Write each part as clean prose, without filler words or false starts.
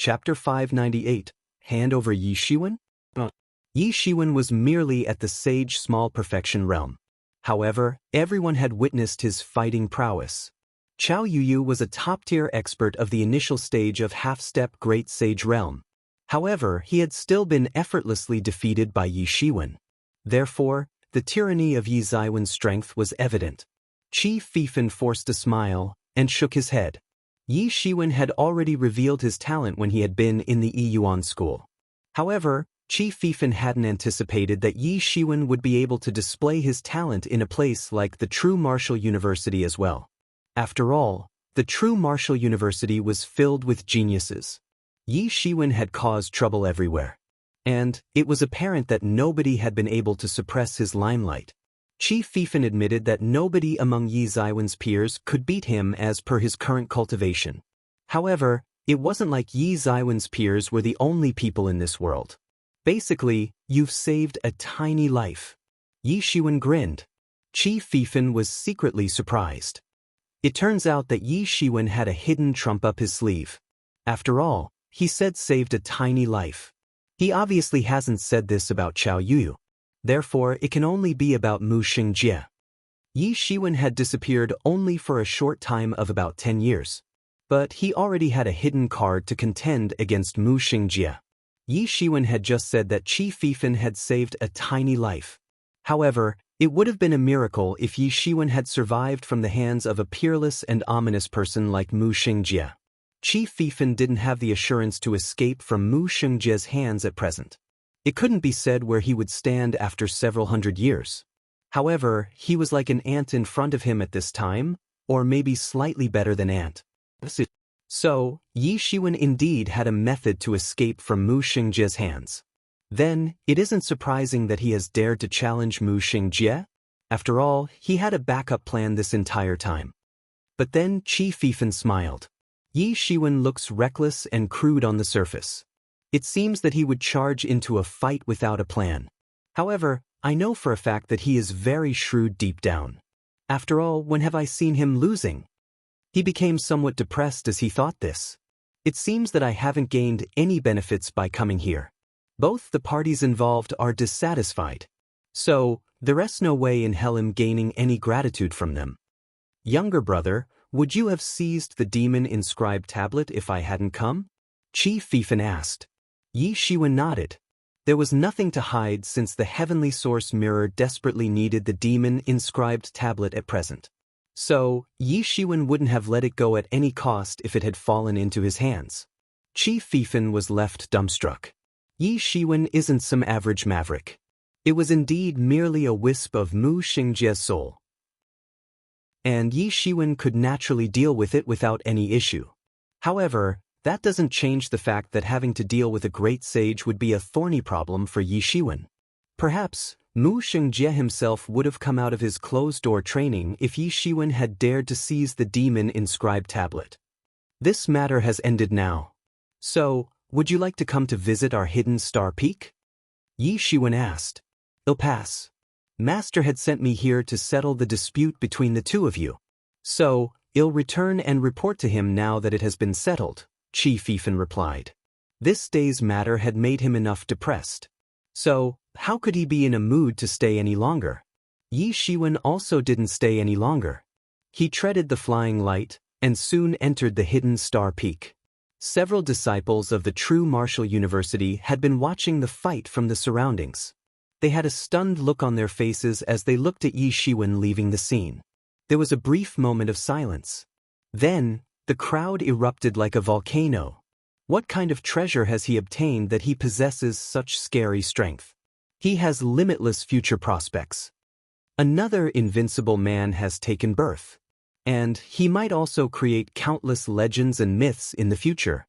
Chapter 598, Hand over Yi Shiwen? Yi Shiwen was merely at the sage small perfection realm. However, everyone had witnessed his fighting prowess. Qiao Yuyu was a top-tier expert of the initial stage of half-step great sage realm. However, he had still been effortlessly defeated by Yi Shiwen. Therefore, the tyranny of Yi Ziwen's strength was evident. Qi Fifan forced a smile and shook his head. Yi Shiwen had already revealed his talent when he had been in the Yiyuan school. However, Qi Fifan hadn't anticipated that Yi Shiwen would be able to display his talent in a place like the True Martial University as well. After all, the True Martial University was filled with geniuses. Yi Shiwen had caused trouble everywhere. And it was apparent that nobody had been able to suppress his limelight. Qi Fifan admitted that nobody among Yi Ziwen's peers could beat him as per his current cultivation. However, it wasn't like Yi Ziwen's peers were the only people in this world. Basically, you've saved a tiny life. Yi Shiwen grinned. Qi Fifan was secretly surprised. It turns out that Yi Shiwen had a hidden trump up his sleeve. After all, he said saved a tiny life. He obviously hasn't said this about Qiao Yuyu. Therefore, it can only be about Mu Xingjie. Yi Shiwen had disappeared only for a short time of about 10 years. But he already had a hidden card to contend against Mu Xingjie. Yi Shiwen had just said that Qi Fifan had saved a tiny life. However, it would have been a miracle if Yi Shiwen had survived from the hands of a peerless and ominous person like Mu Xingjie. Qi Fifan didn't have the assurance to escape from Mu Xingjie's hands at present. It couldn't be said where he would stand after several hundred years. However, he was like an ant in front of him at this time, or maybe slightly better than ant. So, Yi Shiwen indeed had a method to escape from Mu Xingjie's hands. Then, it isn't surprising that he has dared to challenge Mu Xingjie. After all, he had a backup plan this entire time. But then Qi Fifan smiled. Yi Shiwen looks reckless and crude on the surface. It seems that he would charge into a fight without a plan. However, I know for a fact that he is very shrewd deep down. After all, when have I seen him losing? He became somewhat depressed as he thought this. It seems that I haven't gained any benefits by coming here. Both the parties involved are dissatisfied. So, there is no way in hell I'm gaining any gratitude from them. Younger brother, would you have seized the demon-inscribed tablet if I hadn't come? Qi Fifan asked. Yi Shiwen nodded. There was nothing to hide since the heavenly source mirror desperately needed the demon-inscribed tablet at present. So, Yi Shiwen wouldn't have let it go at any cost if it had fallen into his hands. Qi Fifan was left dumbstruck. Yi Shiwen isn't some average maverick. It was indeed merely a wisp of Mu Xingjie's soul. And Yi Shiwen could naturally deal with it without any issue. However, that doesn't change the fact that having to deal with a great sage would be a thorny problem for Yi Shiwen. Perhaps, Mu Xingjie himself would have come out of his closed-door training if Yi Shiwen had dared to seize the demon-inscribed tablet. This matter has ended now. So, would you like to come to visit our hidden star peak? Yi Shiwen asked. I'll pass. Master had sent me here to settle the dispute between the two of you. So, I'll return and report to him now that it has been settled, Qi Fifan replied. This day's matter had made him enough depressed. So, how could he be in a mood to stay any longer? Yi Shiwen also didn't stay any longer. He treaded the flying light, and soon entered the hidden star peak. Several disciples of the True Martial University had been watching the fight from the surroundings. They had a stunned look on their faces as they looked at Yi Shiwen leaving the scene. There was a brief moment of silence. Then, the crowd erupted like a volcano. What kind of treasure has he obtained that he possesses such scary strength? He has limitless future prospects. Another invincible man has taken birth. And he might also create countless legends and myths in the future.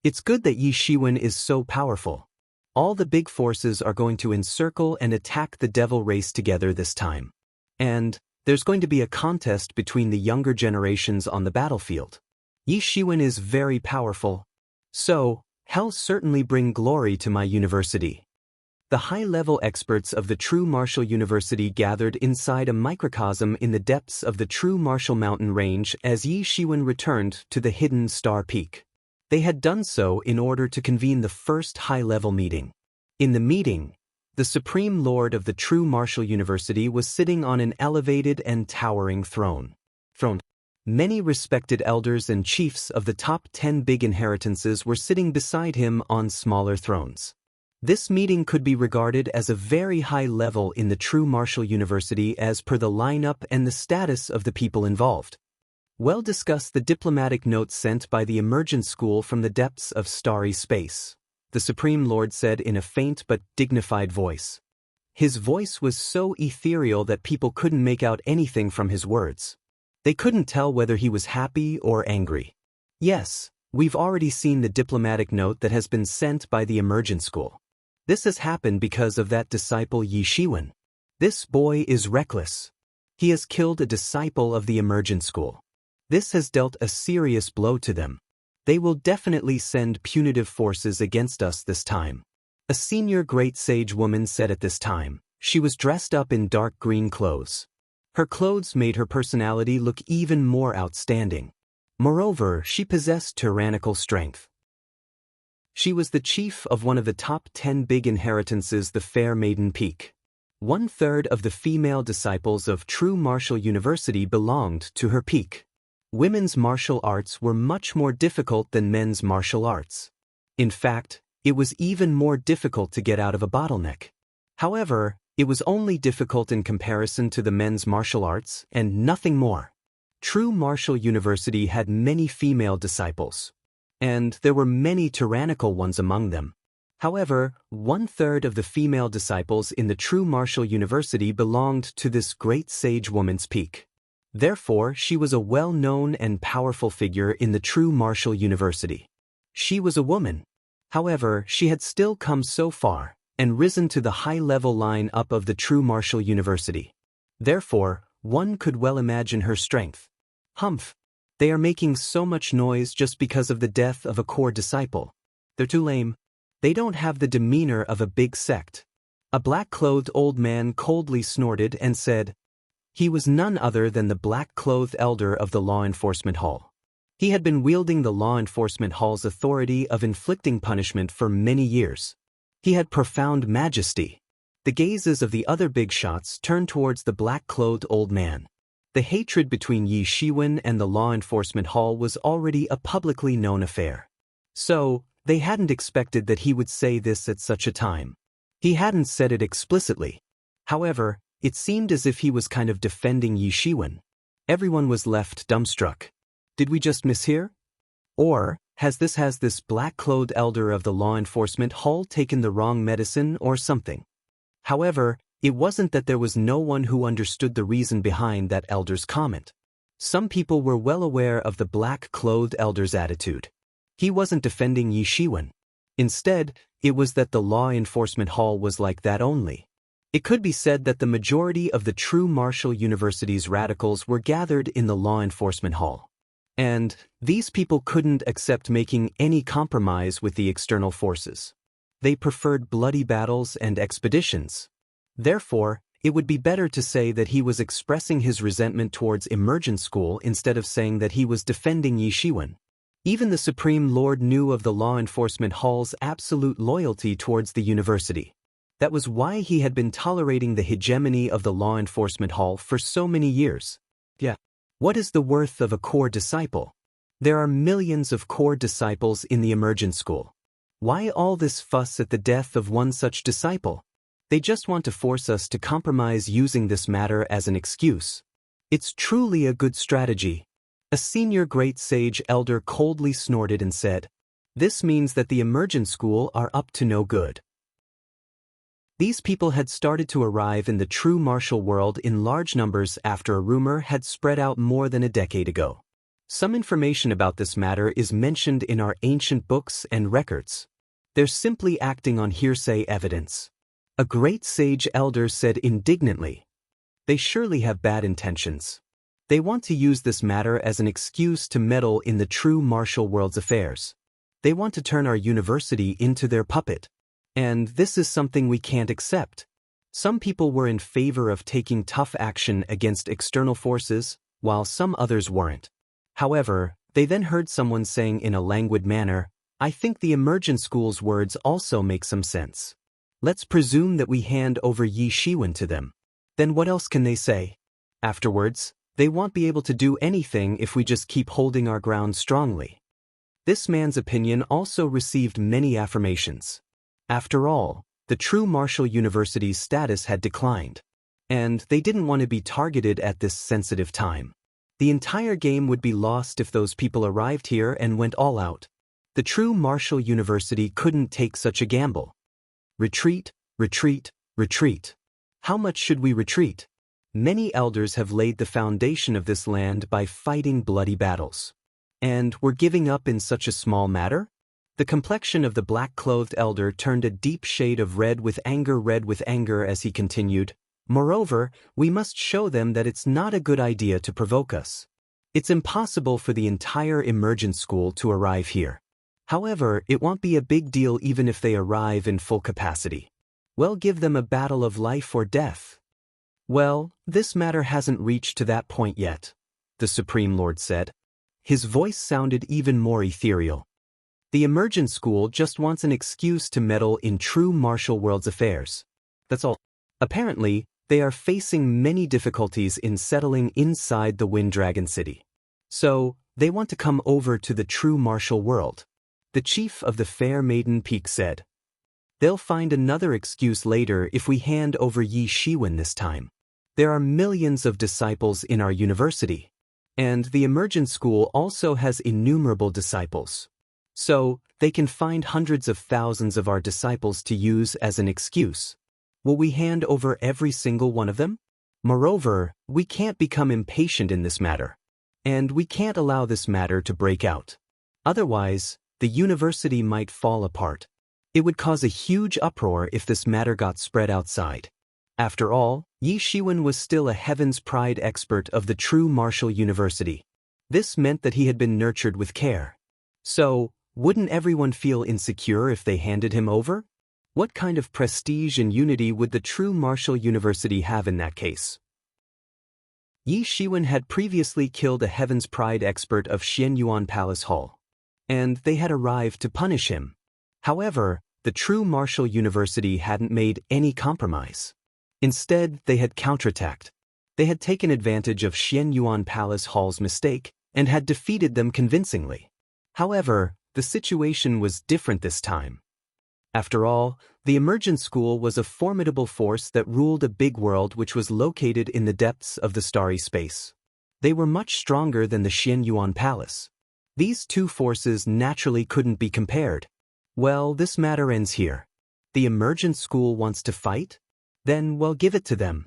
It's good that Yi Shiwen is so powerful. All the big forces are going to encircle and attack the devil race together this time. And there's going to be a contest between the younger generations on the battlefield. Yi Shiwen is very powerful. So, he'll certainly bring glory to my university. The high-level experts of the True Martial University gathered inside a microcosm in the depths of the True Martial Mountain Range as Yi Shiwen returned to the hidden star peak. They had done so in order to convene the first high-level meeting. In the meeting, the Supreme Lord of the true Martial University was sitting on an elevated and towering throne. Many respected elders and chiefs of the top 10 big inheritances were sitting beside him on smaller thrones. This meeting could be regarded as a very high level in the true Martial University as per the lineup and the status of the people involved. Well discussed the diplomatic note sent by the Emergent School from the depths of starry space, the Supreme Lord said in a faint but dignified voice. His voice was so ethereal that people couldn't make out anything from his words. They couldn't tell whether he was happy or angry. Yes, we've already seen the diplomatic note that has been sent by the Emergent School. This has happened because of that disciple Yi Shiwen. This boy is reckless. He has killed a disciple of the Emergent School. This has dealt a serious blow to them. They will definitely send punitive forces against us this time. A senior great sage woman said at this time. She was dressed up in dark green clothes. Her clothes made her personality look even more outstanding. Moreover, she possessed tyrannical strength. She was the chief of one of the top 10 big inheritances, the Fair Maiden Peak. 1/3 of the female disciples of True Martial University belonged to her peak. Women's martial arts were much more difficult than men's martial arts. In fact, it was even more difficult to get out of a bottleneck. However, it was only difficult in comparison to the men's martial arts and nothing more. True Martial University had many female disciples, and there were many tyrannical ones among them. However, 1/3 of the female disciples in the True Martial University belonged to this great sage woman's peak. Therefore, she was a well-known and powerful figure in the True Martial University. She was a woman. However, she had still come so far and risen to the high-level line-up of the True Martial University. Therefore, one could well imagine her strength. Humph! They are making so much noise just because of the death of a core disciple. They're too lame. They don't have the demeanor of a big sect. A black-clothed old man coldly snorted and said, he was none other than the black-clothed elder of the Law Enforcement Hall. He had been wielding the Law Enforcement Hall's authority of inflicting punishment for many years. He had profound majesty. The gazes of the other big shots turned towards the black-clothed old man. The hatred between Yi Shiwen and the Law Enforcement Hall was already a publicly known affair. So, they hadn't expected that he would say this at such a time. He hadn't said it explicitly. However, it seemed as if he was kind of defending Yi Shiwen. Everyone was left dumbstruck. Did we just mishear? Or, has this black-clothed elder of the Law Enforcement Hall taken the wrong medicine or something? However, it wasn't that there was no one who understood the reason behind that elder's comment. Some people were well aware of the black-clothed elder's attitude. He wasn't defending Yi Shiwen. Instead, it was that the Law Enforcement Hall was like that only. It could be said that the majority of the True Martial University's radicals were gathered in the Law Enforcement Hall. And these people couldn't accept making any compromise with the external forces. They preferred bloody battles and expeditions. Therefore, it would be better to say that he was expressing his resentment towards Emergent School instead of saying that he was defending Yi Shiwen. Even the Supreme Lord knew of the Law Enforcement Hall's absolute loyalty towards the university. That was why he had been tolerating the hegemony of the Law Enforcement Hall for so many years. Yeah. What is the worth of a core disciple? There are millions of core disciples in the Emergent School. Why all this fuss at the death of one such disciple? They just want to force us to compromise using this matter as an excuse. It's truly a good strategy. A senior great sage elder coldly snorted and said, "This means that the Emergent School are up to no good." These people had started to arrive in the true martial world in large numbers after a rumor had spread out more than a decade ago. Some information about this matter is mentioned in our ancient books and records. They're simply acting on hearsay evidence. A great sage elder said indignantly, "They surely have bad intentions. They want to use this matter as an excuse to meddle in the true martial world's affairs. They want to turn our university into their puppet. And this is something we can't accept." Some people were in favor of taking tough action against external forces, while some others weren't. However, They then heard someone saying in a languid manner, "I think the emergent school's words also make some sense. Let's presume that we hand over Yi Shiwen to them. Then what else can they say? Afterwards, they won't be able to do anything if we just keep holding our ground strongly." This man's opinion also received many affirmations. After all, the true Martial University's status had declined, and they didn't want to be targeted at this sensitive time. The entire game would be lost if those people arrived here and went all out. The true Martial University couldn't take such a gamble. Retreat, retreat, retreat. How much should we retreat? Many elders have laid the foundation of this land by fighting bloody battles. And we're giving up in such a small matter? The complexion of the black-clothed elder turned a deep shade of red with anger as he continued, "Moreover, we must show them that it's not a good idea to provoke us. It's impossible for the entire emergent school to arrive here. However, it won't be a big deal even if they arrive in full capacity. We'll give them a battle of life or death." "Well, this matter hasn't reached to that point yet," the Supreme Lord said. His voice sounded even more ethereal. "The emergent school just wants an excuse to meddle in true martial world's affairs. That's all. Apparently, they are facing many difficulties in settling inside the Wind Dragon City. So, they want to come over to the true martial world." The chief of the Fair Maiden Peak said. "They'll find another excuse later if we hand over Yi Shiwen this time. There are millions of disciples in our university, and the emergent school also has innumerable disciples. So, they can find hundreds of thousands of our disciples to use as an excuse. Will we hand over every single one of them? Moreover, we can't become impatient in this matter. And we can't allow this matter to break out. Otherwise, the university might fall apart. It would cause a huge uproar if this matter got spread outside. After all, Yi Shiwen was still a Heaven's Pride expert of the true Martial University. This meant that he had been nurtured with care. So, wouldn't everyone feel insecure if they handed him over? What kind of prestige and unity would the true Martial University have in that case? Yi Shiwen had previously killed a Heaven's Pride expert of Xianyuan Palace Hall, and they had arrived to punish him. However, the true Martial University hadn't made any compromise. Instead, they had counterattacked. They had taken advantage of Xianyuan Palace Hall's mistake and had defeated them convincingly. However, the situation was different this time. After all, the emergent school was a formidable force that ruled a big world which was located in the depths of the starry space. They were much stronger than the Xianyuan Palace. These two forces naturally couldn't be compared. Well, this matter ends here. The emergent school wants to fight? Then we'll give it to them.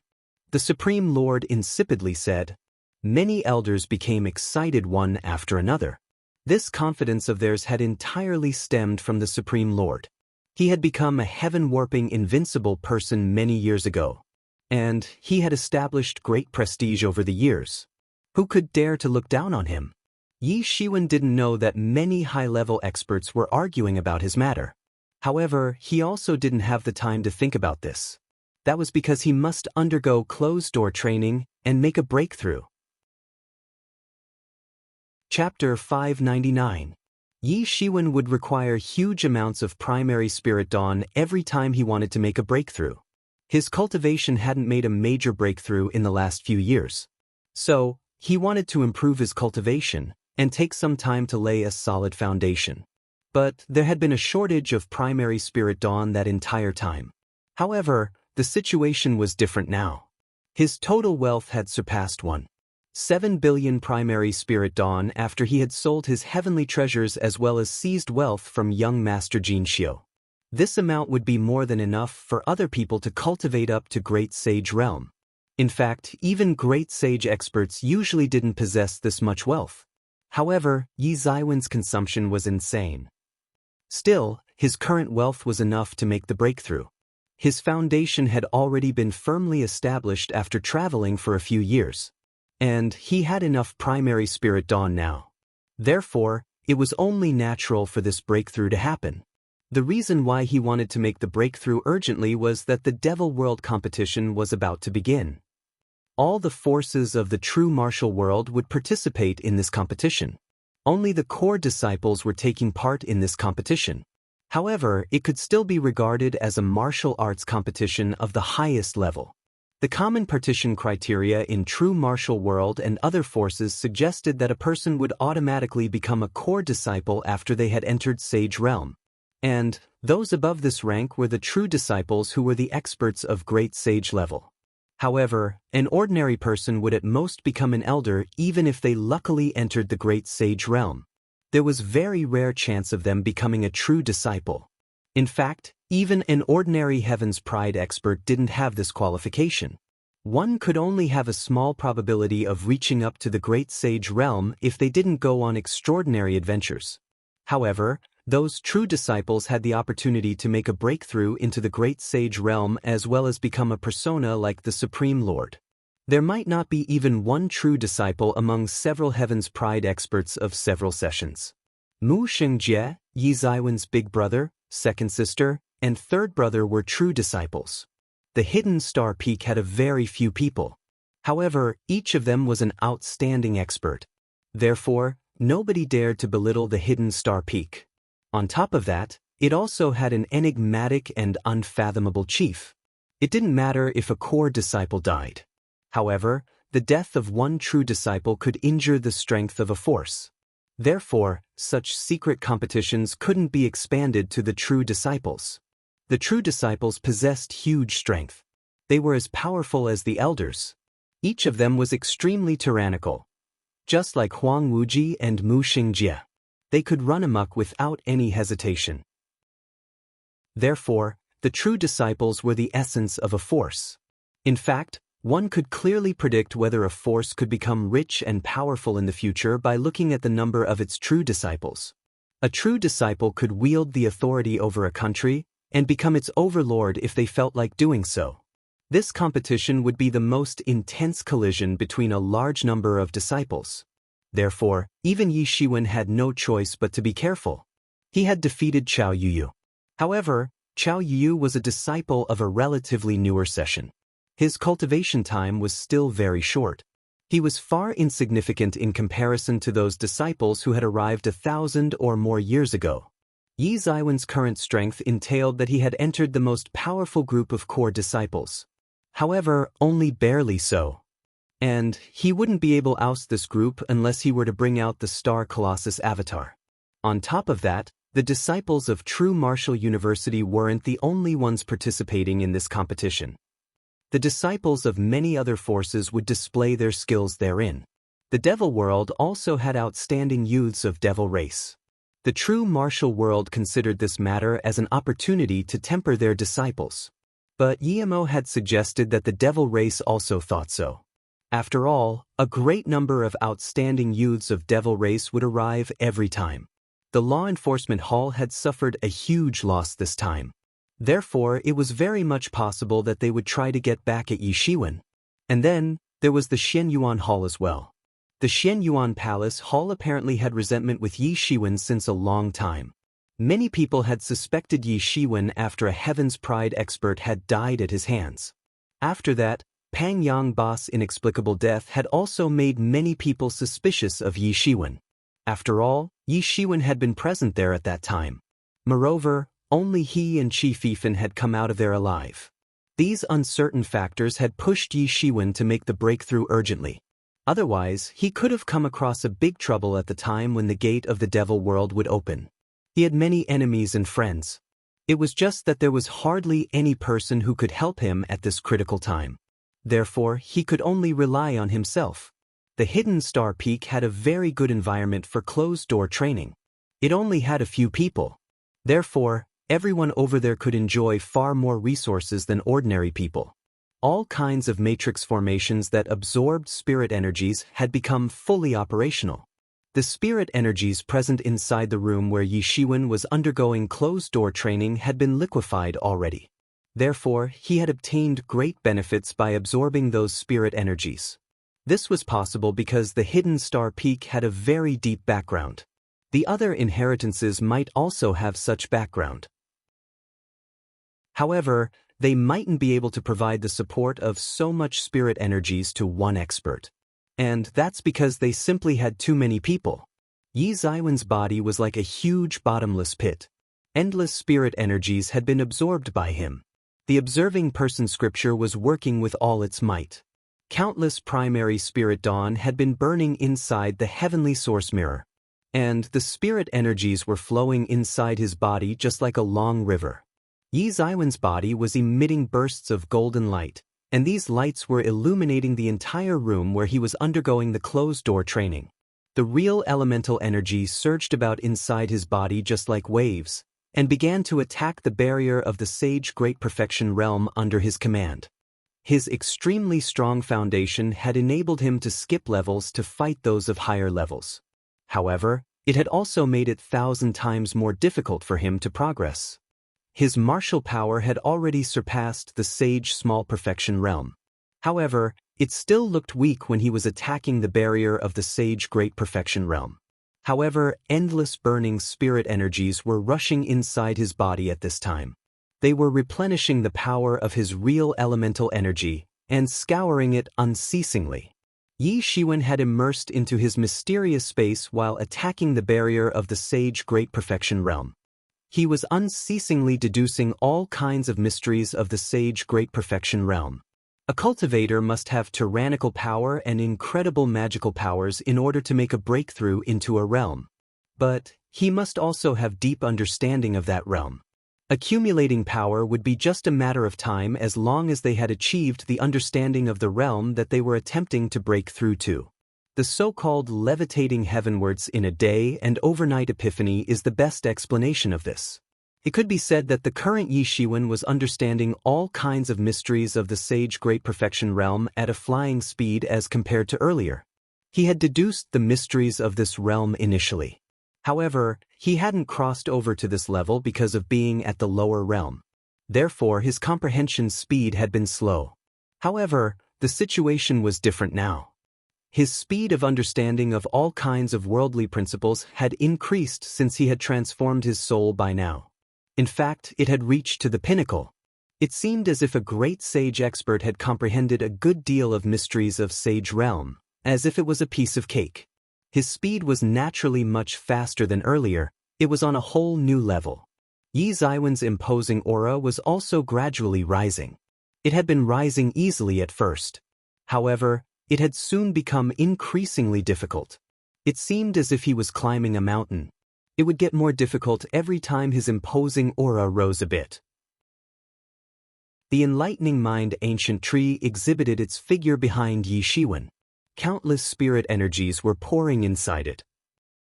The Supreme Lord insipidly said. Many elders became excited one after another. This confidence of theirs had entirely stemmed from the Supreme Lord. He had become a heaven-warping invincible person many years ago, and he had established great prestige over the years. Who could dare to look down on him? Yi Shiwen didn't know that many high-level experts were arguing about his matter. However, he also didn't have the time to think about this. That was because he must undergo closed-door training and make a breakthrough. Chapter 599. Yi Shiwen would require huge amounts of primary spirit dawn every time he wanted to make a breakthrough. His cultivation hadn't made a major breakthrough in the last few years. So, he wanted to improve his cultivation and take some time to lay a solid foundation. But there had been a shortage of primary spirit dawn that entire time. However, the situation was different now. His total wealth had surpassed 1.7 billion primary spirit dawn after he had sold his heavenly treasures as well as seized wealth from young Master Jin Xiu. This amount would be more than enough for other people to cultivate up to Great Sage realm. In fact, even Great Sage experts usually didn't possess this much wealth. However, Yi Ziwen's consumption was insane. Still, his current wealth was enough to make the breakthrough. His foundation had already been firmly established after traveling for a few years. And he had enough primary spirit dawn now. Therefore, it was only natural for this breakthrough to happen. The reason why he wanted to make the breakthrough urgently was that the Devil World competition was about to begin. All the forces of the true martial world would participate in this competition. Only the core disciples were taking part in this competition. However, it could still be regarded as a martial arts competition of the highest level. The common partition criteria in true martial world and other forces suggested that a person would automatically become a core disciple after they had entered Sage Realm. And those above this rank were the true disciples who were the experts of Great Sage level. However, an ordinary person would at most become an elder even if they luckily entered the Great Sage Realm. There was very rare chance of them becoming a true disciple. In fact, even an ordinary Heaven's Pride expert didn't have this qualification. One could only have a small probability of reaching up to the Great Sage Realm if they didn't go on extraordinary adventures. However, those true disciples had the opportunity to make a breakthrough into the Great Sage Realm as well as become a persona like the Supreme Lord. There might not be even one true disciple among several Heaven's Pride experts of several sessions. Mu Xingjie, Yi Zaiwen's big brother, second sister, and third brother were true disciples. The Hidden Star Peak had a very few people. However, each of them was an outstanding expert. Therefore, nobody dared to belittle the Hidden Star Peak. On top of that, it also had an enigmatic and unfathomable chief. It didn't matter if a core disciple died. However, the death of one true disciple could injure the strength of a force. Therefore, such secret competitions couldn't be expanded to the true disciples. The true disciples possessed huge strength. They were as powerful as the elders. Each of them was extremely tyrannical. Just like Huang Wuji and Mu Xingjie. They could run amok without any hesitation. Therefore, the true disciples were the essence of a force. In fact, one could clearly predict whether a force could become rich and powerful in the future by looking at the number of its true disciples. A true disciple could wield the authority over a country and become its overlord if they felt like doing so. This competition would be the most intense collision between a large number of disciples. Therefore, even Yi Shiwen had no choice but to be careful. He had defeated Chao Yuyu. However, Chao Yuyu was a disciple of a relatively newer session. His cultivation time was still very short. He was far insignificant in comparison to those disciples who had arrived 1,000 or more years ago. Yi Zaiwen's current strength entailed that he had entered the most powerful group of core disciples. However, only barely so. And he wouldn't be able to oust this group unless he were to bring out the Star Colossus avatar. On top of that, the disciples of True Martial University weren't the only ones participating in this competition. The disciples of many other forces would display their skills therein. The Devil World also had outstanding youths of Devil race. The True Martial World considered this matter as an opportunity to temper their disciples. But Yimo had suggested that the Devil race also thought so. After all, a great number of outstanding youths of Devil race would arrive every time. The law enforcement hall had suffered a huge loss this time. Therefore, it was very much possible that they would try to get back at Yi Shiwen. And then, there was the Xianyuan Hall as well. The Xianyuan Palace Hall apparently had resentment with Yi Shiwen since a long time. Many people had suspected Yi Shiwen after a Heaven's Pride expert had died at his hands. After that, Pang Yangba's inexplicable death had also made many people suspicious of Yi Shiwen. After all, Yi Shiwen had been present there at that time. Moreover, only he and Qi Fifan had come out of there alive. These uncertain factors had pushed Yi Shiwen to make the breakthrough urgently. Otherwise, he could have come across a big trouble at the time when the gate of the Devil World would open. He had many enemies and friends. It was just that there was hardly any person who could help him at this critical time. Therefore, he could only rely on himself. The Hidden Star Peak had a very good environment for closed-door training. It only had a few people. Therefore, everyone over there could enjoy far more resources than ordinary people. All kinds of matrix formations that absorbed spirit energies had become fully operational. The spirit energies present inside the room where Yi Shiwen was undergoing closed-door training had been liquefied already. Therefore, he had obtained great benefits by absorbing those spirit energies. This was possible because the Hidden Star Peak had a very deep background. The other inheritances might also have such background. However, they mightn't be able to provide the support of so much spirit energies to one expert. And that's because they simply had too many people. Yi Ziwen's body was like a huge bottomless pit. Endless spirit energies had been absorbed by him. The observing person scripture was working with all its might. Countless primary spirit dawn had been burning inside the heavenly source mirror. And the spirit energies were flowing inside his body just like a long river. Yi Ziwen's body was emitting bursts of golden light, and these lights were illuminating the entire room where he was undergoing the closed-door training. The real elemental energy surged about inside his body just like waves, and began to attack the barrier of the Sage Great Perfection realm under his command. His extremely strong foundation had enabled him to skip levels to fight those of higher levels. However, it had also made it 1,000 times more difficult for him to progress. His martial power had already surpassed the Sage Small Perfection realm. However, it still looked weak when he was attacking the barrier of the Sage Great Perfection realm. However, endless burning spirit energies were rushing inside his body at this time. They were replenishing the power of his real elemental energy and scouring it unceasingly. Yi Shiwen had immersed into his mysterious space while attacking the barrier of the Sage Great Perfection realm. He was unceasingly deducing all kinds of mysteries of the Sage Great Perfection realm. A cultivator must have tyrannical power and incredible magical powers in order to make a breakthrough into a realm. But he must also have deep understanding of that realm. Accumulating power would be just a matter of time as long as they had achieved the understanding of the realm that they were attempting to break through to. The so-called levitating heavenwards in a day and overnight epiphany is the best explanation of this. It could be said that the current Yi Shiwen was understanding all kinds of mysteries of the Sage Great Perfection realm at a flying speed as compared to earlier. He had deduced the mysteries of this realm initially. However, he hadn't crossed over to this level because of being at the lower realm. Therefore, his comprehension speed had been slow. However, the situation was different now. His speed of understanding of all kinds of worldly principles had increased since he had transformed his soul by now. In fact, it had reached to the pinnacle. It seemed as if a great sage expert had comprehended a good deal of mysteries of Sage realm, as if it was a piece of cake. His speed was naturally much faster than earlier. It was on a whole new level. Yi Ziwen's imposing aura was also gradually rising. It had been rising easily at first. However, it had soon become increasingly difficult. It seemed as if he was climbing a mountain. It would get more difficult every time his imposing aura rose a bit. The enlightening mind ancient tree exhibited its figure behind Yi Shiwen. Countless spirit energies were pouring inside it.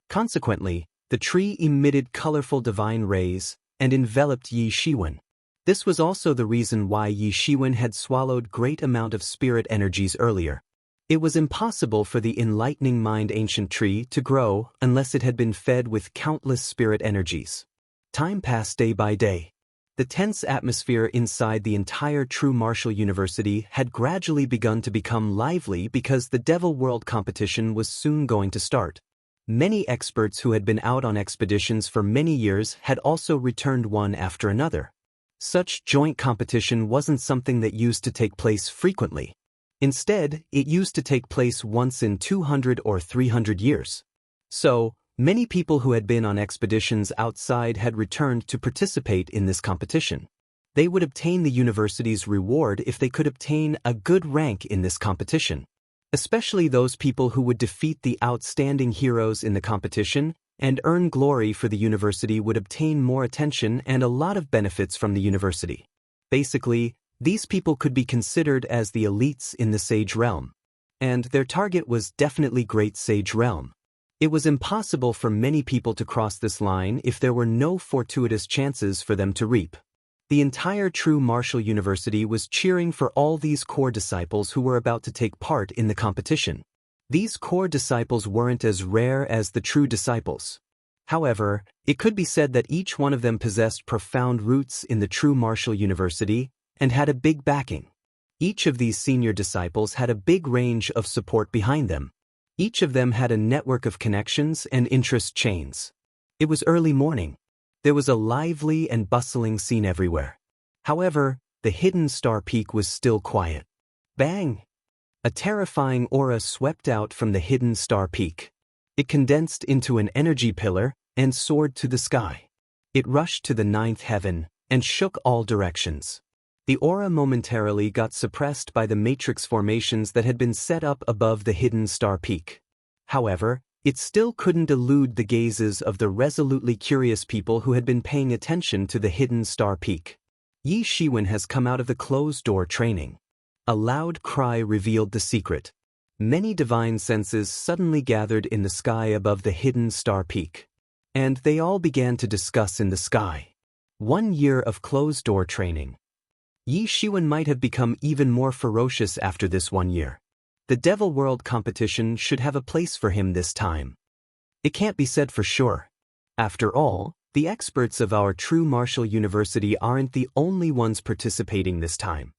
Consequently, the tree emitted colorful divine rays and enveloped Yi Shiwen. This was also the reason why Yi Shiwen had swallowed great amount of spirit energies earlier. It was impossible for the enlightening mind ancient tree to grow unless it had been fed with countless spirit energies. Time passed day by day. The tense atmosphere inside the entire True Martial University had gradually begun to become lively because the Devil World competition was soon going to start. Many experts who had been out on expeditions for many years had also returned one after another. Such joint competition wasn't something that used to take place frequently. Instead, it used to take place once in 200 or 300 years. So, many people who had been on expeditions outside had returned to participate in this competition. They would obtain the university's reward if they could obtain a good rank in this competition. Especially those people who would defeat the outstanding heroes in the competition and earn glory for the university would obtain more attention and a lot of benefits from the university. Basically, these people could be considered as the elites in the Sage realm. And their target was definitely Great Sage realm. It was impossible for many people to cross this line if there were no fortuitous chances for them to reap. The entire True Martial University was cheering for all these core disciples who were about to take part in the competition. These core disciples weren't as rare as the true disciples. However, it could be said that each one of them possessed profound roots in the True Martial University and had a big backing. Each of these senior disciples had a big range of support behind them. Each of them had a network of connections and interest chains. It was early morning. There was a lively and bustling scene everywhere. However, the hidden star peak was still quiet. Bang! A terrifying aura swept out from the hidden star peak. It condensed into an energy pillar and soared to the sky. It rushed to the ninth heaven and shook all directions. The aura momentarily got suppressed by the matrix formations that had been set up above the hidden star peak. However, it still couldn't elude the gazes of the resolutely curious people who had been paying attention to the hidden star peak. Yi Shiwen has come out of the closed-door training. A loud cry revealed the secret. Many divine senses suddenly gathered in the sky above the hidden star peak. And they all began to discuss in the sky. 1 year of closed-door training. Yi Shiwen might have become even more ferocious after this 1 year. The Devil World competition should have a place for him this time. It can't be said for sure. After all, the experts of our true martial university aren't the only ones participating this time.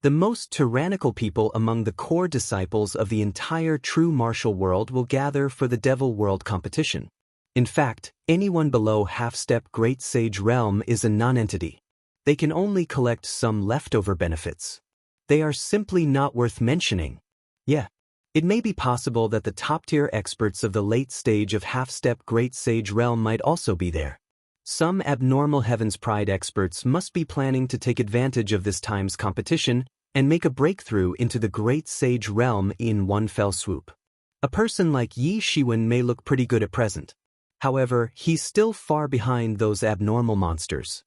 The most tyrannical people among the core disciples of the entire true martial world will gather for the Devil World competition. In fact, anyone below half-step Great Sage Realm is a non-entity. They can only collect some leftover benefits. They are simply not worth mentioning. Yeah, it may be possible that the top-tier experts of the late stage of half-step Great Sage Realm might also be there. Some abnormal Heaven's Pride experts must be planning to take advantage of this time's competition and make a breakthrough into the Great Sage Realm in one fell swoop. A person like Yi Shiwen may look pretty good at present. However, he's still far behind those abnormal monsters.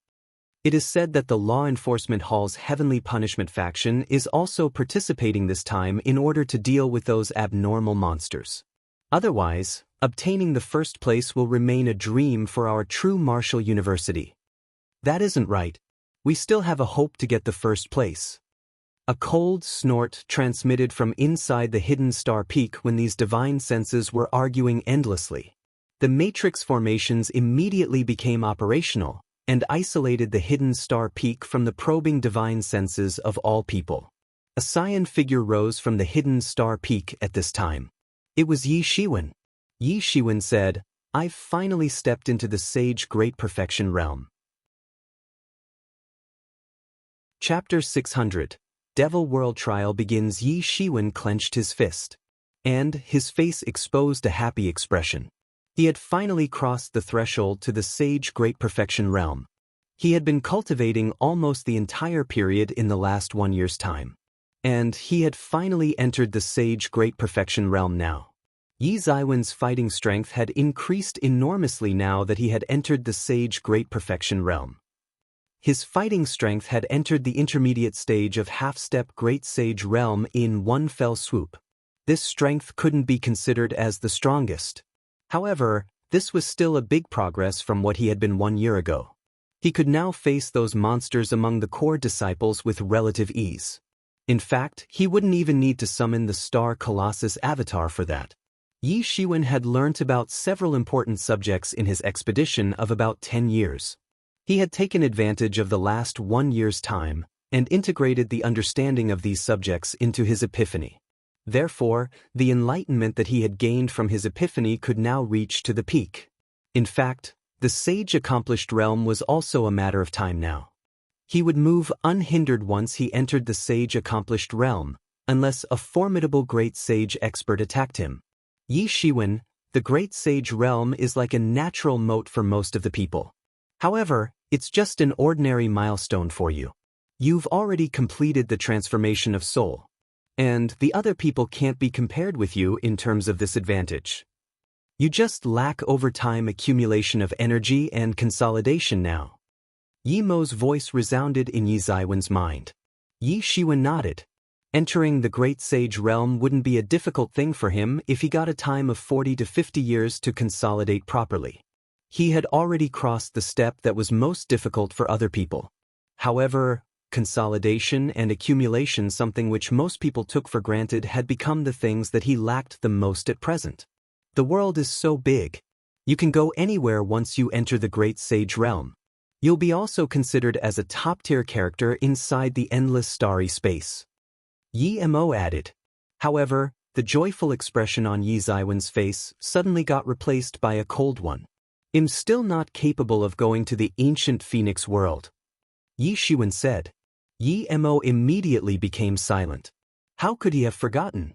It is said that the Law Enforcement Hall's Heavenly Punishment faction is also participating this time in order to deal with those abnormal monsters. Otherwise, obtaining the first place will remain a dream for our true martial university. That isn't right. We still have a hope to get the first place. A cold snort transmitted from inside the hidden star peak when these divine senses were arguing endlessly. The matrix formations immediately became operational and isolated the hidden star peak from the probing divine senses of all people. A cyan figure rose from the hidden star peak at this time. It was Yi Shiwen. Yi Shiwen said, "I've finally stepped into the Sage Great Perfection Realm." Chapter 600. Devil World Trial begins. Yi Shiwen clenched his fist, and his face exposed a happy expression. He had finally crossed the threshold to the Sage Great Perfection Realm. He had been cultivating almost the entire period in the last 1 year's time. And he had finally entered the Sage Great Perfection Realm now. Yi Shiwen's fighting strength had increased enormously now that he had entered the Sage Great Perfection Realm. His fighting strength had entered the intermediate stage of half-step Great Sage Realm in one fell swoop. This strength couldn't be considered as the strongest. However, this was still a big progress from what he had been 1 year ago. He could now face those monsters among the core disciples with relative ease. In fact, he wouldn't even need to summon the Star Colossus avatar for that. Yi Shiwen had learnt about several important subjects in his expedition of about 10 years. He had taken advantage of the last 1 year's time and integrated the understanding of these subjects into his epiphany. Therefore, the enlightenment that he had gained from his epiphany could now reach to the peak. In fact, the Sage Accomplished Realm was also a matter of time now. He would move unhindered once he entered the Sage Accomplished Realm, unless a formidable Great Sage expert attacked him. Yi Shiwen, the Great Sage Realm is like a natural moat for most of the people. However, it's just an ordinary milestone for you. You've already completed the transformation of soul. And the other people can't be compared with you in terms of this advantage. You just lack over time accumulation of energy and consolidation now. Yi Mo's voice resounded in Yi Shiwen's mind. Yi Shiwen nodded. Entering the Great Sage Realm wouldn't be a difficult thing for him if he got a time of 40 to 50 years to consolidate properly. He had already crossed the step that was most difficult for other people. However, consolidation and accumulation, something which most people took for granted, had become the things that he lacked the most at present. The world is so big. You can go anywhere once you enter the Great Sage Realm. You'll be also considered as a top-tier character inside the endless starry space. Yi Mo added. However, the joyful expression on Yi Shiwen's face suddenly got replaced by a cold one. "I'm still not capable of going to the ancient Phoenix world," Yi Shiwen said. Yi Mo immediately became silent. How could he have forgotten?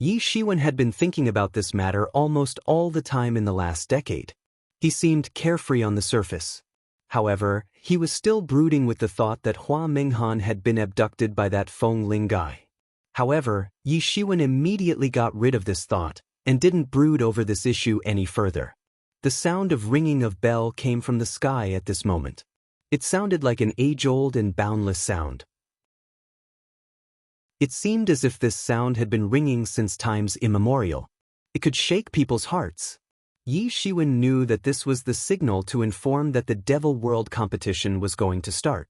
Yi Shiwen had been thinking about this matter almost all the time in the last decade. He seemed carefree on the surface. However, he was still brooding with the thought that Hua Minghan had been abducted by that Feng Ling guy. However, Yi Shiwen immediately got rid of this thought and didn't brood over this issue any further. The sound of ringing of bell came from the sky at this moment. It sounded like an age-old and boundless sound. It seemed as if this sound had been ringing since times immemorial. It could shake people's hearts. Yi Shiwen knew that this was the signal to inform that the Devil World competition was going to start.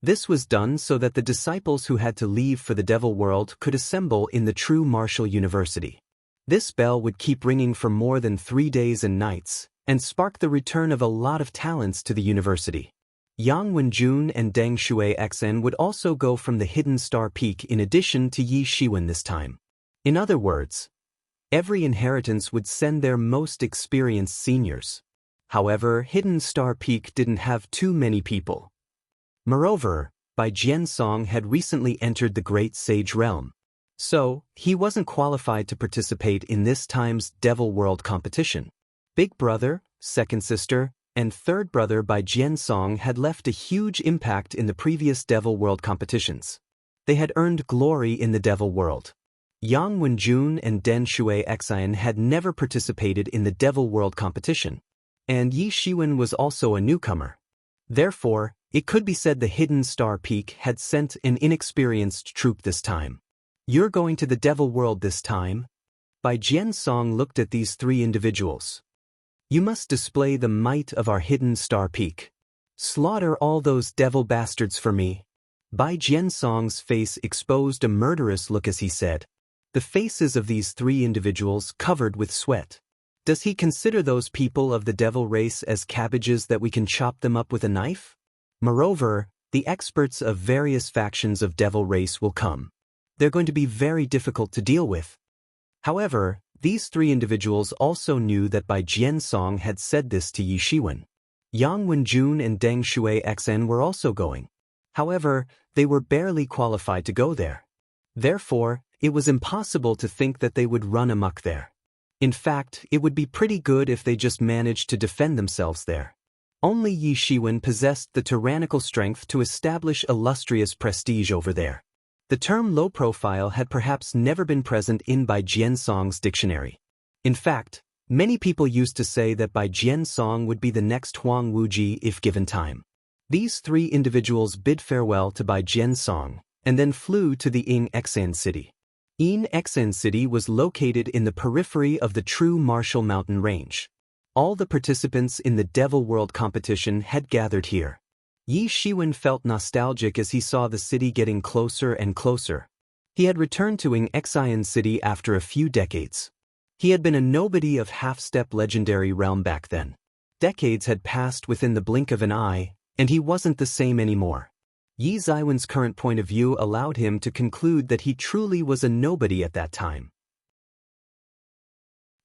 This was done so that the disciples who had to leave for the Devil World could assemble in the true martial university. This bell would keep ringing for more than 3 days and nights, and spark the return of a lot of talents to the university. Yang Wenjun and Deng Shui Xen would also go from the Hidden Star Peak in addition to Yi Shiwen this time. In other words, every inheritance would send their most experienced seniors. However, Hidden Star Peak didn't have too many people. Moreover, Bai Jiansong had recently entered the Great Sage Realm. So, he wasn't qualified to participate in this time's Devil World competition. Big brother, second sister, and third brother Bai Jiansong had left a huge impact in the previous Devil World competitions. They had earned glory in the Devil World. Yang Wenjun and Den Shui Xian had never participated in the Devil World competition, and Yi Shiwen was also a newcomer. Therefore, it could be said the Hidden Star Peak had sent an inexperienced troop this time. You're going to the Devil World this time? Bai Jiansong looked at these 3 individuals. You must display the might of our Hidden Star Peak. Slaughter all those devil bastards for me. Bai Jiansong's face exposed a murderous look as he said. The faces of these 3 individuals covered with sweat. Does he consider those people of the devil race as cabbages that we can chop them up with a knife? Moreover, the experts of various factions of devil race will come. They're going to be very difficult to deal with. However, these 3 individuals also knew that Bai Jiansong had said this to Yi Shiwen. Yang Wenjun and Deng Shui Xen were also going. However, they were barely qualified to go there. Therefore, it was impossible to think that they would run amok there. In fact, it would be pretty good if they just managed to defend themselves there. Only Yi Shiwen possessed the tyrannical strength to establish illustrious prestige over there. The term low profile had perhaps never been present in Bai Jiansong's dictionary. In fact, many people used to say that Bai Jiansong would be the next Huang Wuji if given time. These 3 individuals bid farewell to Bai Jiansong, and then flew to the Ying Xan city. Ying Xan city was located in the periphery of the true martial mountain range. All the participants in the Devil World competition had gathered here. Yi Shiwen felt nostalgic as he saw the city getting closer and closer. He had returned to Ying Xian city after a few decades. He had been a nobody of half-step legendary realm back then. Decades had passed within the blink of an eye, and he wasn't the same anymore. Yi Ziwen's current point of view allowed him to conclude that he truly was a nobody at that time.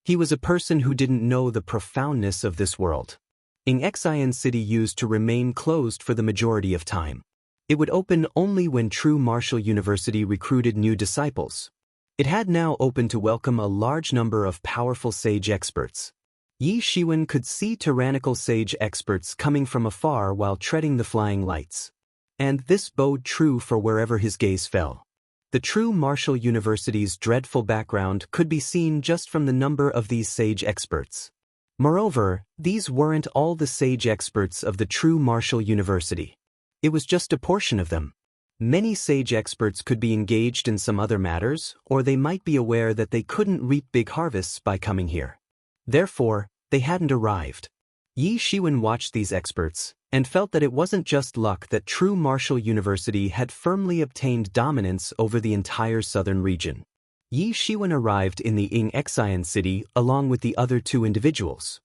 He was a person who didn't know the profoundness of this world. Ying Xian city used to remain closed for the majority of time. It would open only when True Martial University recruited new disciples. It had now opened to welcome a large number of powerful sage experts. Yi Shiwen could see tyrannical sage experts coming from afar while treading the flying lights. And this bode true for wherever his gaze fell. The True Martial University's dreadful background could be seen just from the number of these sage experts. Moreover, these weren't all the sage experts of the True Martial University. It was just a portion of them. Many sage experts could be engaged in some other matters, or they might be aware that they couldn't reap big harvests by coming here. Therefore, they hadn't arrived. Yi Shiwen watched these experts, and felt that it wasn't just luck that True Martial University had firmly obtained dominance over the entire southern region. Yi Shiwen arrived in the Ying Xian city along with the other 2 individuals.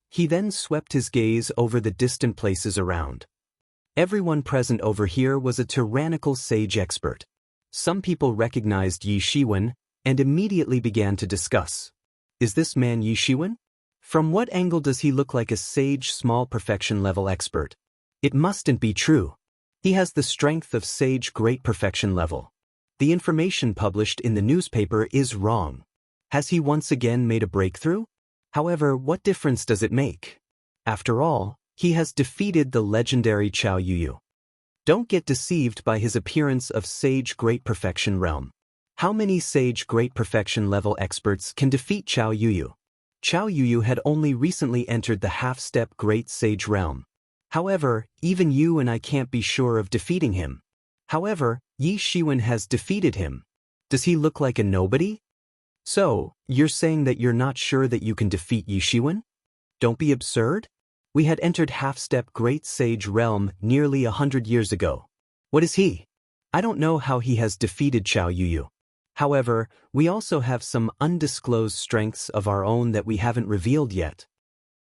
He then swept his gaze over the distant places around. Everyone present over here was a tyrannical sage expert. Some people recognized Yi Shiwen and immediately began to discuss. Is this man Yi Shiwen? From what angle does he look like a sage small perfection level expert? It mustn't be true. He has the strength of sage great perfection level. The information published in the newspaper is wrong. Has he once again made a breakthrough? However, what difference does it make? After all, he has defeated the legendary Qiao Yuyu. Don't get deceived by his appearance of Sage Great Perfection realm. How many Sage Great Perfection level experts can defeat Qiao Yuyu? Qiao Yuyu had only recently entered the half-step Great Sage realm. However, even you and I can't be sure of defeating him. However, Yi Shiwen has defeated him. Does he look like a nobody? So, you're saying that you're not sure that you can defeat Yi Shiwen? Don't be absurd. We had entered half-step Great Sage realm nearly 100 years ago. What is he? I don't know how he has defeated Qiao Yuyu. However, we also have some undisclosed strengths of our own that we haven't revealed yet.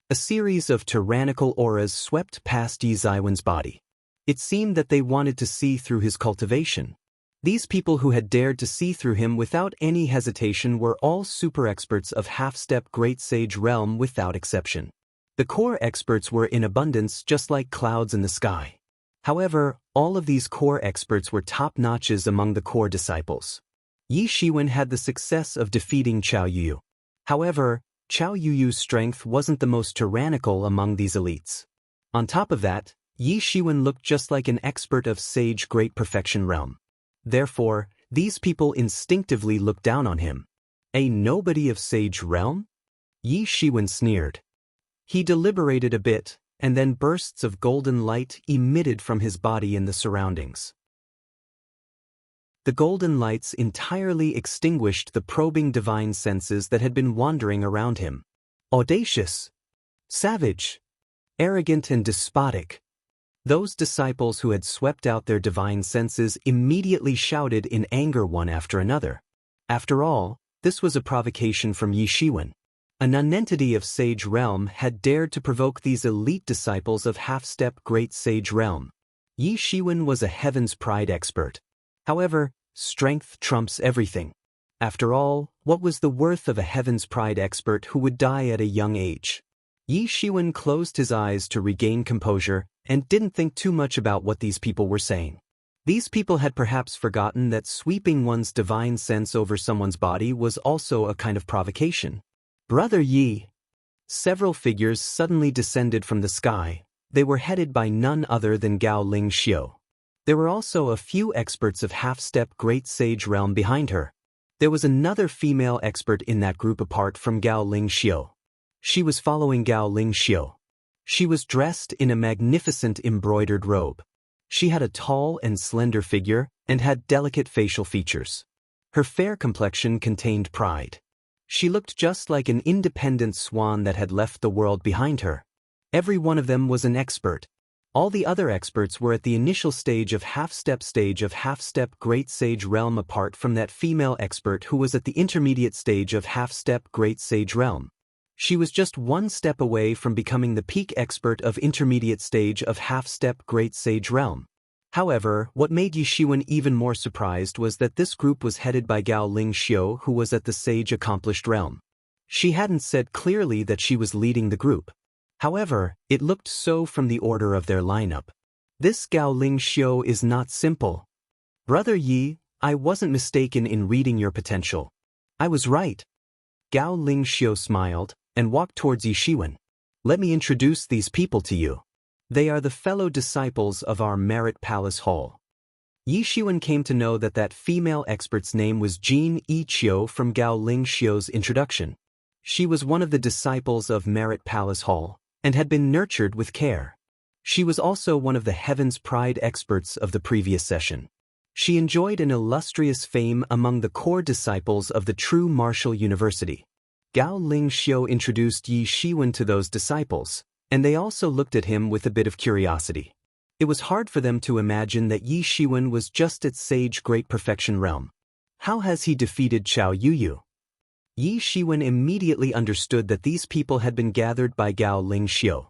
A series of tyrannical auras swept past Yi Ziwen's body. It seemed that they wanted to see through his cultivation. These people who had dared to see through him without any hesitation were all super experts of half-step Great Sage realm without exception. The core experts were in abundance just like clouds in the sky. However, all of these core experts were top-notches among the core disciples. Yi Shiwen had the success of defeating Qiao Yuyu. However, Qiao Yuyu's strength wasn't the most tyrannical among these elites. On top of that, Yi Shiwen looked just like an expert of Sage Great Perfection realm. Therefore, these people instinctively looked down on him. A nobody of Sage realm? Yi Shiwen sneered. He deliberated a bit, and then bursts of golden light emitted from his body in the surroundings. The golden lights entirely extinguished the probing divine senses that had been wandering around him. Audacious, savage, arrogant and despotic. Those disciples who had swept out their divine senses immediately shouted in anger one after another. After all, this was a provocation from Yi Shiwen. A nonentity of Sage realm had dared to provoke these elite disciples of half-step Great Sage realm. Yi Shiwen was a Heaven's Pride expert. However, strength trumps everything. After all, what was the worth of a Heaven's Pride expert who would die at a young age? Yi Shiwen closed his eyes to regain composure and didn't think too much about what these people were saying. These people had perhaps forgotten that sweeping one's divine sense over someone's body was also a kind of provocation. Brother Yi. Several figures suddenly descended from the sky. They were headed by none other than Gao Ling Xiu. There were also a few experts of half-step Great Sage realm behind her. There was another female expert in that group apart from Gao Ling Xiu. She was following Gao Ling Xiu. She was dressed in a magnificent embroidered robe. She had a tall and slender figure and had delicate facial features. Her fair complexion contained pride. She looked just like an independent swan that had left the world behind her. Every one of them was an expert. All the other experts were at the initial stage of half-step Great Sage realm apart from that female expert who was at the intermediate stage of half-step Great Sage realm. She was just one step away from becoming the peak expert of intermediate stage of half-step Great Sage realm. However, what made Yi Shiwen even more surprised was that this group was headed by Gao Ling Xiu, who was at the Sage Accomplished realm. She hadn't said clearly that she was leading the group. However, it looked so from the order of their lineup. This Gao Ling Xiu is not simple. Brother Yi, I wasn't mistaken in reading your potential. I was right. Gao Ling Xiu smiled and walked towards Yi Shiwen. Let me introduce these people to you. They are the fellow disciples of our Merit Palace Hall. Yi Shiwen came to know that that female expert's name was Jin Yiqiu from Gao Ling Xiu's introduction. She was one of the disciples of Merit Palace Hall and had been nurtured with care. She was also one of the Heaven's Pride experts of the previous session. She enjoyed an illustrious fame among the core disciples of the true martial university. Gao Ling Xiu introduced Yi Shiwen to those disciples, and they also looked at him with a bit of curiosity. It was hard for them to imagine that Yi Shiwen was just at Sage Great Perfection realm. How has he defeated Qiao Yuyu? Yi Shiwen immediately understood that these people had been gathered by Gao Ling Xiu.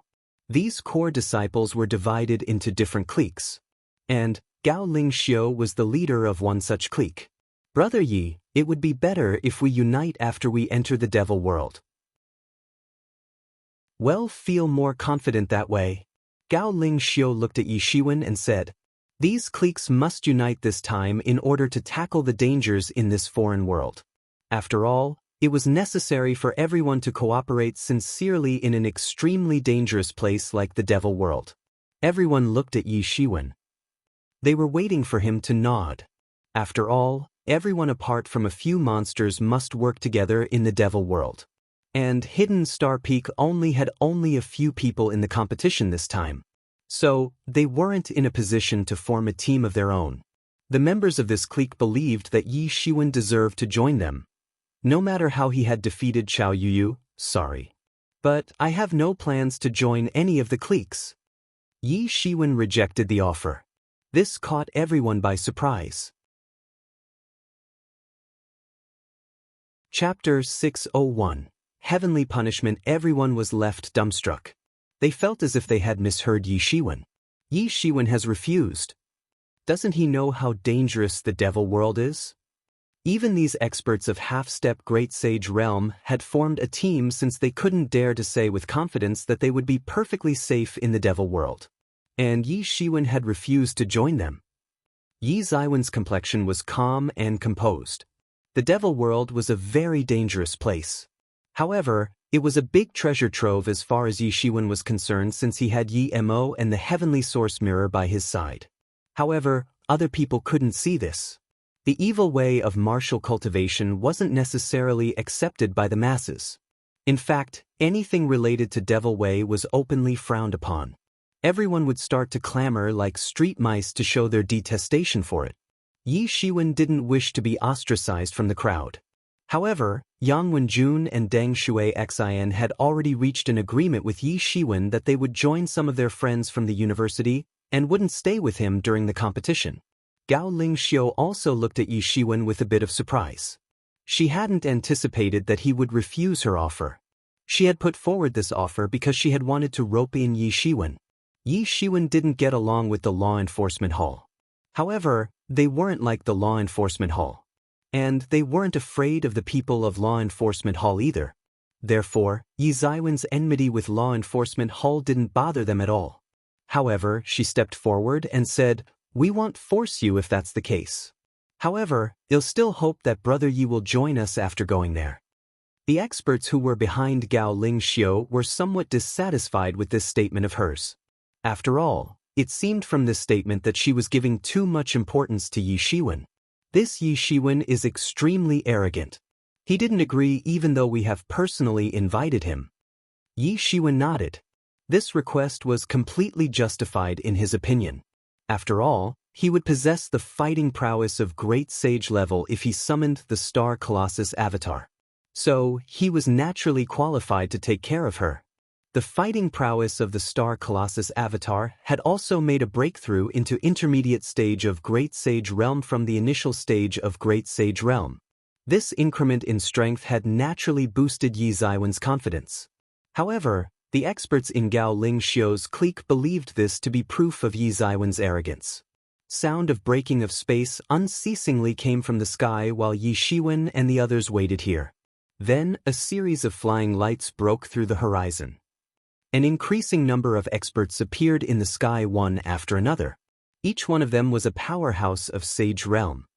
These core disciples were divided into different cliques. And Gao Ling Xiu was the leader of one such clique. Brother Yi, it would be better if we unite after we enter the devil world. Well, feel more confident that way. Gao Ling Xiu looked at Yi Shiwen and said, These cliques must unite this time in order to tackle the dangers in this foreign world. After all, it was necessary for everyone to cooperate sincerely in an extremely dangerous place like the Devil World. Everyone looked at Yi Shiwen. They were waiting for him to nod. After all, everyone apart from a few monsters must work together in the Devil World. And Hidden Star Peak had only a few people in the competition this time. So, they weren't in a position to form a team of their own. The members of this clique believed that Yi Shiwen deserved to join them. No matter how he had defeated Xiao Yuyu, sorry. But I have no plans to join any of the cliques. Yi Shiwen rejected the offer. This caught everyone by surprise. Chapter 601. Heavenly Punishment. Everyone was left dumbstruck. They felt as if they had misheard Yi Shiwen. Yi Shiwen has refused. Doesn't he know how dangerous the Devil World is? Even these experts of half-step Great Sage Realm had formed a team since they couldn't dare to say with confidence that they would be perfectly safe in the Devil World. And Yi Shiwen had refused to join them. Yi Ziwen's complexion was calm and composed. The Devil World was a very dangerous place. However, it was a big treasure trove as far as Yi Shiwen was concerned since he had Yi Mo and the Heavenly Source Mirror by his side. However, other people couldn't see this. The evil way of martial cultivation wasn't necessarily accepted by the masses. In fact, anything related to Devil Way was openly frowned upon. Everyone would start to clamor like street mice to show their detestation for it. Yi Shiwen didn't wish to be ostracized from the crowd. However, Yang Wenjun and Deng Shui Xin had already reached an agreement with Yi Shiwen that they would join some of their friends from the university and wouldn't stay with him during the competition. Gao Lingxiu also looked at Yi Shiwen with a bit of surprise. She hadn't anticipated that he would refuse her offer. She had put forward this offer because she had wanted to rope in Yi Shiwen. Yi Shiwen didn't get along with the law enforcement hall. However, they weren't like the law enforcement hall. And they weren't afraid of the people of law enforcement hall either. Therefore, Yi Ziwen's enmity with law enforcement hall didn't bother them at all. However, she stepped forward and said, "We won't force you if that's the case. However, I'll still hope that Brother Yi will join us after going there." The experts who were behind Gao Lingxiu were somewhat dissatisfied with this statement of hers. After all, it seemed from this statement that she was giving too much importance to Yi Shiwen. This Yi Shiwen is extremely arrogant. He didn't agree even though we have personally invited him. Yi Shiwen nodded. This request was completely justified in his opinion. After all, he would possess the fighting prowess of Great Sage level if he summoned the Star Colossus avatar. So, he was naturally qualified to take care of her. The fighting prowess of the Star Colossus avatar had also made a breakthrough into intermediate stage of Great Sage Realm from the initial stage of Great Sage Realm. This increment in strength had naturally boosted Yi Ziwen's confidence. However, the experts in Gao Lingxiu's clique believed this to be proof of Yi Ziwen's arrogance. Sound of breaking of space unceasingly came from the sky while Yi Shiwen and the others waited here. Then, a series of flying lights broke through the horizon. An increasing number of experts appeared in the sky one after another. Each one of them was a powerhouse of Sage Realm.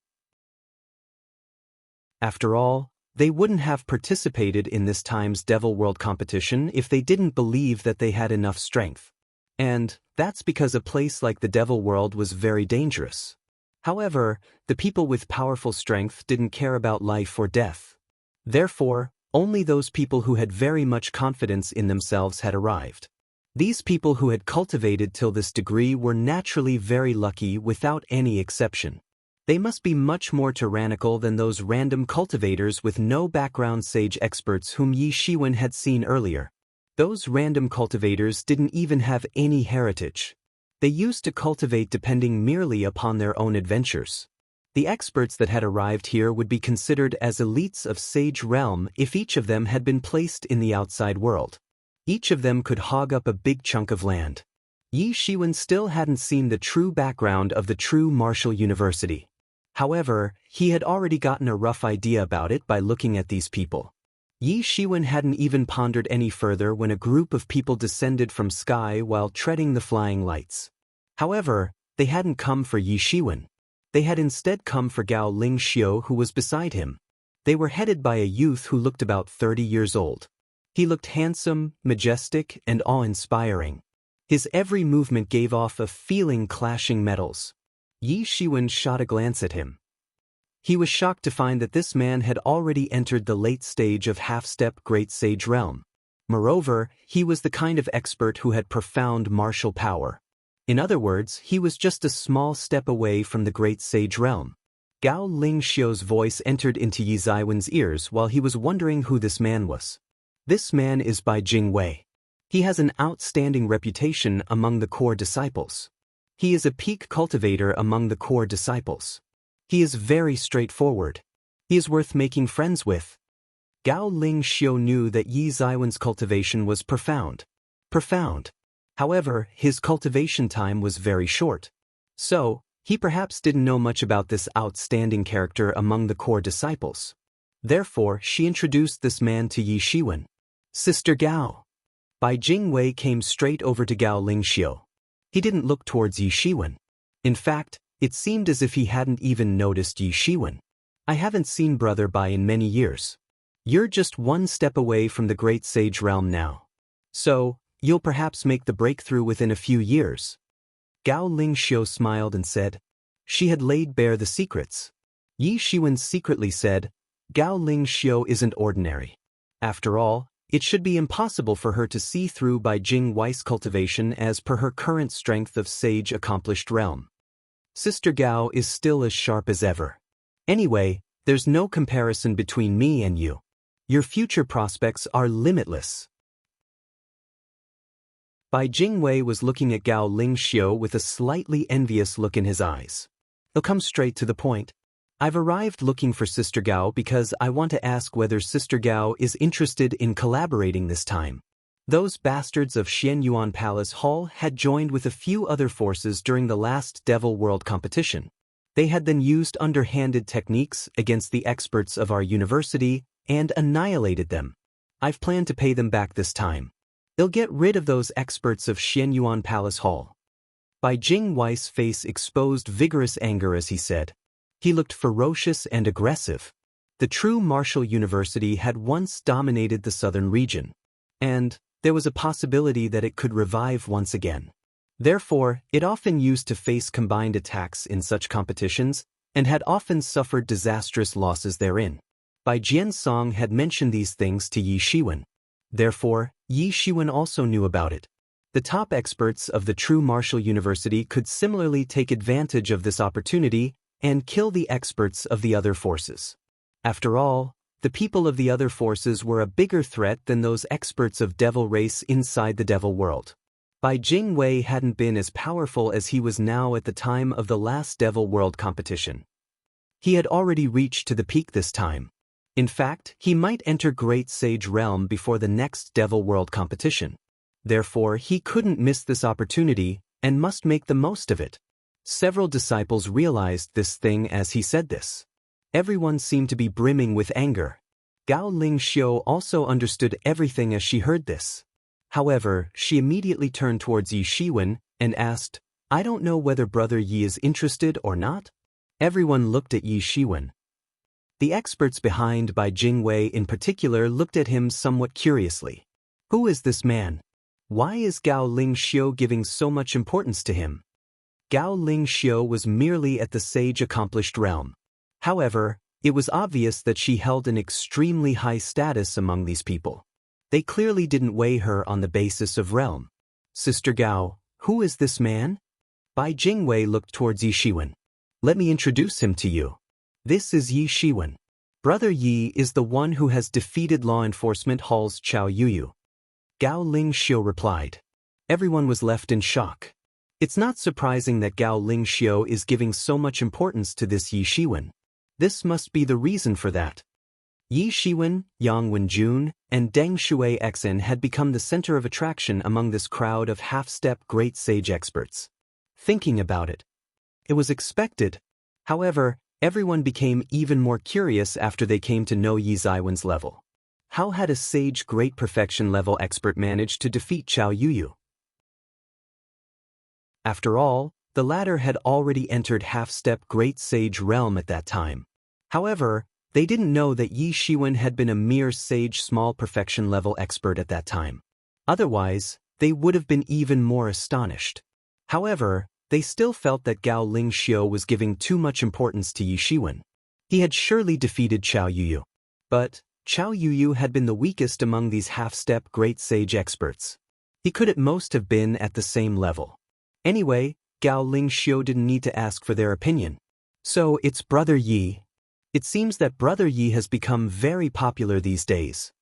After all, they wouldn't have participated in this time's Devil World competition if they didn't believe that they had enough strength. And that's because a place like the Devil World was very dangerous. However, the people with powerful strength didn't care about life or death. Therefore, only those people who had very much confidence in themselves had arrived. These people who had cultivated till this degree were naturally very lucky without any exception. They must be much more tyrannical than those random cultivators with no background sage experts whom Yi Shiwen had seen earlier. Those random cultivators didn't even have any heritage. They used to cultivate depending merely upon their own adventures. The experts that had arrived here would be considered as elites of Sage Realm if each of them had been placed in the outside world. Each of them could hog up a big chunk of land. Yi Shiwen still hadn't seen the true background of the true martial university. However, he had already gotten a rough idea about it by looking at these people. Yi Shiwen hadn't even pondered any further when a group of people descended from sky while treading the flying lights. However, They hadn't come for Yi Shiwen. They had instead come for Gao Ling Xiu, who was beside him. They were headed by a youth who looked about 30 years old. He looked handsome, majestic, and awe-inspiring. His every movement gave off a feeling clashing metals. Yi Shiwen shot a glance at him. He was shocked to find that this man had already entered the late stage of half-step great sage realm. Moreover, he was the kind of expert who had profound martial power. In other words, he was just a small step away from the great sage realm. Gao Ling Xiu's voice entered into Yi Ziwen's ears while he was wondering who this man was. This man is Bai Jingwei. He has an outstanding reputation among the core disciples. He is a peak cultivator among the core disciples. He is very straightforward. He is worth making friends with. Gao Ling Xiu knew that Yi Ziwen's cultivation was profound. However, his cultivation time was very short. So, he perhaps didn't know much about this outstanding character among the core disciples. Therefore, she introduced this man to Yi Shiwen. Sister Gao. Bai Jingwei came straight over to Gao Ling Xiu. He didn't look towards Yi Shiwen. In fact, it seemed as if he hadn't even noticed Yi Shiwen. I haven't seen Brother Bai in many years. You're just one step away from the great sage realm now. So, you'll perhaps make the breakthrough within a few years. Gao Ling Xiu smiled and said. She had laid bare the secrets. Yi Shiwen secretly said, Gao Ling Xiu isn't ordinary. After all, it should be impossible for her to see through Bai Jingwei's cultivation as per her current strength of sage accomplished realm. Sister Gao is still as sharp as ever. Anyway, there's no comparison between me and you. Your future prospects are limitless. Bai Jingwei was looking at Gao Ling Xiu with a slightly envious look in his eyes. He'll come straight to the point. I've arrived looking for Sister Gao because I want to ask whether Sister Gao is interested in collaborating this time. Those bastards of Xianyuan Palace Hall had joined with a few other forces during the last Devil World competition. They had then used underhanded techniques against the experts of our university and annihilated them. I've planned to pay them back this time. They'll get rid of those experts of Xianyuan Palace Hall. Bai Jingwei's face exposed vigorous anger as he said. He looked ferocious and aggressive. The true martial university had once dominated the southern region. And there was a possibility that it could revive once again. Therefore, it often used to face combined attacks in such competitions, and had often suffered disastrous losses therein. Bai Jiansong had mentioned these things to Yi Shiwen. Therefore, Yi Shiwen also knew about it. The top experts of the true martial university could similarly take advantage of this opportunity and kill the experts of the other forces. After all, the people of the other forces were a bigger threat than those experts of devil race inside the devil world. Bai Jingwei hadn't been as powerful as he was now at the time of the last devil world competition. He had already reached to the peak this time. In fact, he might enter Great Sage Realm before the next devil world competition. Therefore, he couldn't miss this opportunity and must make the most of it. Several disciples realized this thing as he said this. Everyone seemed to be brimming with anger. Gao Ling Xiu also understood everything as she heard this. However, she immediately turned towards Yi Shiwen and asked, I don't know whether Brother Yi is interested or not. Everyone looked at Yi Shiwen. The experts behind Bai Jingwei in particular looked at him somewhat curiously. Who is this man? Why is Gao Ling Xiu giving so much importance to him? Gao Ling Xiu was merely at the sage accomplished realm. However, it was obvious that she held an extremely high status among these people. They clearly didn't weigh her on the basis of realm. Sister Gao, who is this man? Bai Jingwei looked towards Yi Shiwen. Let me introduce him to you. This is Yi Shiwen. Brother Yi is the one who has defeated Law Enforcement Hall's Chao Yuyu. Gao Ling Xiu replied. Everyone was left in shock. It's not surprising that Gao Ling Xiu is giving so much importance to this Yi Shiwen. This must be the reason for that. Yi Shiwen, Yang Wenjun, and Deng Shui Xen had become the center of attraction among this crowd of half-step great sage experts. Thinking about it, it was expected. However, everyone became even more curious after they came to know Yi Ziwen's level. How had a sage great perfection level expert managed to defeat Chao Yuyu? After all, The latter had already entered half-step Great Sage realm at that time. However, they didn't know that Yi Shiwen had been a mere Sage small perfection level expert at that time. Otherwise, they would have been even more astonished. However, they still felt that Gao Ling Xiu was giving too much importance to Yi Shiwen. He had surely defeated Qiao Yuyu. But Qiao Yuyu had been the weakest among these half-step Great Sage experts. He could at most have been at the same level. Anyway, Gao Ling Xiu didn't need to ask for their opinion. So it's Brother Yi. It seems that Brother Yi has become very popular these days.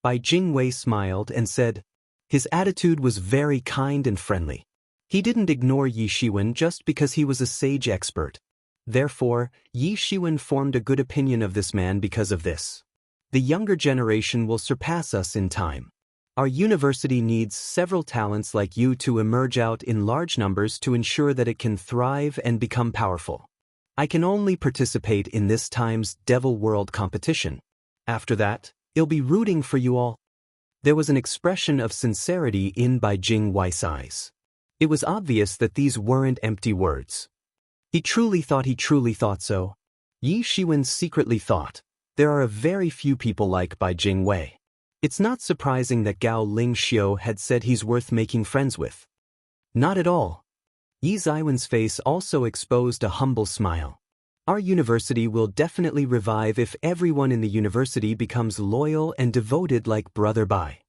Bai Jingwei smiled and said, his attitude was very kind and friendly. He didn't ignore Yi Shiwen just because he was a sage expert. Therefore, Yi Shiwen formed a good opinion of this man because of this. The younger generation will surpass us in time. Our university needs several talents like you to emerge out in large numbers to ensure that it can thrive and become powerful. I can only participate in this time's Devil World competition. After that, I'll be rooting for you all. There was an expression of sincerity in Bai Jingwei's eyes. It was obvious that these weren't empty words. He truly thought so. Yi Shiwen secretly thought, there are a very few people like Bai Jingwei. It's not surprising that Gao Ling Xiu had said he's worth making friends with. Not at all. Yi Ziwen's face also exposed a humble smile. Our university will definitely revive if everyone in the university becomes loyal and devoted like Brother Bai.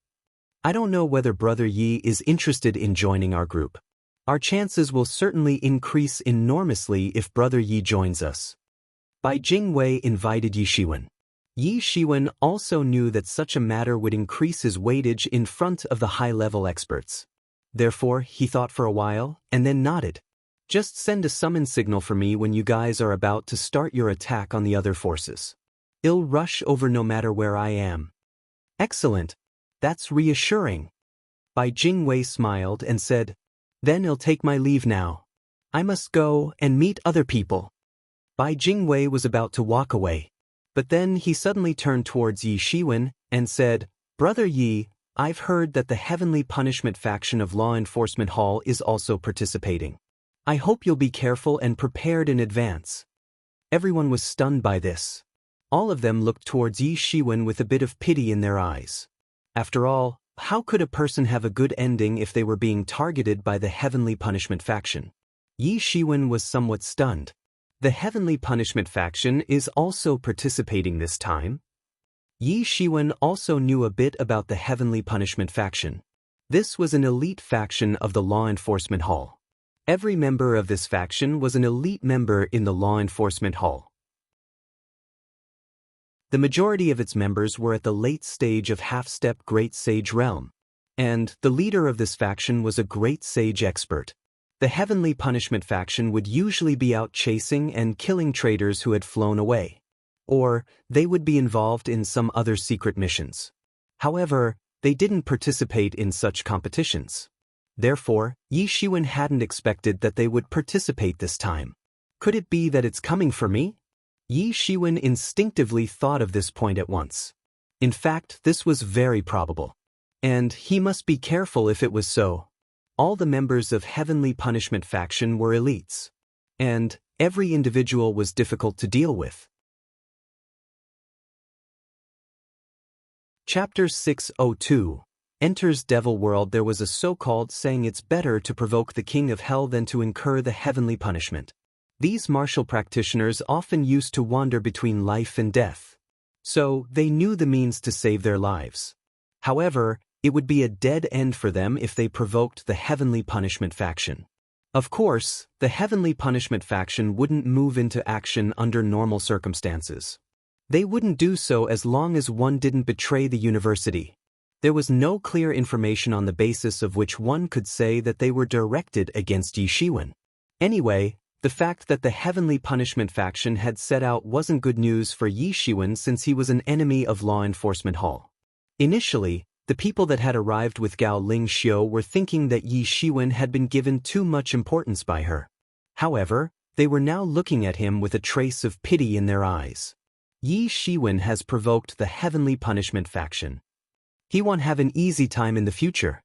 I don't know whether Brother Yi is interested in joining our group. Our chances will certainly increase enormously if Brother Yi joins us. Bai Jingwei invited Yi Shiwen. Yi Shiwen also knew that such a matter would increase his weightage in front of the high-level experts. Therefore, he thought for a while, and then nodded. Just send a summon signal for me when you guys are about to start your attack on the other forces. I'll rush over no matter where I am. Excellent. That's reassuring. Bai Jingwei smiled and said, then I'll take my leave now. I must go and meet other people. Bai Jingwei was about to walk away. But then he suddenly turned towards Yi Shiwen and said, Brother Yi, I've heard that the Heavenly Punishment faction of Law Enforcement Hall is also participating. I hope you'll be careful and prepared in advance. Everyone was stunned by this. All of them looked towards Yi Shiwen with a bit of pity in their eyes. After all, how could a person have a good ending if they were being targeted by the Heavenly Punishment faction? Yi Shiwen was somewhat stunned. The Heavenly Punishment faction is also participating this time. Yi Shiwen also knew a bit about the Heavenly Punishment faction. This was an elite faction of the Law Enforcement Hall. Every member of this faction was an elite member in the Law Enforcement Hall. The majority of its members were at the late stage of half-step Great Sage realm, and the leader of this faction was a Great Sage expert. The Heavenly Punishment faction would usually be out chasing and killing traitors who had flown away, or they would be involved in some other secret missions. However, they didn't participate in such competitions. Therefore, Yi Shiwen hadn't expected that they would participate this time. Could it be that it's coming for me? Yi Shiwen instinctively thought of this point at once. In fact, this was very probable. And he must be careful if it was so. All the members of Heavenly Punishment faction were elites. And every individual was difficult to deal with. Chapter 602 Enters Devil World. There was a so-called saying, it's better to provoke the king of hell than to incur the heavenly punishment. These martial practitioners often used to wander between life and death. So, they knew the means to save their lives. However, it would be a dead end for them if they provoked the Heavenly Punishment faction. Of course, the Heavenly Punishment faction wouldn't move into action under normal circumstances. They wouldn't do so as long as one didn't betray the university. There was no clear information on the basis of which one could say that they were directed against Yi Shiwen. Anyway, the fact that the Heavenly Punishment faction had set out wasn't good news for Yi Shiwen since he was an enemy of Law Enforcement Hall. Initially, the people that had arrived with Gao Ling Xiu were thinking that Yi Shiwen had been given too much importance by her. However, they were now looking at him with a trace of pity in their eyes. Yi Shiwen has provoked the Heavenly Punishment faction. He won't have an easy time in the future.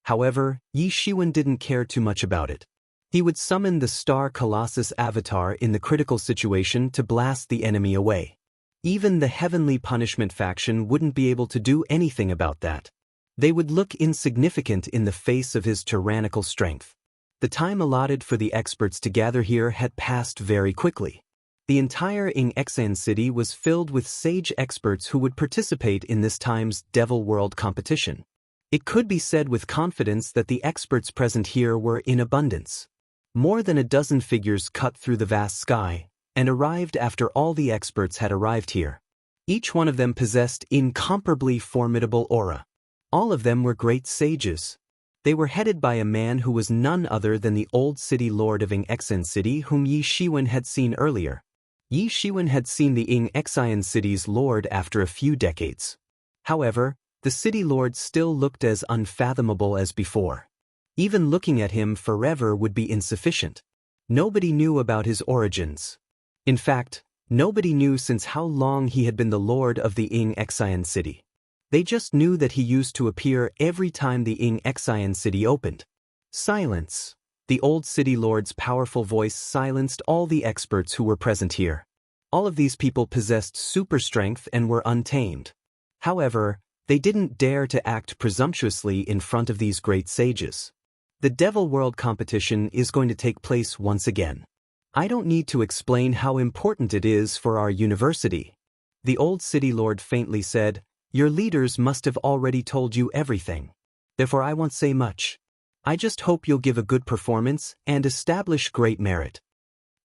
However, Yi Shiwen didn't care too much about it. He would summon the Star Colossus avatar in the critical situation to blast the enemy away. Even the Heavenly Punishment faction wouldn't be able to do anything about that. They would look insignificant in the face of his tyrannical strength. The time allotted for the experts to gather here had passed very quickly. The entire Exan city was filled with sage experts who would participate in this time's Devil World competition. It could be said with confidence that the experts present here were in abundance. More than a dozen figures cut through the vast sky and arrived after all the experts had arrived here. Each one of them possessed incomparably formidable aura. All of them were great sages. They were headed by a man who was none other than the old city lord of Exan city whom Yi Shiwen had seen earlier. Yi Shiwen had seen the Exan city's lord after a few decades. However, the city lord still looked as unfathomable as before. Even looking at him forever would be insufficient. Nobody knew about his origins. In fact, nobody knew since how long he had been the lord of the Exan city. They just knew that he used to appear every time the Exan city opened. Silence. The old city lord's powerful voice silenced all the experts who were present here. All of these people possessed super strength and were untamed. However, they didn't dare to act presumptuously in front of these great sages. The Devil World competition is going to take place once again. I don't need to explain how important it is for our university. The old city lord faintly said, "Your leaders must have already told you everything. Therefore I won't say much. I just hope you'll give a good performance and establish great merit."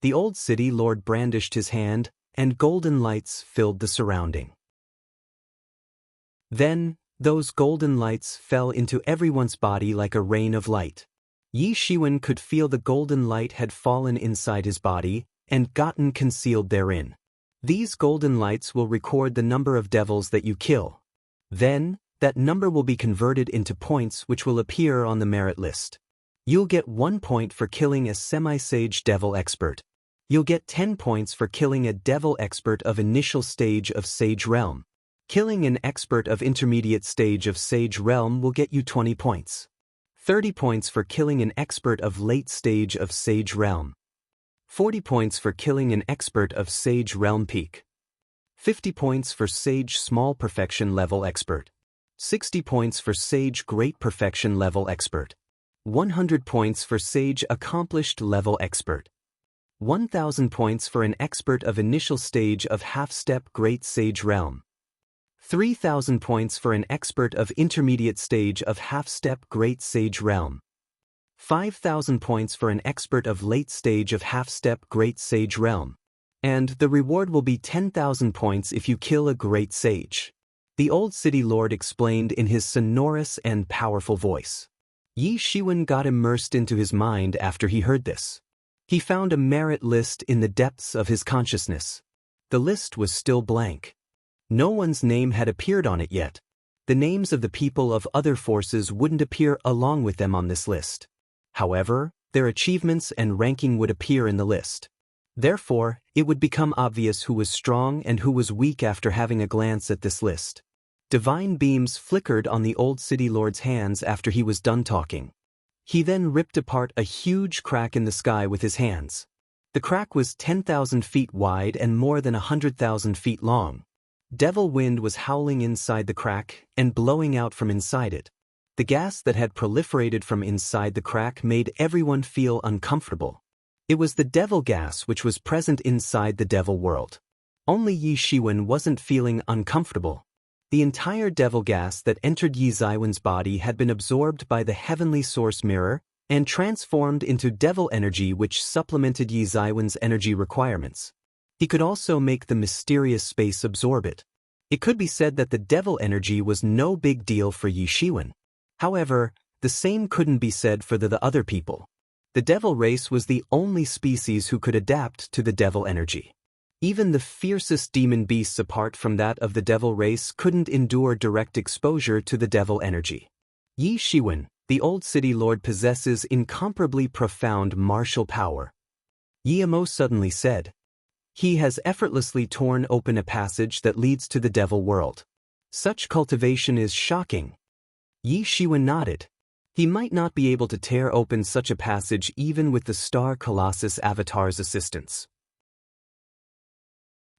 The old city lord brandished his hand, and golden lights filled the surrounding. Then, those golden lights fell into everyone's body like a rain of light. Yi Shiwen could feel the golden light had fallen inside his body and gotten concealed therein. These golden lights will record the number of devils that you kill. Then, that number will be converted into points which will appear on the merit list. You'll get 1 point for killing a semi-sage devil expert. You'll get 10 points for killing a devil expert of initial stage of Sage Realm. Killing an expert of intermediate stage of Sage Realm will get you 20 points. 30 points for killing an expert of late stage of Sage Realm. 40 points for killing an expert of Sage Realm Peak. 50 points for Sage Small Perfection Level Expert. 60 points for Sage Great Perfection Level Expert. 100 points for Sage Accomplished Level Expert. 1,000 points for an expert of initial stage of Half-Step Great Sage Realm. 3,000 points for an expert of intermediate stage of Half-Step Great Sage Realm. 5,000 points for an expert of late stage of Half-Step Great Sage Realm. And the reward will be 10,000 points if you kill a Great Sage. The old city lord explained in his sonorous and powerful voice. Yi Shiwen got immersed into his mind after he heard this. He found a merit list in the depths of his consciousness. The list was still blank. No one's name had appeared on it yet. The names of the people of other forces wouldn't appear along with them on this list. However, their achievements and ranking would appear in the list. Therefore, it would become obvious who was strong and who was weak after having a glance at this list. Divine beams flickered on the old city lord's hands after he was done talking. He then ripped apart a huge crack in the sky with his hands. The crack was 10,000 feet wide and more than 100,000 feet long. Devil wind was howling inside the crack and blowing out from inside it. The gas that had proliferated from inside the crack made everyone feel uncomfortable. It was the devil gas which was present inside the devil world. Only Yi Shiwen wasn't feeling uncomfortable. The entire devil gas that entered Yi Ziwen's body had been absorbed by the heavenly source mirror and transformed into devil energy which supplemented Yi Ziwen's energy requirements. He could also make the mysterious space absorb it. It could be said that the devil energy was no big deal for Yi Shiwen. However, the same couldn't be said for the other people. The devil race was the only species who could adapt to the devil energy. Even the fiercest demon beasts apart from that of the devil race couldn't endure direct exposure to the devil energy. Yi Shiwen, the old city lord, possesses incomparably profound martial power. Yi Amo suddenly said. He has effortlessly torn open a passage that leads to the devil world. Such cultivation is shocking. Yi Shiwen nodded. He might not be able to tear open such a passage even with the Star Colossus Avatar's assistance.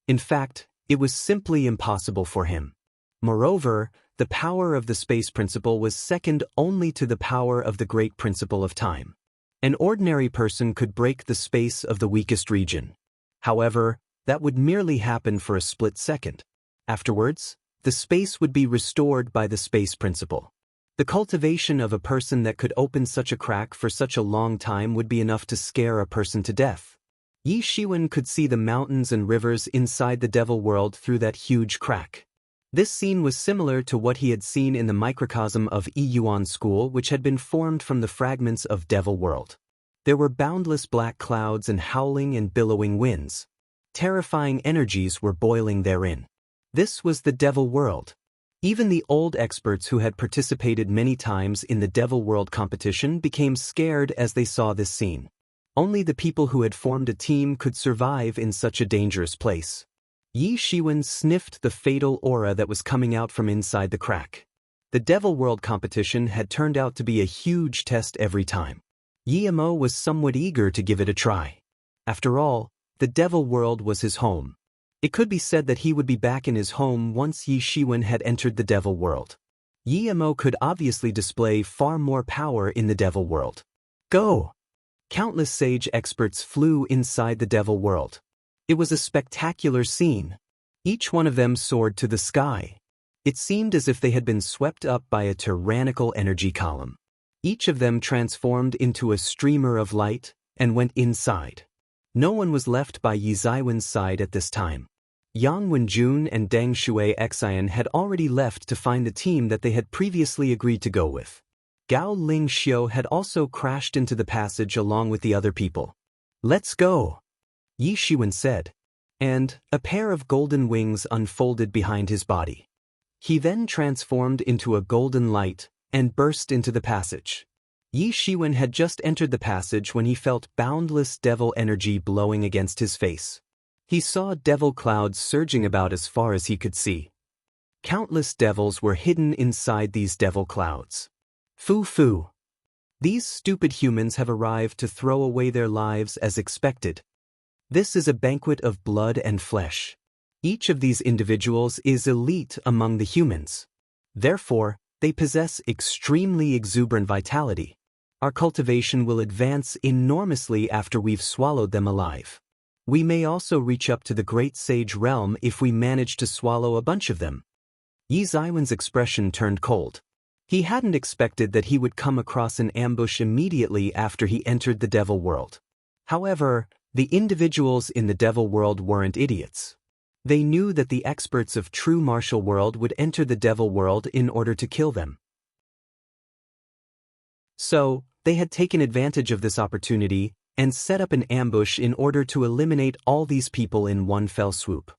In fact, it was simply impossible for him. Moreover, the power of the space principle was second only to the power of the great principle of time. An ordinary person could break the space of the weakest region. However, that would merely happen for a split second. Afterwards, the space would be restored by the space principle. The cultivation of a person that could open such a crack for such a long time would be enough to scare a person to death. Yi Shiwen could see the mountains and rivers inside the devil world through that huge crack. This scene was similar to what he had seen in the microcosm of Yi Yuan School, which had been formed from the fragments of Devil World. There were boundless black clouds and howling and billowing winds. Terrifying energies were boiling therein. This was the Devil World. Even the old experts who had participated many times in the Devil World competition became scared as they saw this scene. Only the people who had formed a team could survive in such a dangerous place. Yi Shiwen sniffed the fatal aura that was coming out from inside the crack. The Devil World competition had turned out to be a huge test every time. Yi Mo was somewhat eager to give it a try. After all, the Devil World was his home. It could be said that he would be back in his home once Yi Shiwen had entered the Devil World. Yi Mo could obviously display far more power in the Devil World. Go! Countless sage experts flew inside the Devil World. It was a spectacular scene. Each one of them soared to the sky. It seemed as if they had been swept up by a tyrannical energy column. Each of them transformed into a streamer of light and went inside. No one was left by Yi Zaiwen's side at this time. Yang Wenjun and Deng Shui Xian had already left to find the team that they had previously agreed to go with. Gao Ling Xiu had also crashed into the passage along with the other people. Let's go, Yi Shiwen said, and a pair of golden wings unfolded behind his body. He then transformed into a golden light and burst into the passage. Yi Shiwen had just entered the passage when he felt boundless devil energy blowing against his face. He saw devil clouds surging about as far as he could see. Countless devils were hidden inside these devil clouds. Foo. These stupid humans have arrived to throw away their lives as expected. This is a banquet of blood and flesh. Each of these individuals is elite among the humans. Therefore, they possess extremely exuberant vitality. Our cultivation will advance enormously after we've swallowed them alive. We may also reach up to the Great Sage realm if we manage to swallow a bunch of them. Yi Zaiwen's expression turned cold. He hadn't expected that he would come across an ambush immediately after he entered the Devil World. However, the individuals in the Devil World weren't idiots. They knew that the experts of true martial world would enter the Devil World in order to kill them. So, they had taken advantage of this opportunity and set up an ambush in order to eliminate all these people in one fell swoop.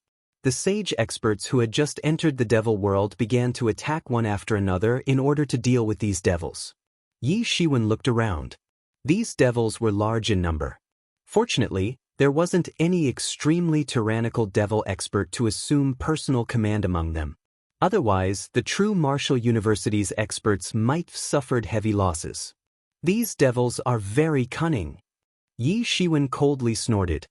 The sage experts who had just entered the Devil World began to attack one after another in order to deal with these devils. Yi Shiwen looked around. These devils were large in number. Fortunately, there wasn't any extremely tyrannical devil expert to assume personal command among them. Otherwise, the true martial university's experts might have suffered heavy losses. These devils are very cunning. Yi Shiwen coldly snorted.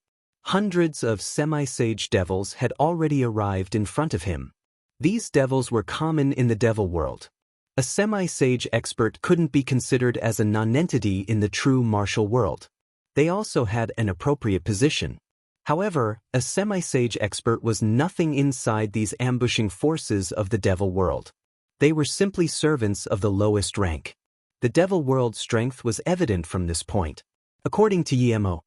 Hundreds of semi-sage devils had already arrived in front of him. These devils were common in the Devil World. A semi-sage expert couldn't be considered as a nonentity in the true martial world. They also had an appropriate position. However, a semi-sage expert was nothing inside these ambushing forces of the Devil World. They were simply servants of the lowest rank. The Devil World's strength was evident from this point. According to Yi Mo,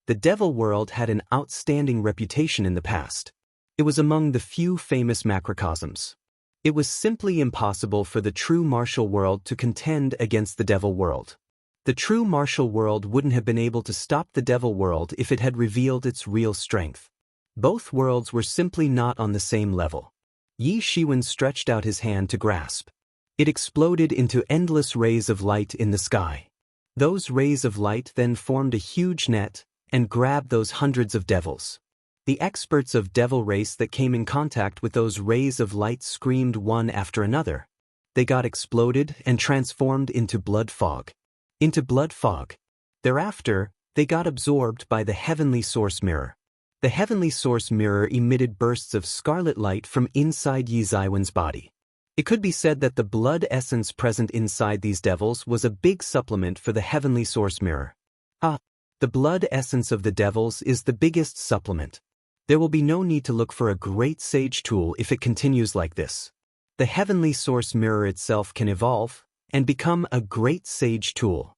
the Devil World had an outstanding reputation in the past. It was among the few famous macrocosms. It was simply impossible for the true martial world to contend against the Devil World. The true martial world wouldn't have been able to stop the Devil World if it had revealed its real strength. Both worlds were simply not on the same level. Yi Shiwen stretched out his hand to grasp. It exploded into endless rays of light in the sky. Those rays of light then formed a huge net and grabbed those hundreds of devils. The experts of devil race that came in contact with those rays of light screamed one after another. they got exploded and transformed into blood fog. Thereafter, they got absorbed by the heavenly source mirror. The heavenly source mirror emitted bursts of scarlet light from inside Yi Zaiwen's body. It could be said that the blood essence present inside these devils was a big supplement for the heavenly source mirror. The blood essence of the devils is the biggest supplement. There will be no need to look for a great sage tool if it continues like this. The heavenly source mirror itself can evolve and become a great sage tool.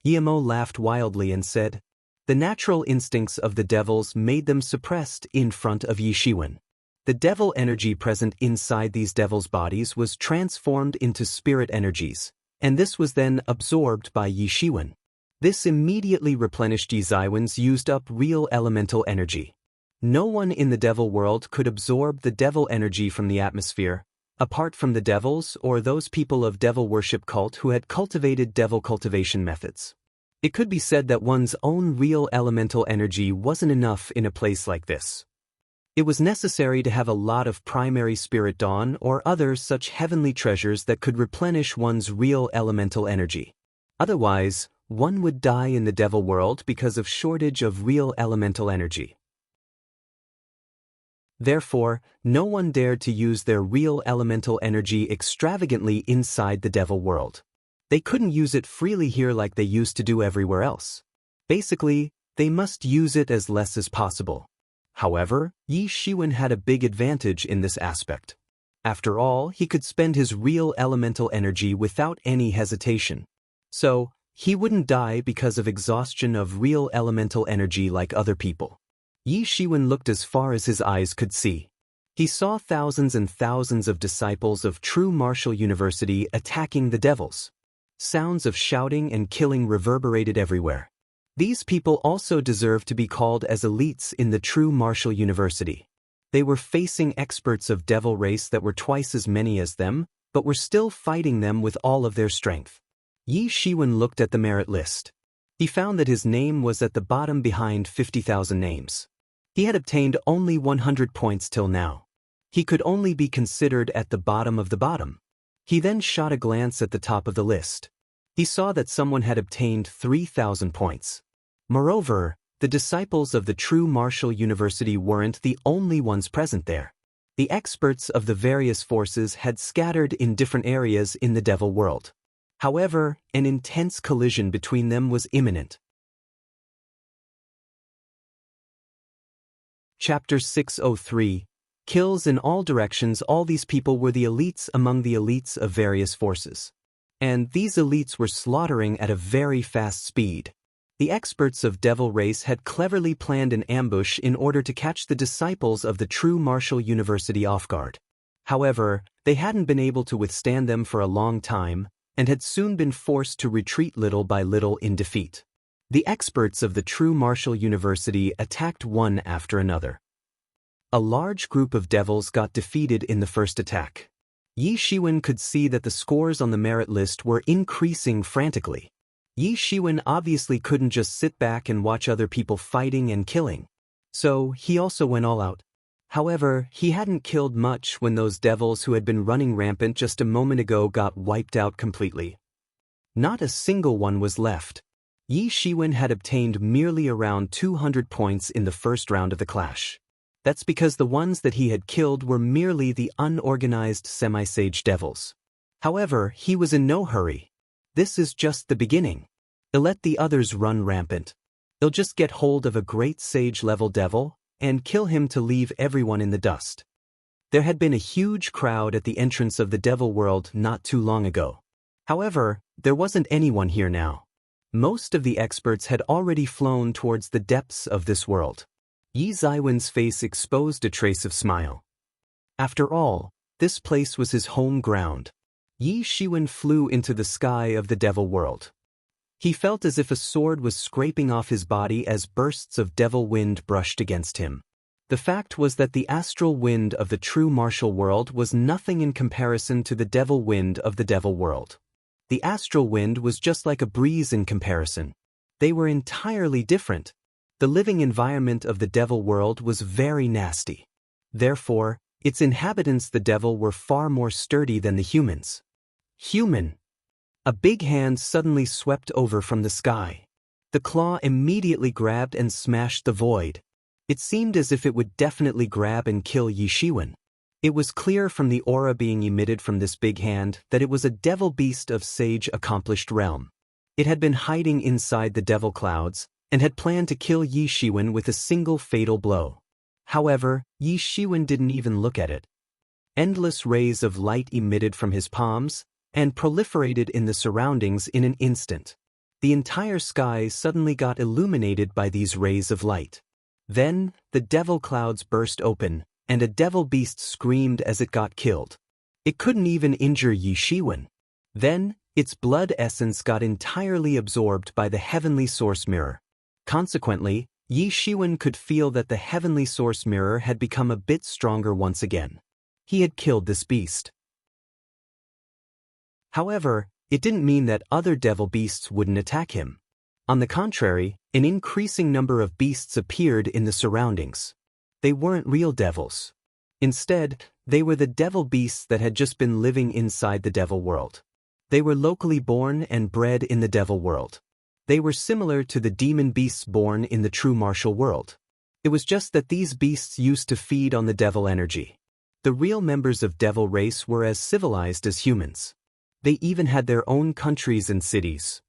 Yemo laughed wildly and said, "The natural instincts of the devils made them suppressed in front of Yi Shiwen. The devil energy present inside these devils' bodies was transformed into spirit energies, and this was then absorbed by Yi Shiwen. This immediately replenished Yi Zaiwen's used-up real elemental energy. No one in the devil world could absorb the devil energy from the atmosphere, apart from the devils or those people of devil worship cult who had cultivated devil cultivation methods. It could be said that one's own real elemental energy wasn't enough in a place like this. It was necessary to have a lot of primary spirit dawn or other such heavenly treasures that could replenish one's real elemental energy. Otherwise, one would die in the devil world because of shortage of real elemental energy. Therefore, no one dared to use their real elemental energy extravagantly inside the devil world. They couldn't use it freely here like they used to do everywhere else. Basically, they must use it as less as possible. However, Yi Shiwen had a big advantage in this aspect. After all, he could spend his real elemental energy without any hesitation. So, he wouldn't die because of exhaustion of real elemental energy like other people. Yi Shiwen looked as far as his eyes could see. He saw thousands and thousands of disciples of True Martial University attacking the devils. Sounds of shouting and killing reverberated everywhere. These people also deserve to be called as elites in the True Martial University. They were facing experts of devil race that were twice as many as them, but were still fighting them with all of their strength. Yi Shiwen looked at the merit list. He found that his name was at the bottom behind 50,000 names. He had obtained only 100 points till now. He could only be considered at the bottom of the bottom. He then shot a glance at the top of the list. He saw that someone had obtained 3,000 points. Moreover, the disciples of the True Martial University weren't the only ones present there. The experts of the various forces had scattered in different areas in the devil world. However, an intense collision between them was imminent. Chapter 603. Kills in all directions. All these people were the elites among the elites of various forces. And these elites were slaughtering at a very fast speed. The experts of devil race had cleverly planned an ambush in order to catch the disciples of the True Martial University off guard. However, they hadn't been able to withstand them for a long time, and had soon been forced to retreat little by little in defeat. The experts of the True Martial University attacked one after another. A large group of devils got defeated in the first attack. Yi Shiwen could see that the scores on the merit list were increasing frantically. Yi Shiwen obviously couldn't just sit back and watch other people fighting and killing. So, he also went all out. However, he hadn't killed much when those devils who had been running rampant just a moment ago got wiped out completely. Not a single one was left. Yi Shiwen had obtained merely around 200 points in the first round of the clash. That's because the ones that he had killed were merely the unorganized semi-sage devils. However, he was in no hurry. This is just the beginning. He'll let the others run rampant. He'll just get hold of a great sage-level devil and kill him to leave everyone in the dust. There had been a huge crowd at the entrance of the devil world not too long ago. However, there wasn't anyone here now. Most of the experts had already flown towards the depths of this world. Yi Zaiwen's face exposed a trace of smile. After all, this place was his home ground. Yi Shiwen flew into the sky of the devil world. He felt as if a sword was scraping off his body as bursts of devil wind brushed against him. The fact was that the astral wind of the true martial world was nothing in comparison to the devil wind of the devil world. The astral wind was just like a breeze in comparison. They were entirely different. The living environment of the devil world was very nasty. Therefore, its inhabitants, the devil, were far more sturdy than the humans. Human. A big hand suddenly swept over from the sky. The claw immediately grabbed and smashed the void. It seemed as if it would definitely grab and kill Yi Shiwen. It was clear from the aura being emitted from this big hand that it was a devil beast of sage accomplished realm. It had been hiding inside the devil clouds, and had planned to kill Yi Shiwen with a single fatal blow. However, Yi Shiwen didn't even look at it. Endless rays of light emitted from his palms, and proliferated in the surroundings in an instant. The entire sky suddenly got illuminated by these rays of light. Then, the devil clouds burst open, and a devil beast screamed as it got killed. It couldn't even injure Yi Shiwen. Then, its blood essence got entirely absorbed by the heavenly source mirror. Consequently, Yi Shiwen could feel that the heavenly source mirror had become a bit stronger once again. He had killed this beast. However, it didn't mean that other devil beasts wouldn't attack him. On the contrary, an increasing number of beasts appeared in the surroundings. They weren't real devils. Instead, they were the devil beasts that had just been living inside the devil world. They were locally born and bred in the devil world. They were similar to the demon beasts born in the true martial world. It was just that these beasts used to feed on the devil energy. The real members of devil race were as civilized as humans. They even had their own countries and cities.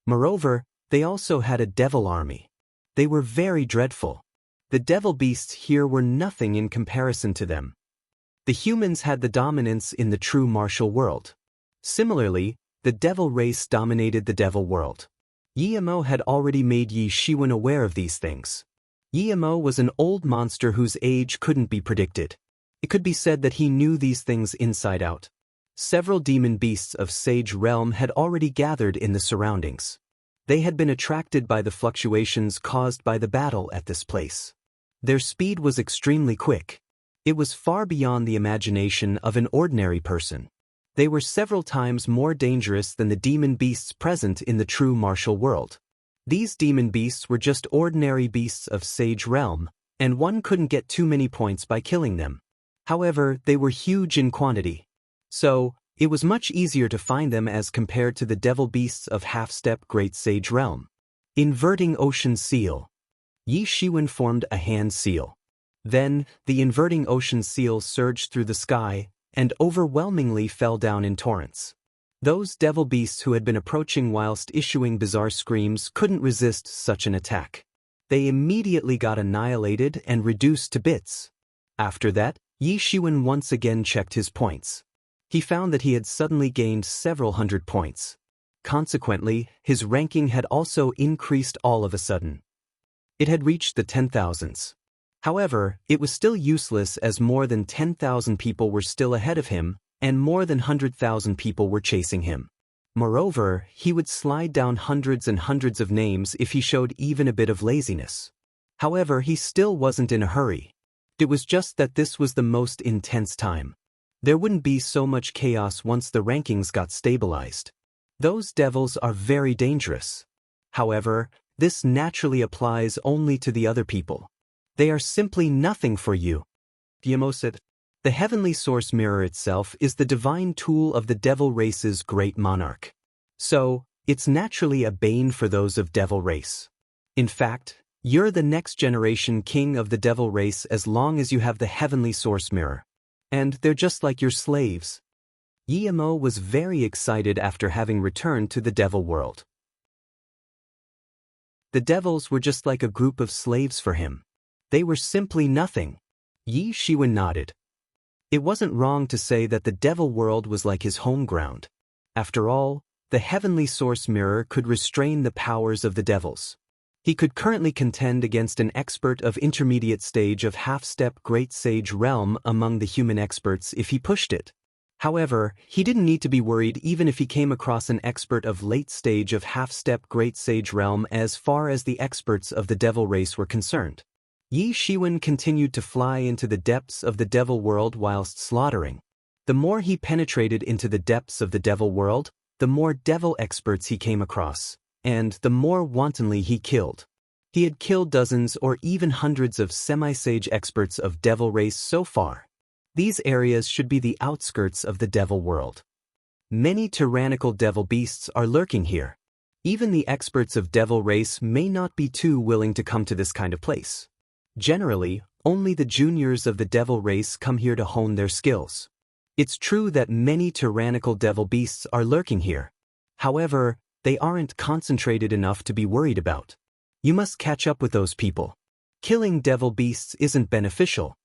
Moreover, they also had a devil army. They were very dreadful. The devil beasts here were nothing in comparison to them. The humans had the dominance in the true martial world. Similarly, the devil race dominated the devil world. Yi-Mo had already made Yi Shiwen aware of these things. Yi-Mo was an old monster whose age couldn't be predicted. It could be said that he knew these things inside out. Several demon beasts of Sage Realm had already gathered in the surroundings. They had been attracted by the fluctuations caused by the battle at this place. Their speed was extremely quick. It was far beyond the imagination of an ordinary person. They were several times more dangerous than the demon beasts present in the true martial world. These demon beasts were just ordinary beasts of Sage Realm, and one couldn't get too many points by killing them. However, they were huge in quantity. So, it was much easier to find them as compared to the devil beasts of half-step Great Sage Realm. Inverting Ocean Seal. Yi Shiwen formed a hand seal. Then, the inverting ocean seal surged through the sky, and overwhelmingly fell down in torrents. Those devil beasts who had been approaching whilst issuing bizarre screams couldn't resist such an attack. They immediately got annihilated and reduced to bits. After that, Yi Shiwen once again checked his points. He found that he had suddenly gained several hundred points. Consequently, his ranking had also increased all of a sudden. It had reached the 10,000s. However, it was still useless as more than 10,000 people were still ahead of him, and more than 100,000 people were chasing him. Moreover, he would slide down hundreds and hundreds of names if he showed even a bit of laziness. However, he still wasn't in a hurry. It was just that this was the most intense time. There wouldn't be so much chaos once the rankings got stabilized. Those devils are very dangerous. However, this naturally applies only to the other people. They are simply nothing for you. Yi-Mo said, the heavenly source mirror itself is the divine tool of the devil race's great monarch. So, it's naturally a bane for those of devil race. In fact, you're the next generation king of the devil race as long as you have the heavenly source mirror. And they're just like your slaves. Yi-Mo was very excited after having returned to the devil world. The devils were just like a group of slaves for him. They were simply nothing. Yi Shiwen nodded. It wasn't wrong to say that the devil world was like his home ground. After all, the heavenly source mirror could restrain the powers of the devils. He could currently contend against an expert of intermediate stage of half-step Great Sage Realm among the human experts if he pushed it. However, he didn't need to be worried even if he came across an expert of late stage of half-step Great Sage Realm as far as the experts of the devil race were concerned. Yi Shiwen continued to fly into the depths of the devil world whilst slaughtering. The more he penetrated into the depths of the devil world, the more devil experts he came across, and the more wantonly he killed. He had killed dozens or even hundreds of semi-sage experts of devil race so far. These areas should be the outskirts of the devil world. Many tyrannical devil beasts are lurking here. Even the experts of devil race may not be too willing to come to this kind of place. Generally, only the juniors of the devil race come here to hone their skills. It's true that many tyrannical devil beasts are lurking here. However, they aren't concentrated enough to be worried about. You must catch up with those people. Killing devil beasts isn't beneficial,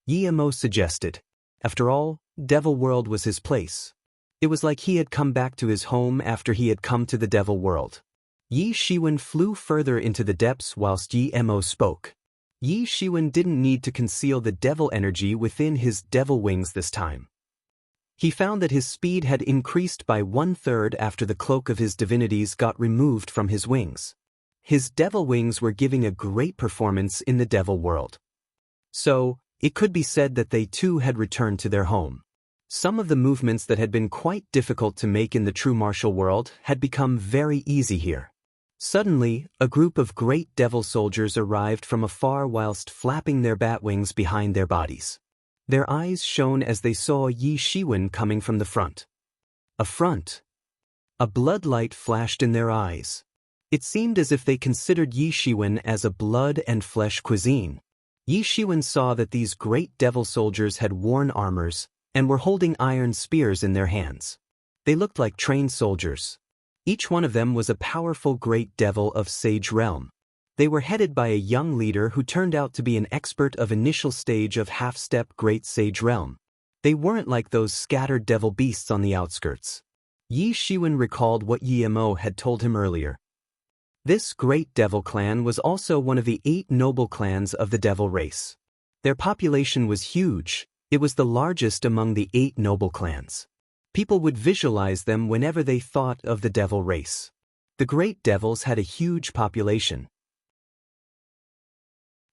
Yemo suggested. After all, Devil World was his place. It was like he had come back to his home after he had come to the Devil World. Yi Shiwen flew further into the depths whilst Yemo spoke. Yi Shiwen didn't need to conceal the devil energy within his devil wings this time. He found that his speed had increased by 1/3 after the cloak of his divinities got removed from his wings. His devil wings were giving a great performance in the Devil World. So, it could be said that they too had returned to their home. Some of the movements that had been quite difficult to make in the true martial world had become very easy here. Suddenly, a group of great devil soldiers arrived from afar whilst flapping their bat wings behind their bodies. Their eyes shone as they saw Yi Shiwen coming from the front. A front. A bloodlight flashed in their eyes. It seemed as if they considered Yi Shiwen as a blood and flesh cuisine. Yi Shiwen saw that these great devil soldiers had worn armors and were holding iron spears in their hands. They looked like trained soldiers. Each one of them was a powerful great devil of Sage Realm. They were headed by a young leader who turned out to be an expert of initial stage of half-step Great Sage Realm. They weren't like those scattered devil beasts on the outskirts. Yi Shiwen recalled what Yemo had told him earlier. This great devil clan was also one of the 8 noble clans of the devil race. Their population was huge. It was the largest among the 8 noble clans. People would visualize them whenever they thought of the devil race. The great devils had a huge population.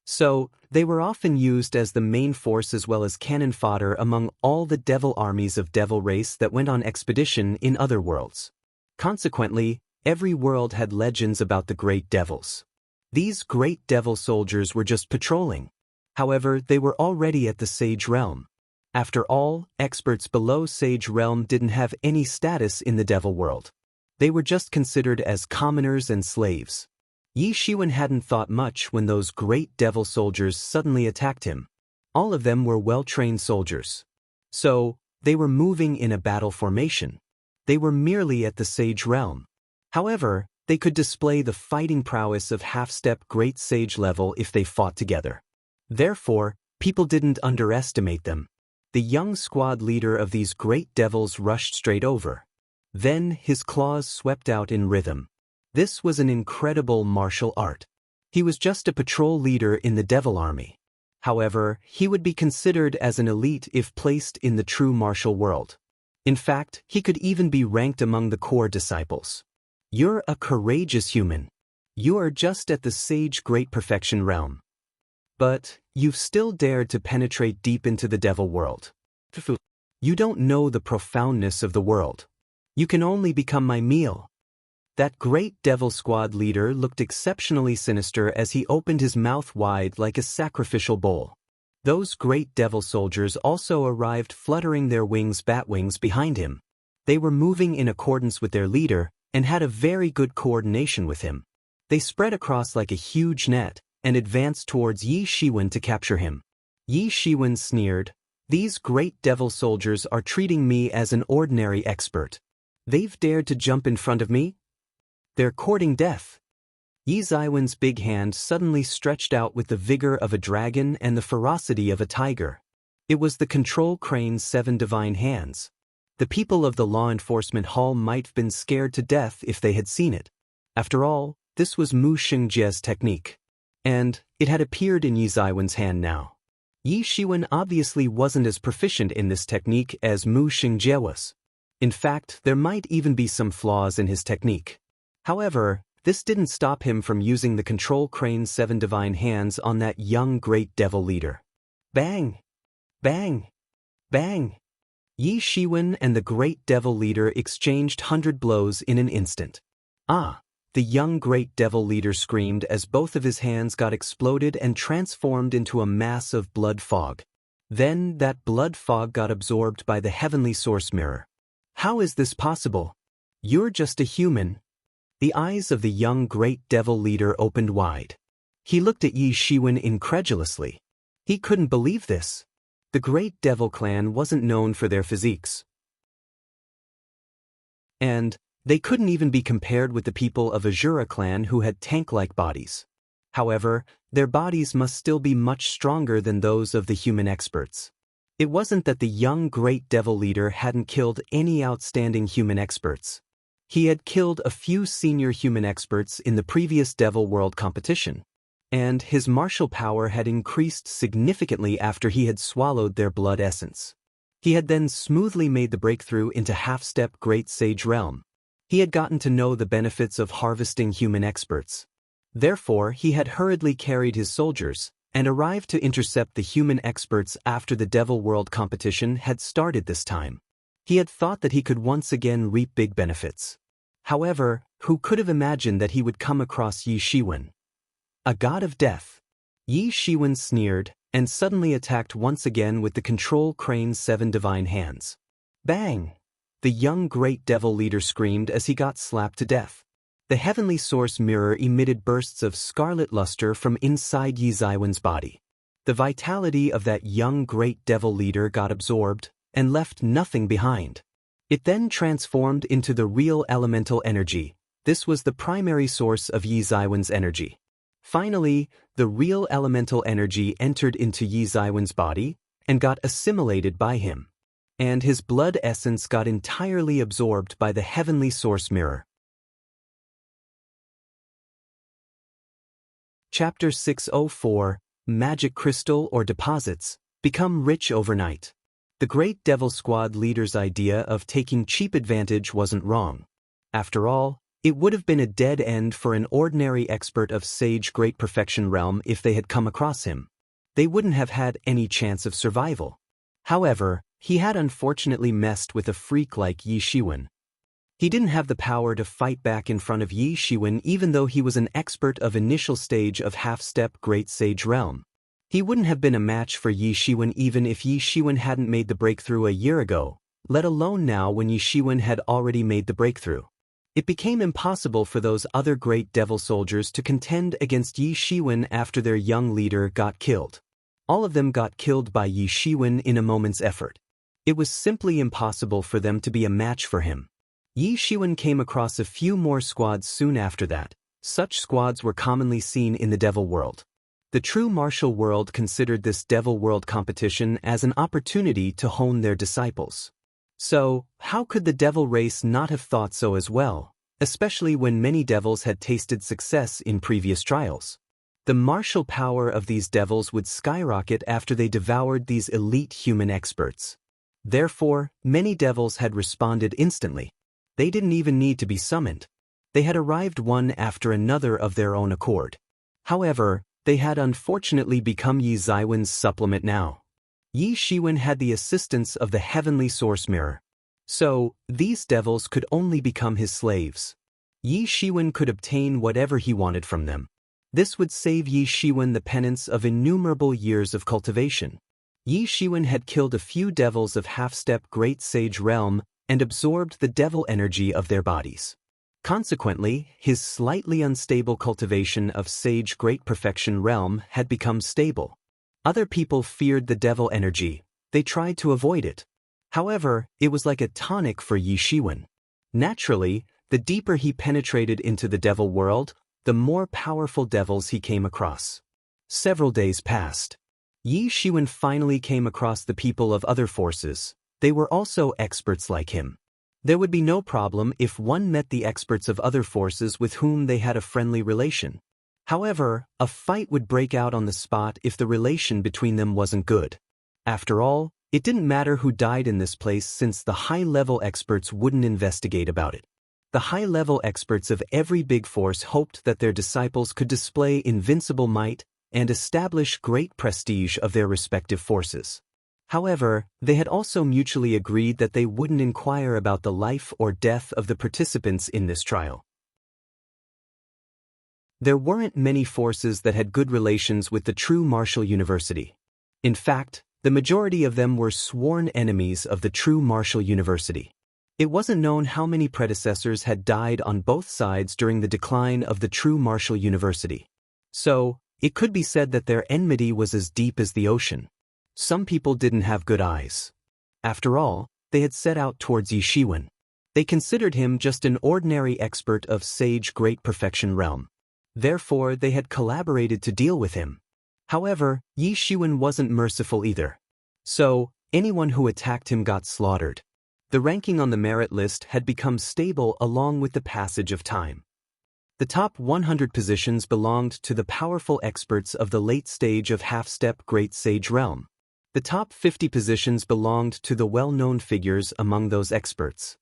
So, they were often used as the main force as well as cannon fodder among all the devil armies of devil race that went on expedition in other worlds. Consequently, every world had legends about the great devils. These great devil soldiers were just patrolling. However, they were already at the Sage Realm. After all, experts below Sage Realm didn't have any status in the devil world. They were just considered as commoners and slaves. Yi Shiwen hadn't thought much when those great devil soldiers suddenly attacked him. All of them were well-trained soldiers. So, they were moving in a battle formation. They were merely at the Sage Realm. However, they could display the fighting prowess of half-step Great Sage level if they fought together. Therefore, people didn't underestimate them. The young squad leader of these great devils rushed straight over. Then his claws swept out in rhythm. This was an incredible martial art. He was just a patrol leader in the devil army. However, he would be considered as an elite if placed in the true martial world. In fact, he could even be ranked among the core disciples. You're a courageous human. You are just at the Sage Great Perfection realm. But, you've still dared to penetrate deep into the devil world. You don't know the profoundness of the world. You can only become my meal. That great devil squad leader looked exceptionally sinister as he opened his mouth wide like a sacrificial bowl. Those great devil soldiers also arrived fluttering their bat wings behind him. They were moving in accordance with their leader and had a very good coordination with him. They spread across like a huge net and advanced towards Yi Shiwen to capture him. Yi Shiwen sneered, "These great devil soldiers are treating me as an ordinary expert. They've dared to jump in front of me? They're courting death." Yi Shiwen's big hand suddenly stretched out with the vigor of a dragon and the ferocity of a tiger. It was the Control Crane's 7 divine hands. The people of the law enforcement hall might have been scared to death if they had seen it. After all, this was Mu Xingjie's technique. And it had appeared in Yi Shiwen's hand now. Yi Shiwen obviously wasn't as proficient in this technique as Mu Xingjie was. In fact, there might even be some flaws in his technique. However, this didn't stop him from using the Control Crane's 7 divine hands on that young great devil leader. Bang! Bang! Bang! Yi Shiwen and the great devil leader exchanged 100 blows in an instant. Ah! The young great devil leader screamed as both of his hands got exploded and transformed into a mass of blood fog. Then that blood fog got absorbed by the heavenly source mirror. How is this possible? You're just a human. The eyes of the young great devil leader opened wide. He looked at Yi Shiwen incredulously. He couldn't believe this. The great devil clan wasn't known for their physiques. And they couldn't even be compared with the people of Azura clan who had tank-like bodies. However, their bodies must still be much stronger than those of the human experts. It wasn't that the young great devil leader hadn't killed any outstanding human experts. He had killed a few senior human experts in the previous Devil World competition, and his martial power had increased significantly after he had swallowed their blood essence. He had then smoothly made the breakthrough into half-step Great Sage Realm. He had gotten to know the benefits of harvesting human experts. Therefore, he had hurriedly carried his soldiers and arrived to intercept the human experts after the Devil World competition had started this time. He had thought that he could once again reap big benefits. However, who could have imagined that he would come across Yi Shiwen, a god of death? Yi Shiwen sneered and suddenly attacked once again with the Control Crane's 7 divine hands. Bang! The young great devil leader screamed as he got slapped to death. The heavenly source mirror emitted bursts of scarlet luster from inside Yi Shiwen's body. The vitality of that young great devil leader got absorbed and left nothing behind. It then transformed into the real elemental energy. This was the primary source of Yi Shiwen's energy. Finally, the real elemental energy entered into Yi Shiwen's body and got assimilated by him. And his blood essence got entirely absorbed by the heavenly source mirror. Chapter 604, Magic Crystal or Deposits, Become Rich Overnight. The Great Devil Squad leader's idea of taking cheap advantage wasn't wrong. After all, it would have been a dead end for an ordinary expert of Sage Great Perfection Realm if they had come across him. They wouldn't have had any chance of survival. However, he had unfortunately messed with a freak like Yi Shiwen. He didn't have the power to fight back in front of Yi Shiwen even though he was an expert of initial stage of half-step Great Sage Realm. He wouldn't have been a match for Yi Shiwen even if Yi Shiwen hadn't made the breakthrough a year ago, let alone now when Yi Shiwen had already made the breakthrough. It became impossible for those other great devil soldiers to contend against Yi Shiwen after their young leader got killed. All of them got killed by Yi Shiwen in a moment's effort. It was simply impossible for them to be a match for him. Yi Shiwen came across a few more squads soon after that. Such squads were commonly seen in the Devil World. The true martial world considered this Devil World competition as an opportunity to hone their disciples. So, how could the devil race not have thought so as well, especially when many devils had tasted success in previous trials? The martial power of these devils would skyrocket after they devoured these elite human experts. Therefore, many devils had responded instantly. They didn't even need to be summoned. They had arrived one after another of their own accord. However, they had unfortunately become Yi Shiwen's supplement now. Yi Shiwen had the assistance of the heavenly source mirror. So, these devils could only become his slaves. Yi Shiwen could obtain whatever he wanted from them. This would save Yi Shiwen the penance of innumerable years of cultivation. Yi Shiwen had killed a few devils of half-step Great Sage Realm and absorbed the devil energy of their bodies. Consequently, his slightly unstable cultivation of Sage Great Perfection Realm had become stable. Other people feared the devil energy. They tried to avoid it. However, it was like a tonic for Yi Shiwen. Naturally, the deeper he penetrated into the devil world, the more powerful devils he came across. Several days passed. Yi Shiwen finally came across the people of other forces. They were also experts like him. There would be no problem if one met the experts of other forces with whom they had a friendly relation. However, a fight would break out on the spot if the relation between them wasn't good. After all, it didn't matter who died in this place since the high-level experts wouldn't investigate about it. The high-level experts of every big force hoped that their disciples could display invincible might and establish great prestige of their respective forces. However, they had also mutually agreed that they wouldn't inquire about the life or death of the participants in this trial. There weren't many forces that had good relations with the true martial university. In fact, the majority of them were sworn enemies of the true martial university. It wasn't known how many predecessors had died on both sides during the decline of the true martial university. So, it could be said that their enmity was as deep as the ocean. Some people didn't have good eyes. After all, they had set out towards Yi Shiwen. They considered him just an ordinary expert of sage great perfection realm. Therefore, they had collaborated to deal with him. However, Yi Shiwen wasn't merciful either. So, anyone who attacked him got slaughtered. The ranking on the merit list had become stable along with the passage of time. The top 100 positions belonged to the powerful experts of the late stage of half-step great sage realm. The top 50 positions belonged to the well-known figures among those experts.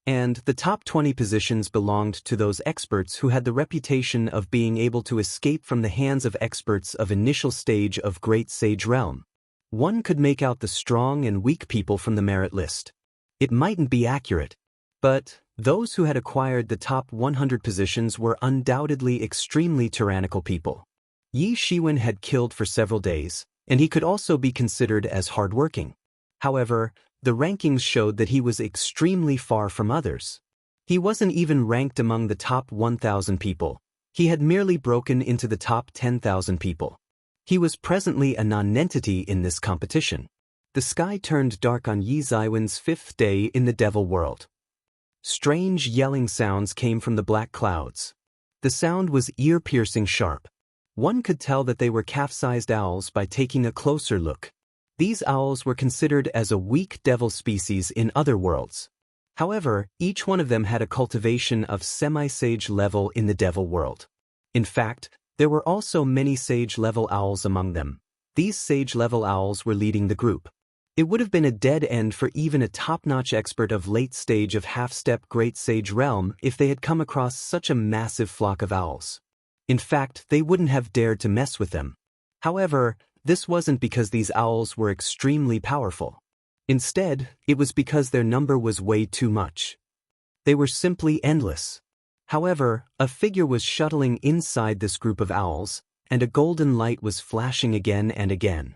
And the top 20 positions belonged to those experts who had the reputation of being able to escape from the hands of experts of initial stage of great sage realm. One could make out the strong and weak people from the merit list. It mightn't be accurate, but those who had acquired the top 100 positions were undoubtedly extremely tyrannical people. Yi Shiwen had killed for several days, and he could also be considered as hardworking. However, the rankings showed that he was extremely far from others. He wasn't even ranked among the top 1,000 people. He had merely broken into the top 10,000 people. He was presently a nonentity in this competition. The sky turned dark on Yi Shiwen's 5th day in the devil world. Strange yelling sounds came from the black clouds. The sound was ear-piercing sharp. One could tell that they were calf-sized owls by taking a closer look. These owls were considered as a weak devil species in other worlds. However, each one of them had a cultivation of semi-sage level in the devil world. In fact, there were also many sage-level owls among them. These sage-level owls were leading the group. It would have been a dead end for even a top-notch expert of late stage of half-step great sage realm if they had come across such a massive flock of owls. In fact, they wouldn't have dared to mess with them. However, this wasn't because these owls were extremely powerful. Instead, it was because their number was way too much. They were simply endless. However, a figure was shuttling inside this group of owls, and a golden light was flashing again and again.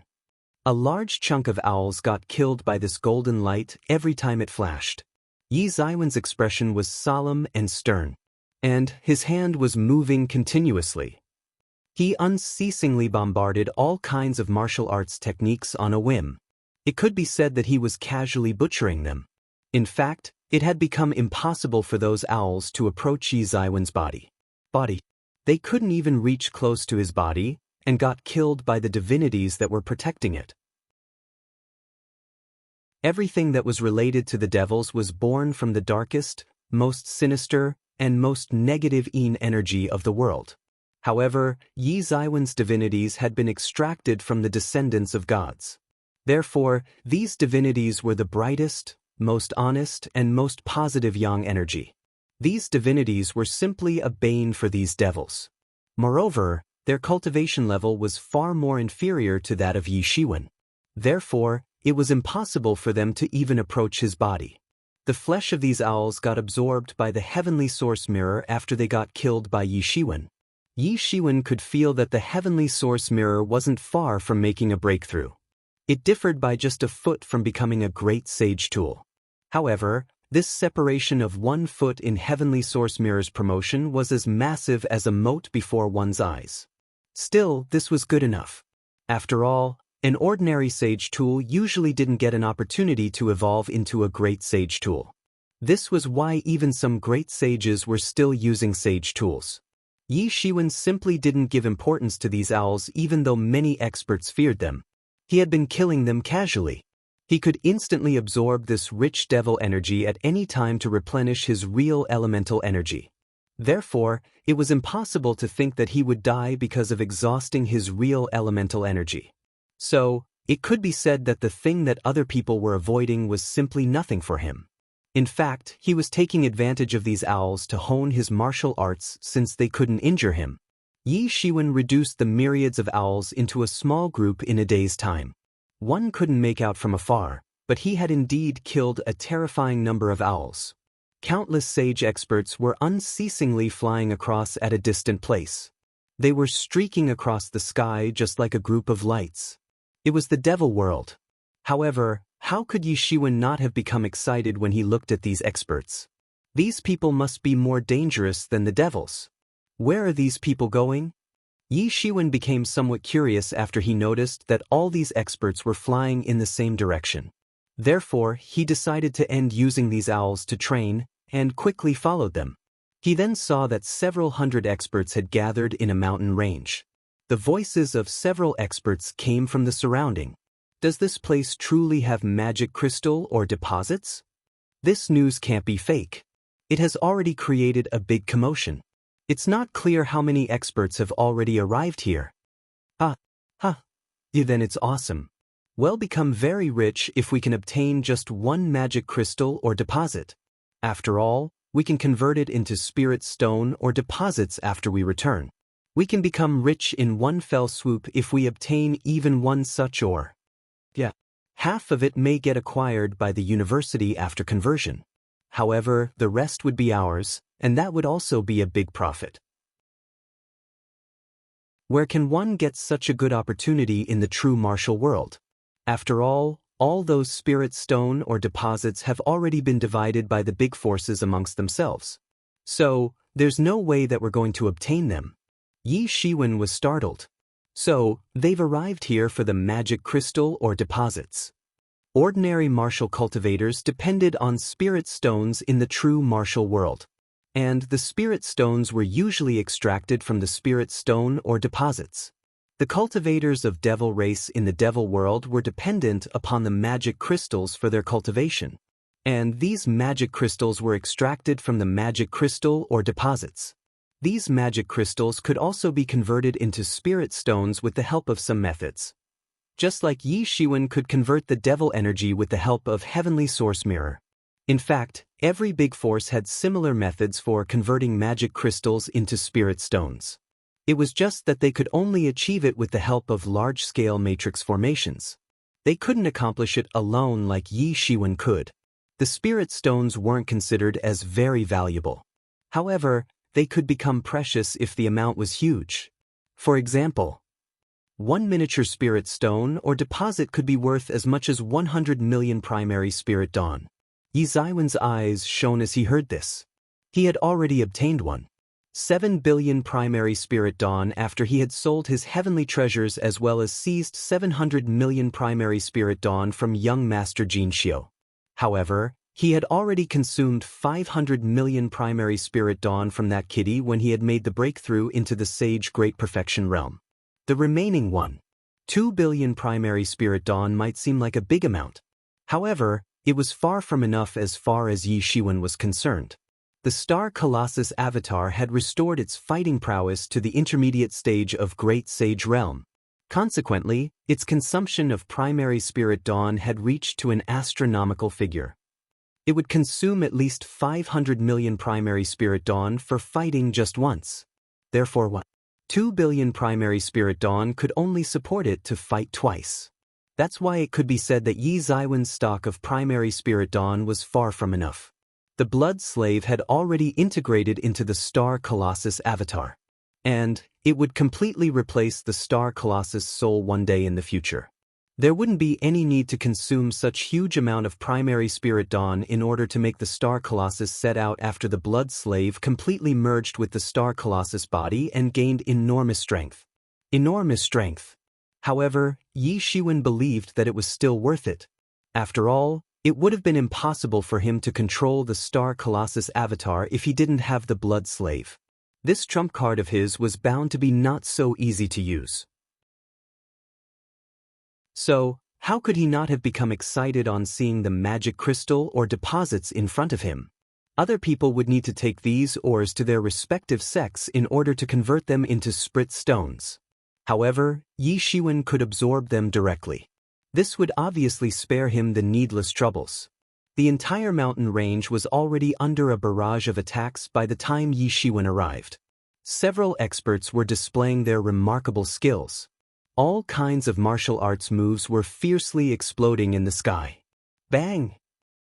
A large chunk of owls got killed by this golden light every time it flashed. Yi Shiwen's expression was solemn and stern, and his hand was moving continuously. He unceasingly bombarded all kinds of martial arts techniques on a whim. It could be said that he was casually butchering them. In fact, it had become impossible for those owls to approach Yi Shiwen's body. They couldn't even reach close to his body, and got killed by the divinities that were protecting it. Everything that was related to the devils was born from the darkest, most sinister, and most negative energy of the world. However, Yi Shiwen's divinities had been extracted from the descendants of gods. Therefore, these divinities were the brightest, most honest, and most positive yang energy. These divinities were simply a bane for these devils. Moreover, their cultivation level was far more inferior to that of Yi Shiwen. Therefore, it was impossible for them to even approach his body. The flesh of these owls got absorbed by the heavenly source mirror after they got killed by Yi Shiwen. Yi Shiwen could feel that the heavenly source mirror wasn't far from making a breakthrough. It differed by just a foot from becoming a great sage tool. However, this separation of 1 foot in heavenly source mirror's promotion was as massive as a moat before one's eyes. Still, this was good enough. After all, an ordinary sage tool usually didn't get an opportunity to evolve into a great sage tool. This was why even some great sages were still using sage tools. Yi Shiwen simply didn't give importance to these owls even though many experts feared them. He had been killing them casually. He could instantly absorb this rich devil energy at any time to replenish his real elemental energy. Therefore, it was impossible to think that he would die because of exhausting his real elemental energy. So, it could be said that the thing that other people were avoiding was simply nothing for him. In fact, he was taking advantage of these owls to hone his martial arts since they couldn't injure him. Yi Shiwen reduced the myriads of owls into a small group in a day's time. One couldn't make out from afar, but he had indeed killed a terrifying number of owls. Countless sage experts were unceasingly flying across at a distant place. They were streaking across the sky just like a group of lights. It was the devil world. However, How could Yi Shiwen not have become excited when he looked at these experts? These people must be more dangerous than the devils. Where are these people going? Yi Shiwen became somewhat curious after he noticed that all these experts were flying in the same direction. Therefore, he decided to end using these owls to train, and quickly followed them. He then saw that several hundred experts had gathered in a mountain range. The voices of several experts came from the surrounding. Does this place truly have magic crystal or deposits? This news can't be fake. It has already created a big commotion. It's not clear how many experts have already arrived here. Yeah, then it's awesome. We'll become very rich if we can obtain just one magic crystal or deposit. After all, we can convert it into spirit stone or deposits after we return. We can become rich in one fell swoop if we obtain even one such ore. Yeah, half of it may get acquired by the university after conversion. However, the rest would be ours, and that would also be a big profit. Where can one get such a good opportunity in the true martial world? After all those spirit stone or deposits have already been divided by the big forces amongst themselves. So, there's no way that we're going to obtain them. Yi Shiwen was startled. So, they've arrived here for the magic crystal or deposits. Ordinary martial cultivators depended on spirit stones in the true martial world. And the spirit stones were usually extracted from the spirit stone or deposits. The cultivators of devil race in the devil world were dependent upon the magic crystals for their cultivation. And these magic crystals were extracted from the magic crystal or deposits. These magic crystals could also be converted into spirit stones with the help of some methods. Just like Yi Shiwen could convert the devil energy with the help of Heavenly Source Mirror. In fact, every big force had similar methods for converting magic crystals into spirit stones. It was just that they could only achieve it with the help of large-scale matrix formations. They couldn't accomplish it alone like Yi Shiwen could. The spirit stones weren't considered as very valuable. However, they could become precious if the amount was huge. For example, one miniature spirit stone or deposit could be worth as much as 100 million primary spirit dawn. Yi Shiwen's eyes shone as he heard this. He had already obtained one. 7 billion primary spirit dawn after he had sold his heavenly treasures as well as seized 700 million primary spirit dawn from young Master Jin Xiu. However, he had already consumed 500 million primary spirit dawn from that kitty when he had made the breakthrough into the Sage Great Perfection realm. The remaining 2 billion primary spirit dawn might seem like a big amount. However, it was far from enough as far as Yi Shiwen was concerned. The Star Colossus avatar had restored its fighting prowess to the intermediate stage of Great Sage Realm. Consequently, its consumption of primary spirit dawn had reached to an astronomical figure. It would consume at least 500 million primary spirit dawn for fighting just once. Therefore, 2 billion primary spirit dawn could only support it to fight twice. That's why it could be said that Yi Shiwen's stock of primary spirit dawn was far from enough. The Blood Slave had already integrated into the Star Colossus avatar. And it would completely replace the Star Colossus soul one day in the future. There wouldn't be any need to consume such huge amount of primary spirit dawn in order to make the Star Colossus set out after the Blood Slave completely merged with the Star Colossus body and gained enormous strength. Enormous strength. However, Yi Shiwen believed that it was still worth it. After all, it would have been impossible for him to control the Star Colossus avatar if he didn't have the Blood Slave. This trump card of his was bound to be not so easy to use. So, how could he not have become excited on seeing the magic crystal or deposits in front of him? Other people would need to take these ores to their respective sects in order to convert them into spirit stones. However, Yi Shiwen could absorb them directly. This would obviously spare him the needless troubles. The entire mountain range was already under a barrage of attacks by the time Yi Shiwen arrived. Several experts were displaying their remarkable skills. All kinds of martial arts moves were fiercely exploding in the sky. Bang!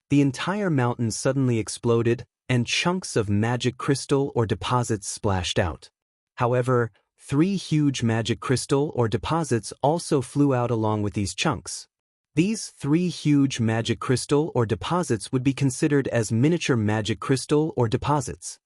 The entire mountain suddenly exploded, and chunks of magic crystal or deposits splashed out. However, 3 huge magic crystal or deposits also flew out along with these chunks. These 3 huge magic crystal or deposits would be considered as miniature magic crystal or deposits.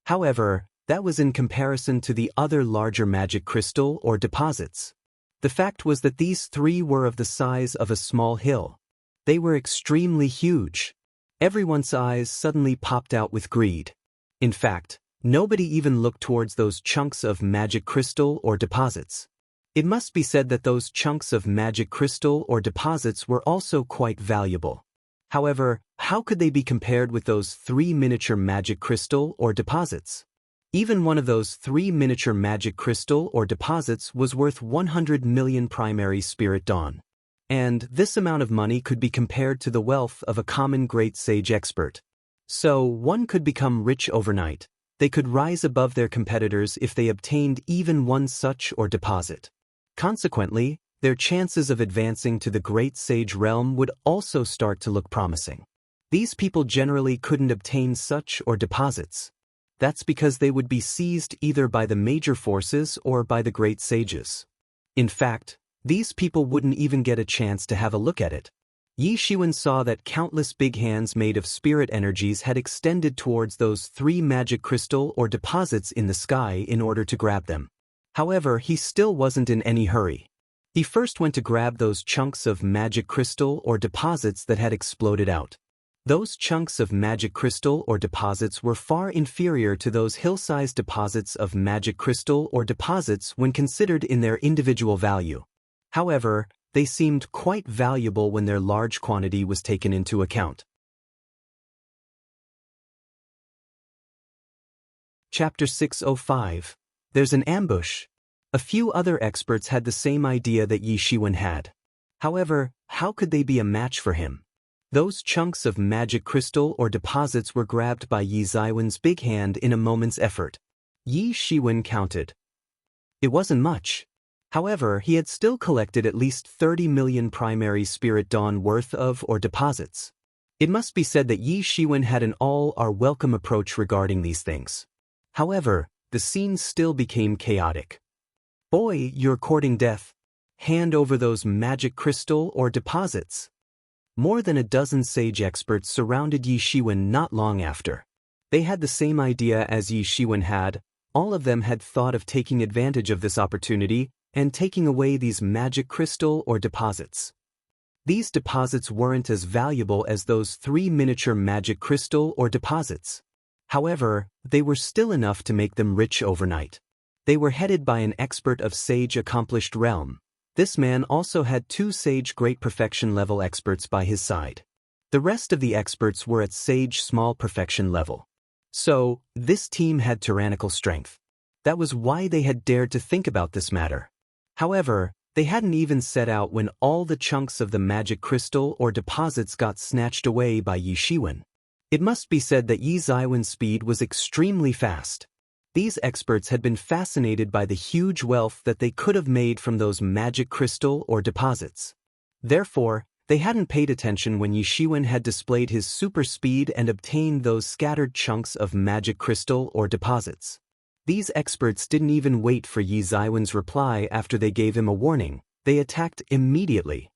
However, that was in comparison to the other larger magic crystal or deposits. The fact was that these 3 were of the size of a small hill. They were extremely huge. Everyone's eyes suddenly popped out with greed. In fact, nobody even looked towards those chunks of magic crystal or deposits. It must be said that those chunks of magic crystal or deposits were also quite valuable. However, how could they be compared with those 3 miniature magic crystal or deposits? Even one of those 3 miniature magic crystal or deposits was worth 100 million primary spirit dawn. And this amount of money could be compared to the wealth of a common great sage expert. So, one could become rich overnight. They could rise above their competitors if they obtained even one such or deposit. Consequently, their chances of advancing to the great sage realm would also start to look promising. These people generally couldn't obtain such or deposits. That's because they would be seized either by the major forces or by the great sages. In fact, these people wouldn't even get a chance to have a look at it. Yi Shiwen saw that countless big hands made of spirit energies had extended towards those 3 magic crystal or deposits in the sky in order to grab them. However, he still wasn't in any hurry. He first went to grab those chunks of magic crystal or deposits that had exploded out. Those chunks of magic crystal or deposits were far inferior to those hill-sized deposits of magic crystal or deposits when considered in their individual value. However, they seemed quite valuable when their large quantity was taken into account. Chapter 605. There's an ambush. A few other experts had the same idea that Yi Shiwen had. However, how could they be a match for him? Those chunks of magic crystal or deposits were grabbed by Yi Ziwen's big hand in a moment's effort. Yi Shiwen counted. It wasn't much. However, he had still collected at least 30 million primary spirit dawn worth of or deposits. It must be said that Yi Shiwen had an all-are-welcome approach regarding these things. However, the scene still became chaotic. Boy, you're courting death. Hand over those magic crystal or deposits. More than a dozen sage experts surrounded Yi Shiwen not long after. They had the same idea as Yi Shiwen had. All of them had thought of taking advantage of this opportunity and taking away these magic crystal or deposits. These deposits weren't as valuable as those 3 miniature magic crystal or deposits. However, they were still enough to make them rich overnight. They were headed by an expert of sage accomplished realm. This man also had 2 sage great perfection level experts by his side. The rest of the experts were at sage small perfection level. So, this team had tyrannical strength. That was why they had dared to think about this matter. However, they hadn't even set out when all the chunks of the magic crystal or deposits got snatched away by Yi Shiwen. It must be said that Yi Ziwen's speed was extremely fast. These experts had been fascinated by the huge wealth that they could have made from those magic crystal or deposits. Therefore, they hadn't paid attention when Yi Shiwen had displayed his super speed and obtained those scattered chunks of magic crystal or deposits. These experts didn't even wait for Yi Ziwen's reply after they gave him a warning. They attacked immediately.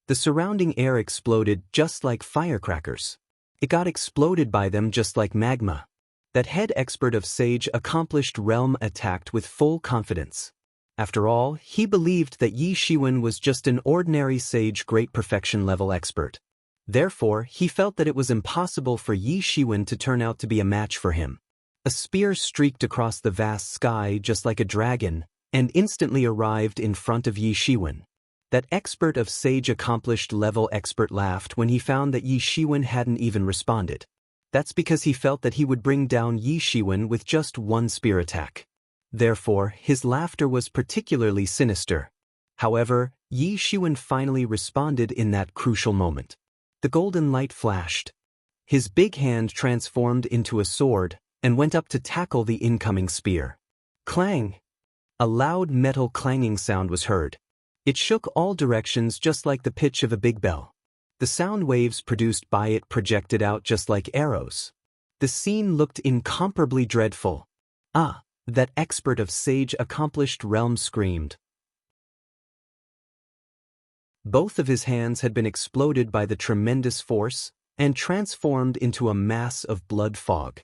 The surrounding air exploded just like firecrackers. It got exploded by them just like magma. That head expert of sage accomplished realm attacked with full confidence. After all, he believed that Yi Shiwen was just an ordinary sage great perfection level expert. Therefore, he felt that it was impossible for Yi Shiwen to turn out to be a match for him. A spear streaked across the vast sky just like a dragon, and instantly arrived in front of Yi Shiwen. That expert of sage accomplished level expert laughed when he found that Yi Shiwen hadn't even responded. That's because he felt that he would bring down Yi Shiwen with just one spear attack. Therefore, his laughter was particularly sinister. However, Yi Shiwen finally responded in that crucial moment. The golden light flashed. His big hand transformed into a sword and went up to tackle the incoming spear. Clang! A loud metal clanging sound was heard. It shook all directions just like the pitch of a big bell. The sound waves produced by it projected out just like arrows. The scene looked incomparably dreadful. Ah, that expert of sage accomplished realm screamed. Both of his hands had been exploded by the tremendous force and transformed into a mass of blood fog.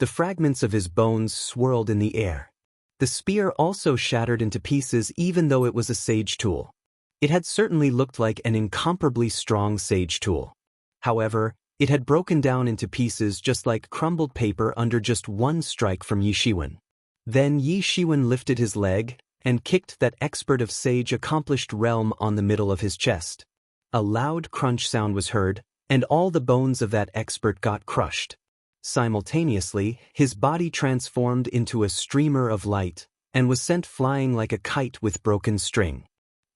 The fragments of his bones swirled in the air. The spear also shattered into pieces even though it was a sage tool. It had certainly looked like an incomparably strong sage tool. However, it had broken down into pieces just like crumbled paper under just one strike from Yi Shiwen. Then Yi Shiwen lifted his leg and kicked that expert of sage accomplished realm on the middle of his chest. A loud crunch sound was heard, and all the bones of that expert got crushed. Simultaneously, his body transformed into a streamer of light and was sent flying like a kite with broken string.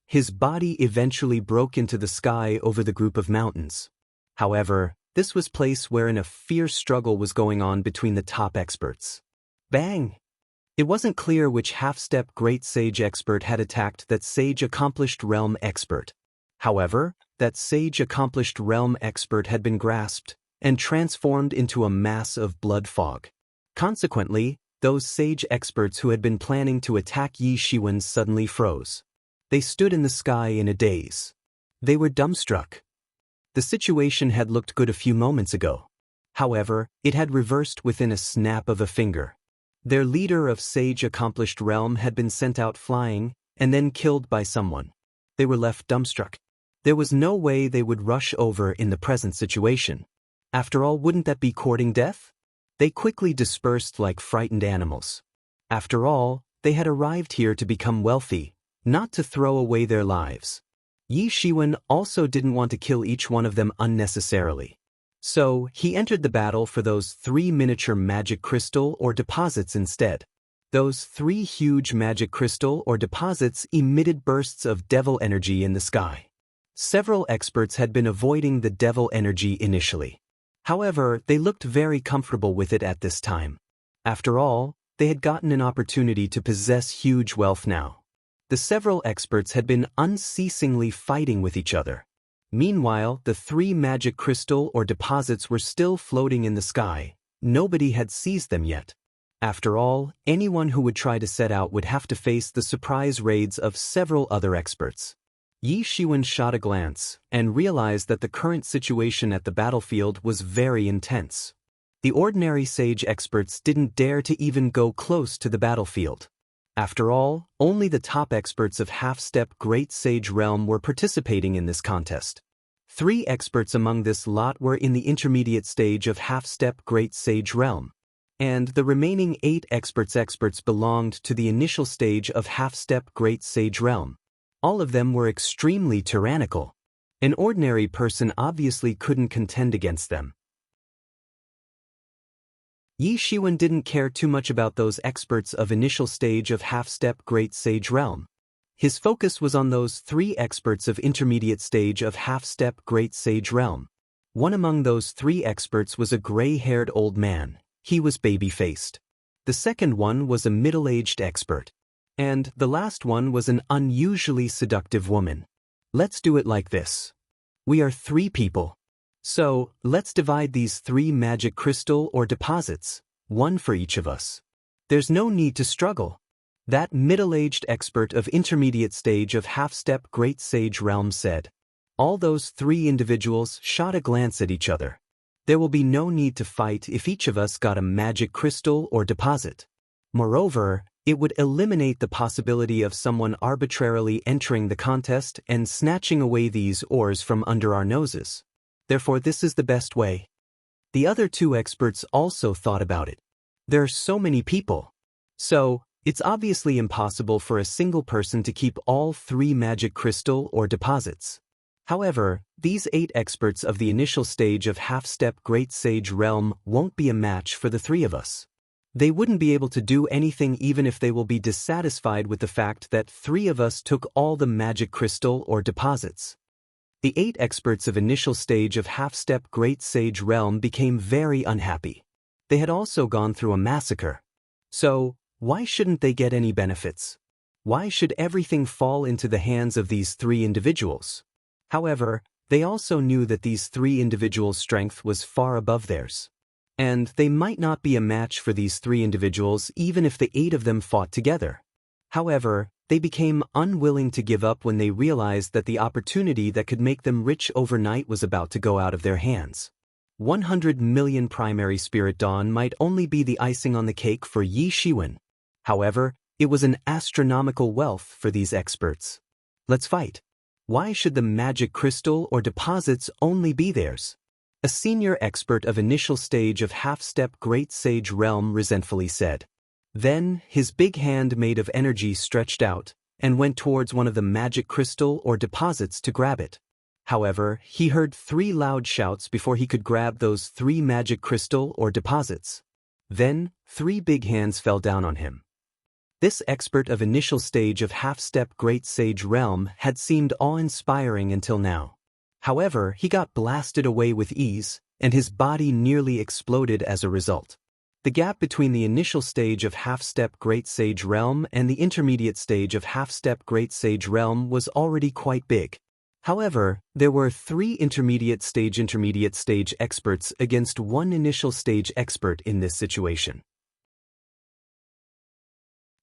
His body eventually broke into the sky over the group of mountains. However, this was a place wherein a fierce struggle was going on between the top experts. Bang! It wasn't clear which half-step great sage expert had attacked that sage accomplished realm expert. However, that sage accomplished realm expert had been grasped and transformed into a mass of blood fog. Consequently, those sage experts who had been planning to attack Yi Shiwen suddenly froze. They stood in the sky in a daze. They were dumbstruck. The situation had looked good a few moments ago. However, it had reversed within a snap of a finger. Their leader of sage accomplished realm had been sent out flying and then killed by someone. They were left dumbstruck. There was no way they would rush over in the present situation. After all, wouldn't that be courting death? They quickly dispersed like frightened animals. After all, they had arrived here to become wealthy, not to throw away their lives. Yi Shiwen also didn't want to kill each one of them unnecessarily. So, he entered the battle for those 3 miniature magic crystal or deposits instead. Those 3 huge magic crystal or deposits emitted bursts of devil energy in the sky. Several experts had been avoiding the devil energy initially. However, they looked very comfortable with it at this time. After all, they had gotten an opportunity to possess huge wealth now. The several experts had been unceasingly fighting with each other. Meanwhile, the 3 magic crystal or deposits were still floating in the sky. Nobody had seized them yet. After all, anyone who would try to set out would have to face the surprise raids of several other experts. Yi Shiwen shot a glance and realized that the current situation at the battlefield was very intense. The ordinary sage experts didn't dare to even go close to the battlefield. After all, only the top experts of half-step Great Sage Realm were participating in this contest. 3 experts among this lot were in the intermediate stage of half-step Great Sage Realm, and the remaining 8 experts belonged to the initial stage of half-step Great Sage Realm. All of them were extremely tyrannical. An ordinary person obviously couldn't contend against them. Yi Shiwen didn't care too much about those experts of initial stage of half-step Great Sage Realm. His focus was on those 3 experts of intermediate stage of half-step Great Sage Realm. One among those 3 experts was a gray-haired old man. He was baby-faced. The second one was a middle-aged expert. And the last one was an unusually seductive woman. Let's do it like this. We are 3 people. So, let's divide these 3 magic crystal or deposits, 1 for each of us. There's no need to struggle. That middle-aged expert of intermediate stage of half-step Great Sage Realm said. All those 3 individuals shot a glance at each other. There will be no need to fight if each of us got a magic crystal or deposit. Moreover, it would eliminate the possibility of someone arbitrarily entering the contest and snatching away these ores from under our noses. Therefore, this is the best way. The other 2 experts also thought about it. There are so many people. So, it's obviously impossible for a single person to keep all 3 magic crystal or deposits. However, these 8 experts of the initial stage of half-step Great Sage Realm won't be a match for the 3 of us. They wouldn't be able to do anything even if they will be dissatisfied with the fact that 3 of us took all the magic crystal or deposits. The 8 experts of initial stage of half-step Great Sage Realm became very unhappy. They had also gone through a massacre. So, why shouldn't they get any benefits? Why should everything fall into the hands of these 3 individuals? However, they also knew that these 3 individuals' strength was far above theirs. And they might not be a match for these 3 individuals even if the 8 of them fought together. However, they became unwilling to give up when they realized that the opportunity that could make them rich overnight was about to go out of their hands. 100 million primary spirit dawn might only be the icing on the cake for Yi Shiwen. However, it was an astronomical wealth for these experts. Let's fight. Why should the magic crystal or deposits only be theirs? A senior expert of initial stage of half-step Great Sage Realm resentfully said. Then, his big hand made of energy stretched out and went towards one of the magic crystal or deposits to grab it. However, he heard 3 loud shouts before he could grab those 3 magic crystal or deposits. Then, 3 big hands fell down on him. This expert of initial stage of half-step Great Sage Realm had seemed awe-inspiring until now. However, he got blasted away with ease, and his body nearly exploded as a result. The gap between the initial stage of half-step Great Sage Realm and the intermediate stage of half-step Great Sage Realm was already quite big. However, there were 3 intermediate stage experts against 1 initial stage expert in this situation.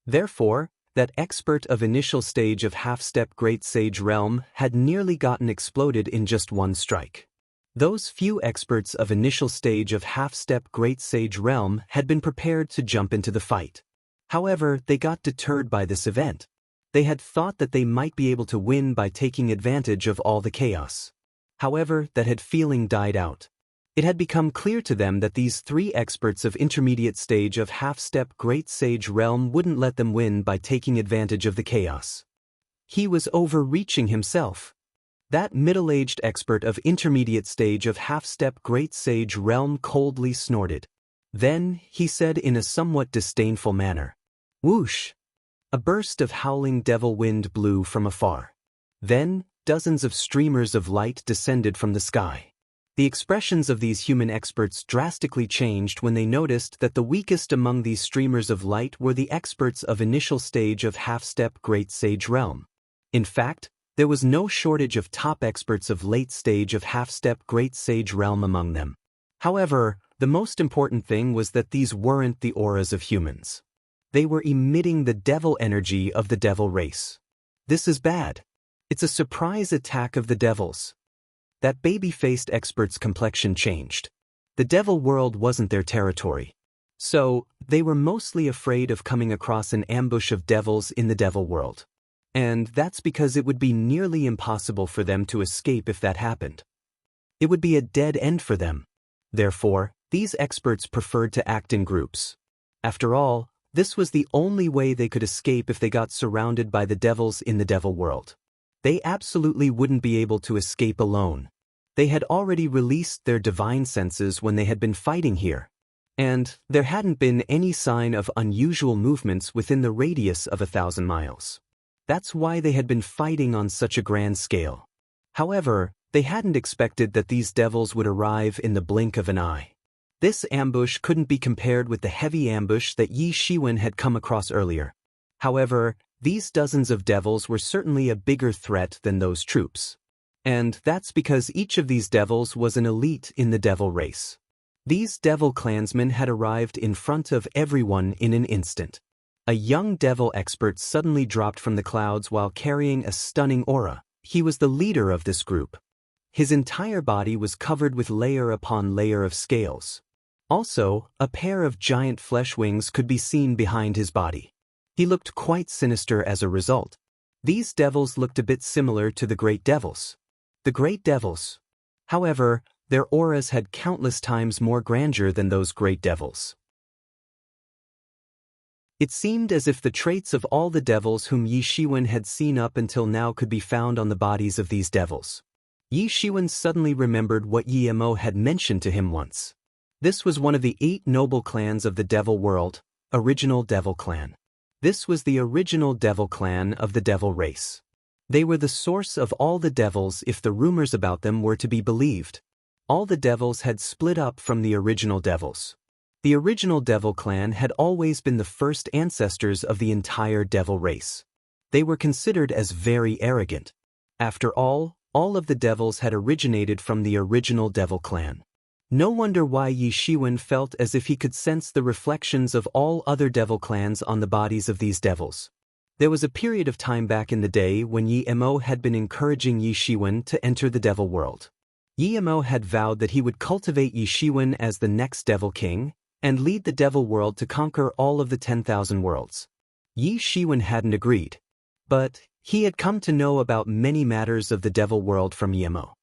Therefore, that expert of initial stage of half-step Great Sage Realm had nearly gotten exploded in just 1 strike. Those few experts of initial stage of half-step Great Sage Realm had been prepared to jump into the fight. However, they got deterred by this event. They had thought that they might be able to win by taking advantage of all the chaos. However, that feeling died out. It had become clear to them that these 3 experts of intermediate stage of half-step Great Sage Realm wouldn't let them win by taking advantage of the chaos. He was overreaching himself. That middle-aged expert of intermediate stage of half-step Great Sage Realm coldly snorted. Then, he said in a somewhat disdainful manner, "Whoosh!" A burst of howling devil wind blew from afar. Then, dozens of streamers of light descended from the sky. The expressions of these human experts drastically changed when they noticed that the weakest among these streamers of light were the experts of initial stage of half-step Great Sage Realm. In fact, there was no shortage of top experts of late stage of half-step Great Sage Realm among them. However, the most important thing was that these weren't the auras of humans. They were emitting the devil energy of the devil race. This is bad. It's a surprise attack of the devils. That baby-faced expert's complexion changed. The devil world wasn't their territory. So, they were mostly afraid of coming across an ambush of devils in the devil world. And that's because it would be nearly impossible for them to escape if that happened. It would be a dead end for them. Therefore, these experts preferred to act in groups. After all, this was the only way they could escape if they got surrounded by the devils in the devil world. They absolutely wouldn't be able to escape alone. They had already released their divine senses when they had been fighting here. And there hadn't been any sign of unusual movements within the radius of 1,000 miles. That's why they had been fighting on such a grand scale. However, they hadn't expected that these devils would arrive in the blink of an eye. This ambush couldn't be compared with the heavy ambush that Yi Shiwen had come across earlier. However, these dozens of devils were certainly a bigger threat than those troops. And that's because each of these devils was an elite in the devil race. These devil clansmen had arrived in front of everyone in an instant. A young devil expert suddenly dropped from the clouds while carrying a stunning aura. He was the leader of this group. His entire body was covered with layer upon layer of scales. Also, a pair of giant flesh wings could be seen behind his body. He looked quite sinister as a result. These devils looked a bit similar to the great devils. The great devils. However, their auras had countless times more grandeur than those great devils. It seemed as if the traits of all the devils whom Yi Shiwen had seen up until now could be found on the bodies of these devils. Yi Shiwen suddenly remembered what Yi Mo had mentioned to him once. This was one of the 8 noble clans of the devil world, original devil clan. This was the original devil clan of the devil race. They were the source of all the devils if the rumors about them were to be believed. All the devils had split up from the original devils. The original devil clan had always been the first ancestors of the entire devil race. They were considered as very arrogant. After all of the devils had originated from the original devil clan. No wonder why Yi Shiwen felt as if he could sense the reflections of all other devil clans on the bodies of these devils. There was a period of time back in the day when Yi Mo had been encouraging Yi Shiwen to enter the devil world. Yi Mo had vowed that he would cultivate Yi Shiwen as the next devil king and lead the devil world to conquer all of the 10,000 worlds. Yi Shiwen hadn't agreed, but he had come to know about many matters of the devil world from Yi Mo.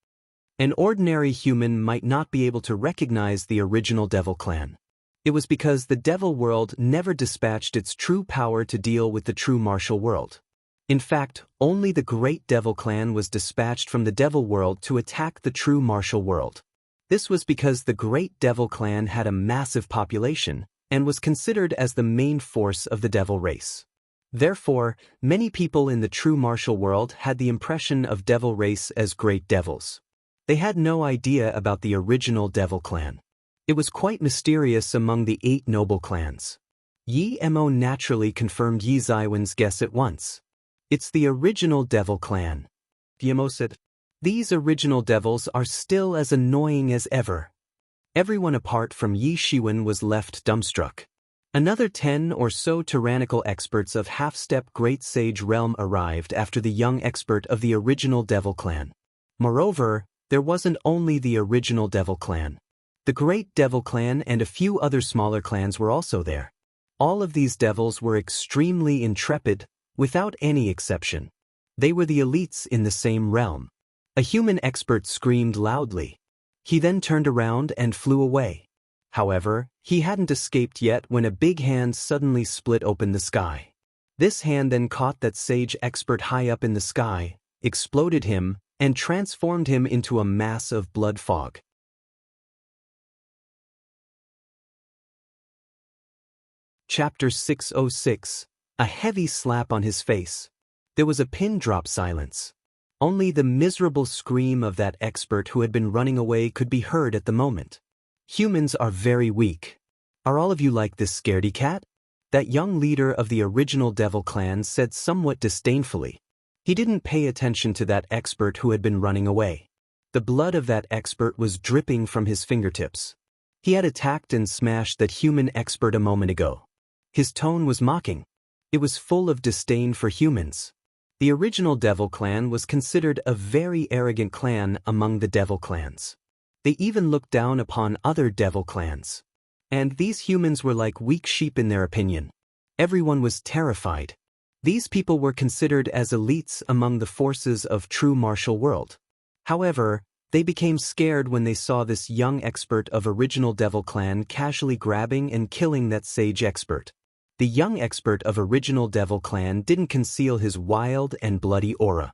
An ordinary human might not be able to recognize the original devil clan. It was because the devil world never dispatched its true power to deal with the true martial world. In fact, only the great devil clan was dispatched from the devil world to attack the true martial world. This was because the great devil clan had a massive population and was considered as the main force of the devil race. Therefore, many people in the true martial world had the impression of devil race as great devils. They had no idea about the original devil clan. It was quite mysterious among the 8 noble clans. Yi Mo naturally confirmed Yi Ziwen's guess at once. It's the original devil clan. Yi Mo said, "These original devils are still as annoying as ever." Everyone apart from Yi Shiwen was left dumbstruck. Another 10 or so tyrannical experts of half-step Great Sage realm arrived after the young expert of the original devil clan. Moreover, there wasn't only the original devil clan. The Great Devil Clan and a few other smaller clans were also there. All of these devils were extremely intrepid, without any exception. They were the elites in the same realm. A human expert screamed loudly. He then turned around and flew away. However, he hadn't escaped yet when a big hand suddenly split open the sky. This hand then caught that sage expert high up in the sky, exploded him, and transformed him into a mass of blood fog. Chapter 606. A heavy slap on his face. There was a pin-drop silence. Only the miserable scream of that expert who had been running away could be heard at the moment. Humans are very weak. Are all of you like this scaredy cat? That young leader of the original devil clan said somewhat disdainfully. He didn't pay attention to that expert who had been running away. The blood of that expert was dripping from his fingertips. He had attacked and smashed that human expert a moment ago. His tone was mocking. It was full of disdain for humans. The original devil clan was considered a very arrogant clan among the devil clans. They even looked down upon other devil clans. And these humans were like weak sheep in their opinion. Everyone was terrified. These people were considered as elites among the forces of true martial world. However, they became scared when they saw this young expert of original devil clan casually grabbing and killing that sage expert. The young expert of original devil clan didn't conceal his wild and bloody aura.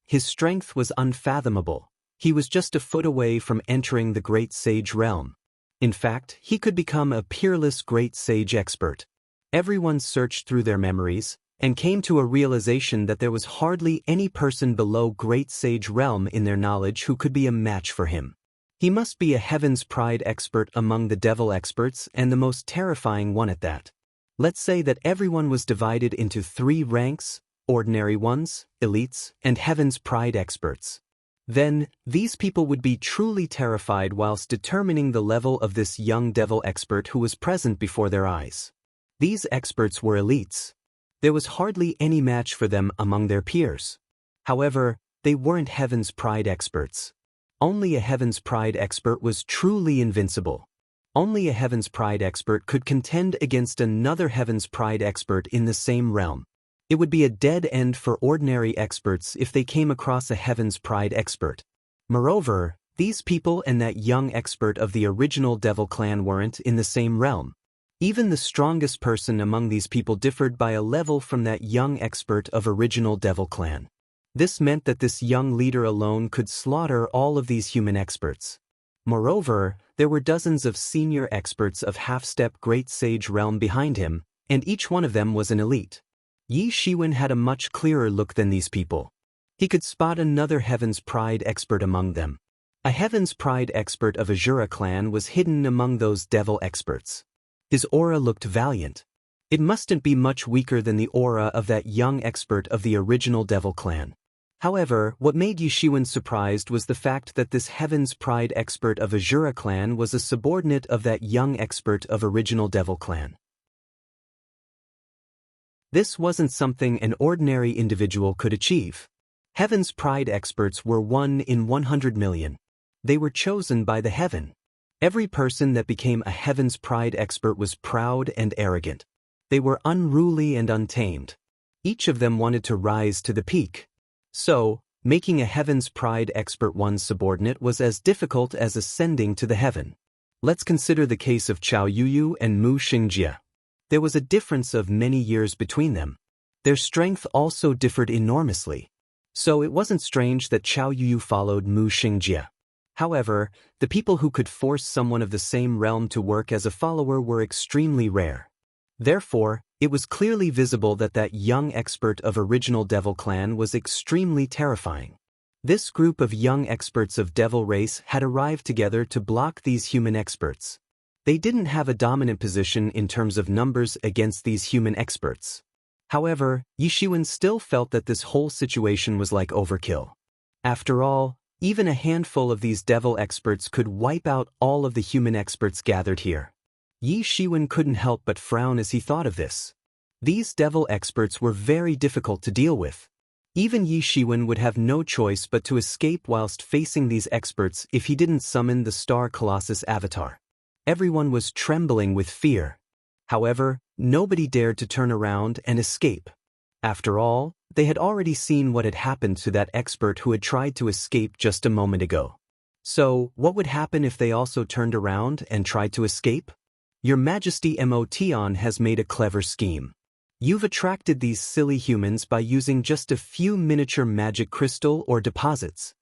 His strength was unfathomable. He was just a foot away from entering the great sage realm. In fact, he could become a peerless great sage expert. Everyone searched through their memories and came to a realization that there was hardly any person below great sage realm in their knowledge who could be a match for him. He must be a heaven's pride expert among the devil experts and the most terrifying one at that. Let's say that everyone was divided into 3 ranks: ordinary ones, elites, and heaven's pride experts. Then, these people would be truly terrified whilst determining the level of this young devil expert who was present before their eyes. These experts were elites. There was hardly any match for them among their peers. However, they weren't heaven's pride experts. Only a heaven's pride expert was truly invincible. Only a heaven's pride expert could contend against another heaven's pride expert in the same realm. It would be a dead end for ordinary experts if they came across a heaven's pride expert. Moreover, these people and that young expert of the original devil clan weren't in the same realm. Even the strongest person among these people differed by a level from that young expert of original devil clan. This meant that this young leader alone could slaughter all of these human experts. Moreover, there were dozens of senior experts of half-step great sage realm behind him, and each one of them was an elite. Yi Shiwen had a much clearer look than these people. He could spot another heaven's pride expert among them. A heaven's pride expert of Azura clan was hidden among those devil experts. His aura looked valiant. It mustn't be much weaker than the aura of that young expert of the original devil clan. However, what made Yi Shiwen surprised was the fact that this heaven's pride expert of Azura clan was a subordinate of that young expert of original devil clan. This wasn't something an ordinary individual could achieve. Heaven's Pride experts were 1 in 100 million. They were chosen by the heaven. Every person that became a Heaven's Pride expert was proud and arrogant. They were unruly and untamed. Each of them wanted to rise to the peak. So, making a Heaven's Pride expert one's subordinate was as difficult as ascending to the heaven. Let's consider the case of Chao Yuyu and Mu Xingjie. There was a difference of many years between them. Their strength also differed enormously. So it wasn't strange that Chao Yuyu followed Mu Xingjie. However, the people who could force someone of the same realm to work as a follower were extremely rare. Therefore, it was clearly visible that that young expert of original Devil Clan was extremely terrifying. This group of young experts of Devil Race had arrived together to block these human experts. They didn't have a dominant position in terms of numbers against these human experts. However, Yi Shiwen still felt that this whole situation was like overkill. After all, even a handful of these devil experts could wipe out all of the human experts gathered here. Yi Shiwen couldn't help but frown as he thought of this. These devil experts were very difficult to deal with. Even Yi Shiwen would have no choice but to escape whilst facing these experts if he didn't summon the Star Colossus avatar. Everyone was trembling with fear. However, nobody dared to turn around and escape. After all, they had already seen what had happened to that expert who had tried to escape just a moment ago. So, what would happen if they also turned around and tried to escape? Your Majesty Motion has made a clever scheme. You've attracted these silly humans by using just a few miniature magic crystal or deposits.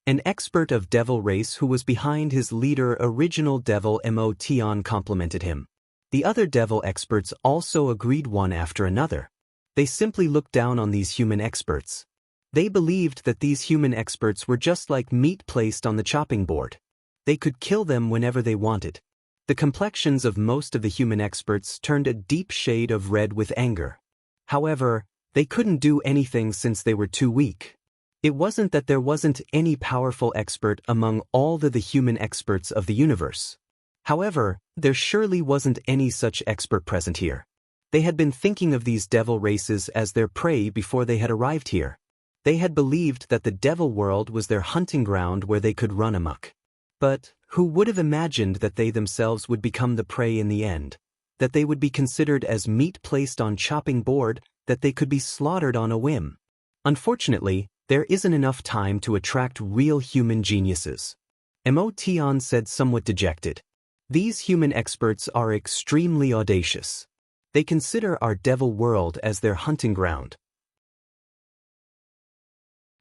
An expert of Devil Race who was behind his leader Original Devil Motion complimented him. The other devil experts also agreed one after another. They simply looked down on these human experts. They believed that these human experts were just like meat placed on the chopping board. They could kill them whenever they wanted. The complexions of most of the human experts turned a deep shade of red with anger. However, they couldn't do anything since they were too weak. It wasn't that there wasn't any powerful expert among all the human experts of the universe. However, there surely wasn't any such expert present here. They had been thinking of these devil races as their prey before they had arrived here. They had believed that the devil world was their hunting ground where they could run amok. But who would have imagined that they themselves would become the prey in the end? That they would be considered as meat placed on chopping board, that they could be slaughtered on a whim. Unfortunately, there isn't enough time to attract real human geniuses. Motion said somewhat dejected. These human experts are extremely audacious. They consider our devil world as their hunting ground.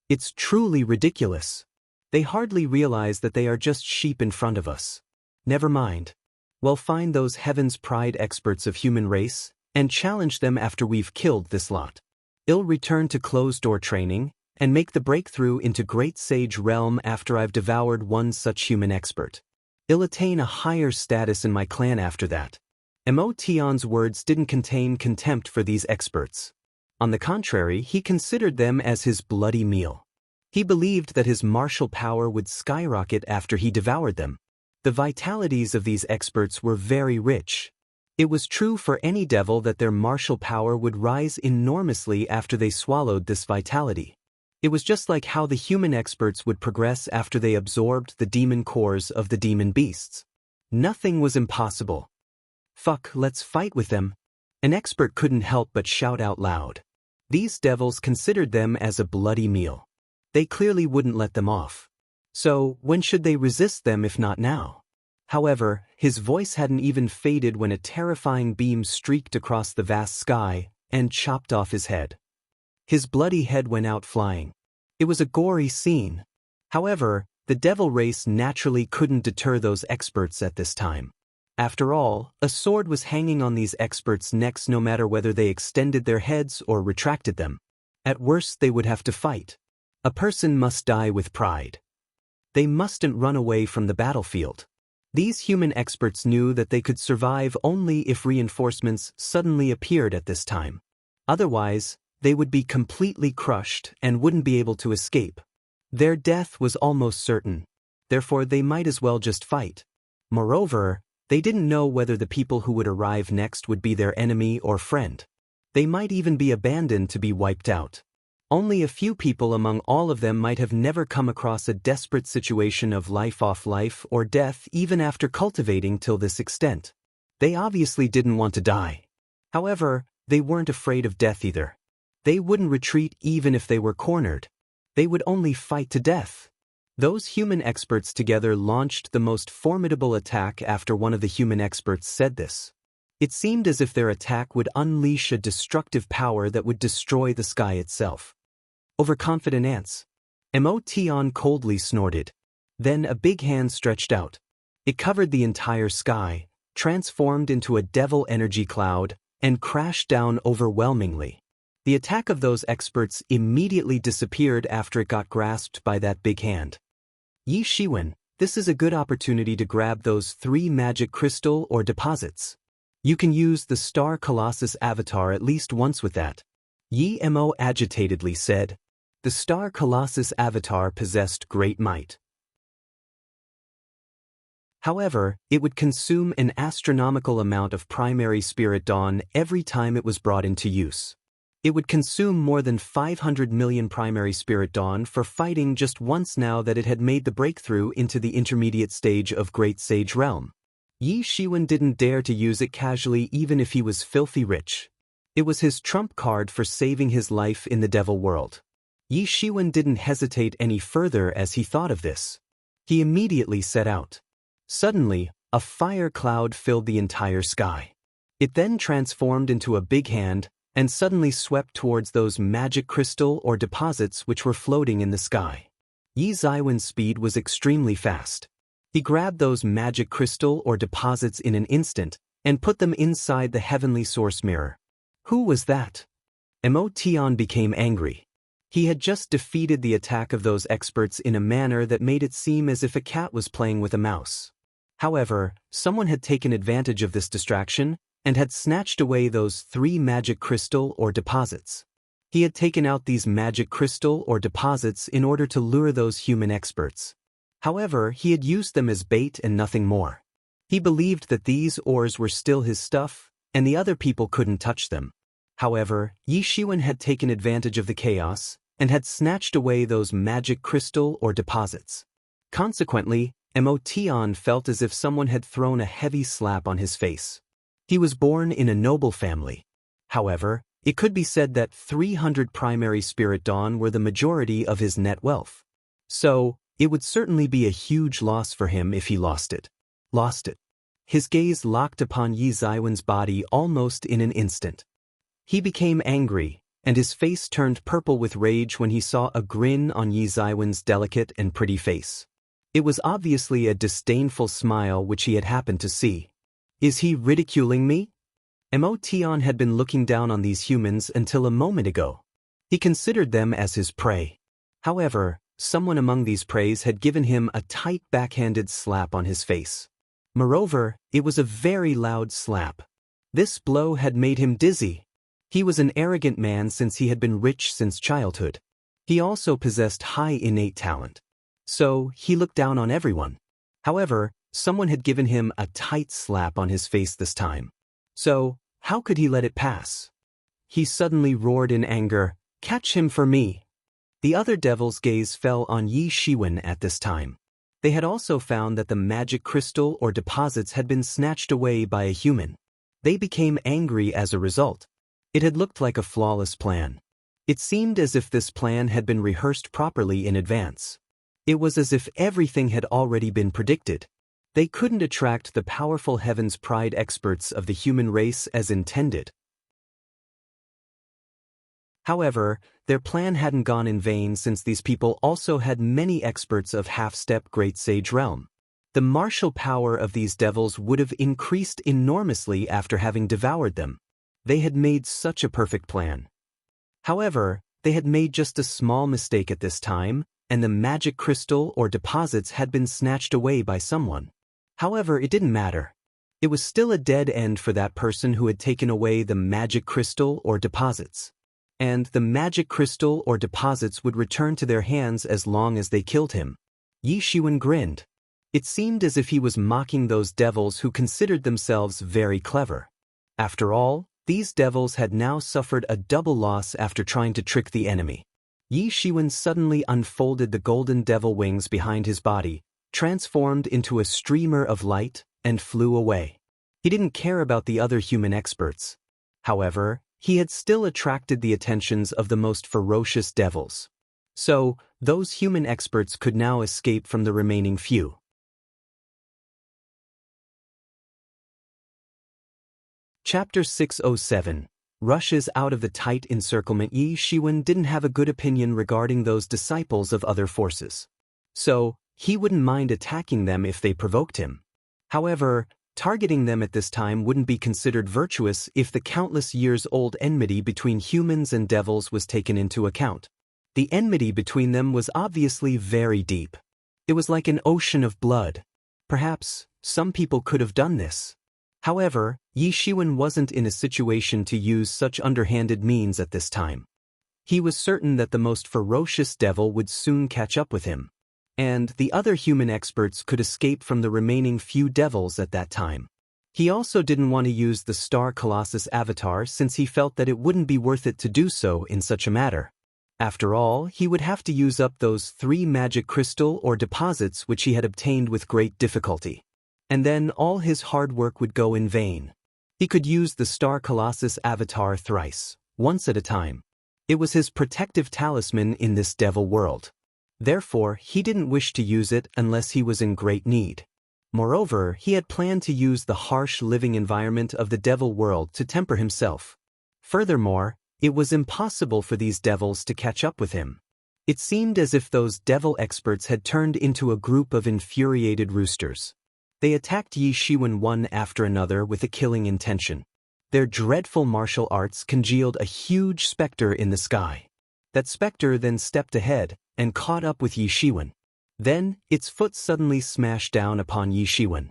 It's truly ridiculous. They hardly realize that they are just sheep in front of us. Never mind. We'll find those Heaven's Pride experts of human race, and challenge them after we've killed this lot. I'll return to closed-door training, and make the breakthrough into Great Sage Realm after I've devoured one such human expert. I'll attain a higher status in my clan after that. Motion's words didn't contain contempt for these experts. On the contrary, he considered them as his bloody meal. He believed that his martial power would skyrocket after he devoured them. The vitalities of these experts were very rich. It was true for any devil that their martial power would rise enormously after they swallowed this vitality. It was just like how the human experts would progress after they absorbed the demon cores of the demon beasts. Nothing was impossible. Fuck, let's fight with them. An expert couldn't help but shout out loud. These devils considered them as a bloody meal. They clearly wouldn't let them off. So, when should they resist them if not now? However, his voice hadn't even faded when a terrifying beam streaked across the vast sky and chopped off his head. His bloody head went out flying. It was a gory scene. However, the devil race naturally couldn't deter those experts at this time. After all, a sword was hanging on these experts' necks no matter whether they extended their heads or retracted them. At worst, they would have to fight. A person must die with pride. They mustn't run away from the battlefield. These human experts knew that they could survive only if reinforcements suddenly appeared at this time. Otherwise, they would be completely crushed and wouldn't be able to escape. Their death was almost certain. Therefore, they might as well just fight. Moreover, they didn't know whether the people who would arrive next would be their enemy or friend. They might even be abandoned to be wiped out. Only a few people among all of them might have never come across a desperate situation of life off life or death even after cultivating till this extent. They obviously didn't want to die. However, they weren't afraid of death either. They wouldn't retreat even if they were cornered. They would only fight to death. Those human experts together launched the most formidable attack after one of the human experts said this. It seemed as if their attack would unleash a destructive power that would destroy the sky itself. Overconfident ants. Emotion coldly snorted. Then a big hand stretched out. It covered the entire sky, transformed into a devil energy cloud, and crashed down overwhelmingly. The attack of those experts immediately disappeared after it got grasped by that big hand. Yi Shiwen, this is a good opportunity to grab those 3 magic crystal or deposits. You can use the Star Colossus avatar at least once with that. Yi Mo agitatedly said. The Star Colossus avatar possessed great might. However, it would consume an astronomical amount of primary spirit dawn every time it was brought into use. It would consume more than 500 million primary spirit dawn for fighting just once now that it had made the breakthrough into the intermediate stage of Great Sage Realm. Yi Shiwen didn't dare to use it casually even if he was filthy rich. It was his trump card for saving his life in the devil world. Yi Shiwen didn't hesitate any further as he thought of this. He immediately set out. Suddenly, a fire cloud filled the entire sky. It then transformed into a big hand and suddenly swept towards those magic crystal or deposits which were floating in the sky. Yi Ziwen's speed was extremely fast. He grabbed those magic crystal or deposits in an instant and put them inside the heavenly source mirror. Who was that? Emotion became angry. He had just defeated the attack of those experts in a manner that made it seem as if a cat was playing with a mouse. However, someone had taken advantage of this distraction and had snatched away those 3 magic crystal or deposits. He had taken out these magic crystal or deposits in order to lure those human experts. However, he had used them as bait and nothing more. He believed that these ores were still his stuff, and the other people couldn't touch them. However, Yi Shiwen had taken advantage of the chaos and had snatched away those magic crystal or deposits. Consequently, Emotion felt as if someone had thrown a heavy slap on his face. He was born in a noble family. However, it could be said that 300 primary spirit dawn were the majority of his net wealth. So, it would certainly be a huge loss for him if he lost it. His gaze locked upon Yi Ziwen's body almost in an instant. He became angry, and his face turned purple with rage when he saw a grin on Yi Ziwen's delicate and pretty face. It was obviously a disdainful smile which he had happened to see. Is he ridiculing me? Emotion had been looking down on these humans until a moment ago. He considered them as his prey. However, someone among these preys had given him a tight backhanded slap on his face. Moreover, it was a very loud slap. This blow had made him dizzy. He was an arrogant man since he had been rich since childhood. He also possessed high innate talent. So, he looked down on everyone. However, someone had given him a tight slap on his face this time. So, how could he let it pass? He suddenly roared in anger, "Catch him for me!" The other devil's gaze fell on Yi Shiwen at this time. They had also found that the magic crystal or deposits had been snatched away by a human. They became angry as a result. It had looked like a flawless plan. It seemed as if this plan had been rehearsed properly in advance. It was as if everything had already been predicted. They couldn't attract the powerful Heaven's Pride experts of the human race as intended. However, their plan hadn't gone in vain since these people also had many experts of half-step Great Sage Realm. The martial power of these devils would have increased enormously after having devoured them. They had made such a perfect plan. However, they had made just a small mistake at this time, and the magic crystal or deposits had been snatched away by someone. However, it didn't matter. It was still a dead end for that person who had taken away the magic crystal or deposits. And the magic crystal or deposits would return to their hands as long as they killed him. Yi Shiwen grinned. It seemed as if he was mocking those devils who considered themselves very clever. After all, These devils had now suffered a double loss after trying to trick the enemy. Yi Shiwen suddenly unfolded the golden devil wings behind his body, transformed into a streamer of light, and flew away. He didn't care about the other human experts. However, he had still attracted the attentions of the most ferocious devils. So, those human experts could now escape from the remaining few. Chapter 607 Rushes out of the tight encirclement. Yi Shiwen didn't have a good opinion regarding those disciples of other forces. So, he wouldn't mind attacking them if they provoked him. However, targeting them at this time wouldn't be considered virtuous if the countless years-old enmity between humans and devils was taken into account. The enmity between them was obviously very deep. It was like an ocean of blood. Perhaps, some people could have done this. However, Yi Shiwen wasn't in a situation to use such underhanded means at this time. He was certain that the most ferocious devil would soon catch up with him. And the other human experts could escape from the remaining few devils at that time. He also didn't want to use the Star Colossus avatar since he felt that it wouldn't be worth it to do so in such a matter. After all, he would have to use up those 3 magic crystal or deposits which he had obtained with great difficulty. And then all his hard work would go in vain. He could use the Star Colossus avatar thrice, once at a time. It was his protective talisman in this devil world. Therefore, he didn't wish to use it unless he was in great need. Moreover, he had planned to use the harsh living environment of the devil world to temper himself. Furthermore, it was impossible for these devils to catch up with him. It seemed as if those devil experts had turned into a group of infuriated roosters. They attacked Yi Shiwen one after another with a killing intention. Their dreadful martial arts congealed a huge specter in the sky. That specter then stepped ahead and caught up with Yi Shiwen. Then, its foot suddenly smashed down upon Yi Shiwen.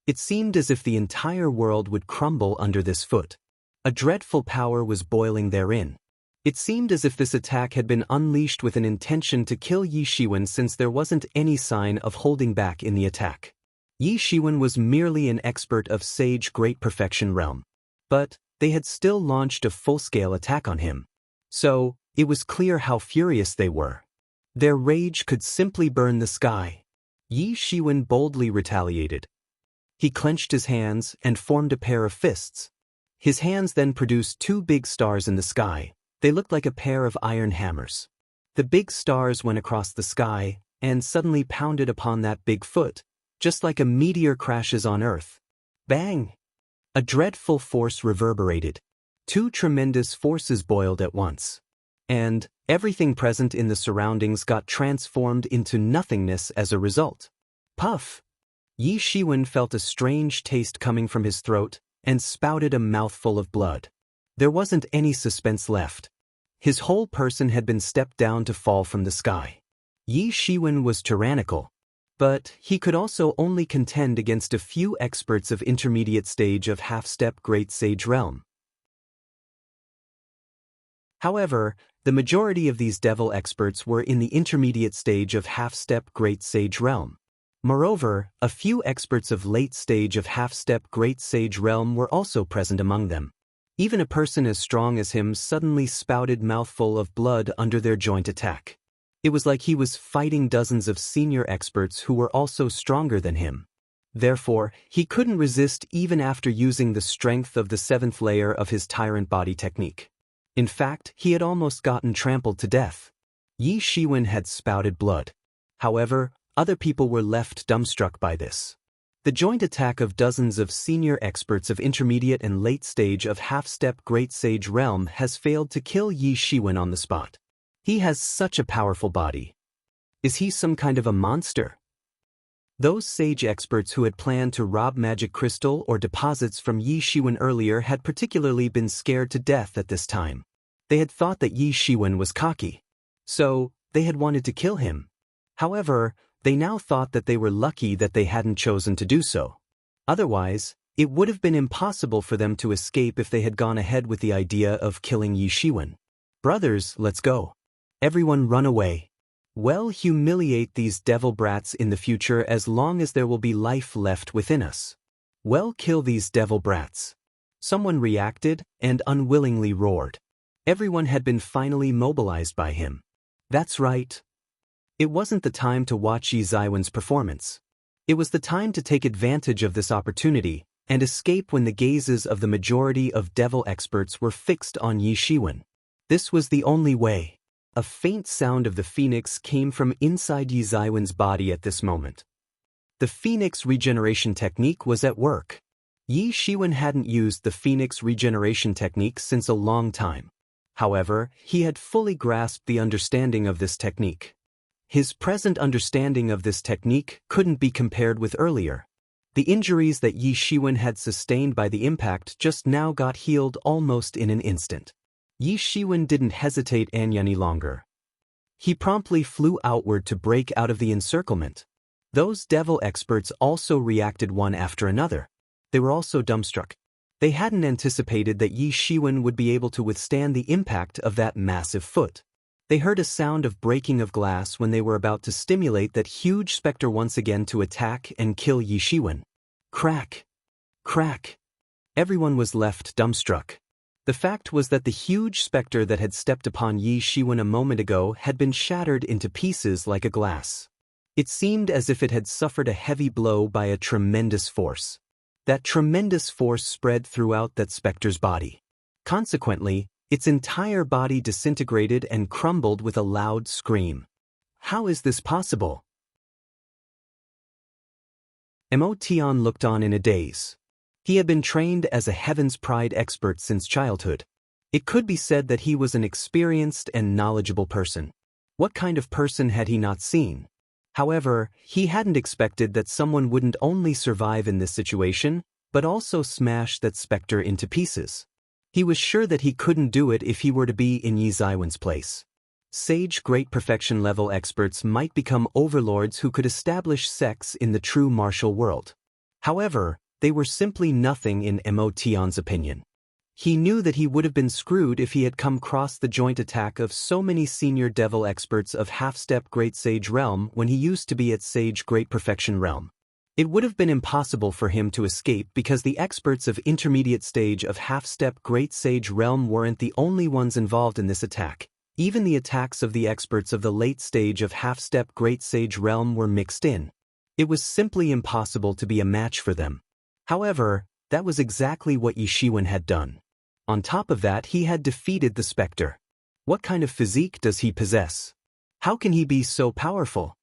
It seemed as if the entire world would crumble under this foot. A dreadful power was boiling therein. It seemed as if this attack had been unleashed with an intention to kill Yi Shiwen since there wasn't any sign of holding back in the attack. Yi Shiwen was merely an expert of Sage Great Perfection realm. But, they had still launched a full-scale attack on him. So, it was clear how furious they were. Their rage could simply burn the sky. Yi Shiwen boldly retaliated. He clenched his hands and formed a pair of fists. His hands then produced 2 big stars in the sky. They looked like a pair of iron hammers. The big stars went across the sky and suddenly pounded upon that big foot, just like a meteor crashes on Earth. Bang! A dreadful force reverberated. 2 tremendous forces boiled at once. And everything present in the surroundings got transformed into nothingness as a result. Puff! Yi Shiwen felt a strange taste coming from his throat and spouted a mouthful of blood. There wasn't any suspense left. His whole person had been stepped down to fall from the sky. Yi Shiwen was tyrannical. But he could also only contend against a few experts of intermediate stage of half-step Great Sage realm. However, the majority of these devil experts were in the intermediate stage of half-step Great Sage realm. Moreover, a few experts of late stage of half-step Great Sage realm were also present among them. Even a person as strong as him suddenly spouted mouthful of blood under their joint attack. It was like he was fighting dozens of senior experts who were also stronger than him. Therefore, he couldn't resist even after using the strength of the 7th layer of his tyrant body technique. In fact, he had almost gotten trampled to death. Yi Shiwen had spouted blood. However, other people were left dumbstruck by this. The joint attack of dozens of senior experts of intermediate and late stage of half-step Great Sage realm has failed to kill Yi Shiwen on the spot. He has such a powerful body. Is he some kind of a monster? Those sage experts who had planned to rob magic crystal or deposits from Yi Shiwen earlier had particularly been scared to death at this time. They had thought that Yi Shiwen was cocky. So, they had wanted to kill him. However, they now thought that they were lucky that they hadn't chosen to do so. Otherwise, it would have been impossible for them to escape if they had gone ahead with the idea of killing Yi Shiwen. Brothers, let's go. Everyone run away. We'll humiliate these devil brats in the future as long as there will be life left within us. We'll kill these devil brats. Someone reacted and unwillingly roared. Everyone had been finally mobilized by him. That's right. It wasn't the time to watch Yi Zaiwen's performance. It was the time to take advantage of this opportunity and escape when the gazes of the majority of devil experts were fixed on Yi Shiwen. This was the only way. A faint sound of the phoenix came from inside Yi Zaiwen's body at this moment. The phoenix regeneration technique was at work. Yi Shiwen hadn't used the phoenix regeneration technique since a long time. However, he had fully grasped the understanding of this technique. His present understanding of this technique couldn't be compared with earlier. The injuries that Yi Shiwen had sustained by the impact just now got healed almost in an instant. Yi Shiwen didn't hesitate any longer. He promptly flew outward to break out of the encirclement. Those devil experts also reacted one after another. They were also dumbstruck. They hadn't anticipated that Yi Shiwen would be able to withstand the impact of that massive foot. They heard a sound of breaking of glass when they were about to stimulate that huge specter once again to attack and kill Yi Shiwen. Crack! Crack! Everyone was left dumbstruck. The fact was that the huge specter that had stepped upon Yi Shiwen a moment ago had been shattered into pieces like a glass. It seemed as if it had suffered a heavy blow by a tremendous force. That tremendous force spread throughout that specter's body. Consequently, its entire body disintegrated and crumbled with a loud scream. How is this possible? Mo Tian looked on in a daze. He had been trained as a Heaven's Pride expert since childhood. It could be said that he was an experienced and knowledgeable person. What kind of person had he not seen? However, he hadn't expected that someone wouldn't only survive in this situation, but also smash that specter into pieces. He was sure that he couldn't do it if he were to be in Yi Zaiwen's place. Sage Great Perfection level experts might become overlords who could establish sex in the true martial world. However, they were simply nothing in Mo Tian's opinion. He knew that he would have been screwed if he had come across the joint attack of so many senior devil experts of half-step Great Sage Realm when he used to be at Sage Great Perfection Realm. It would have been impossible for him to escape because the experts of intermediate stage of half-step Great Sage Realm weren't the only ones involved in this attack. Even the attacks of the experts of the late stage of half-step Great Sage Realm were mixed in. It was simply impossible to be a match for them. However, that was exactly what Yi Shiwen had done. On top of that, he had defeated the specter. What kind of physique does he possess? How can he be so powerful?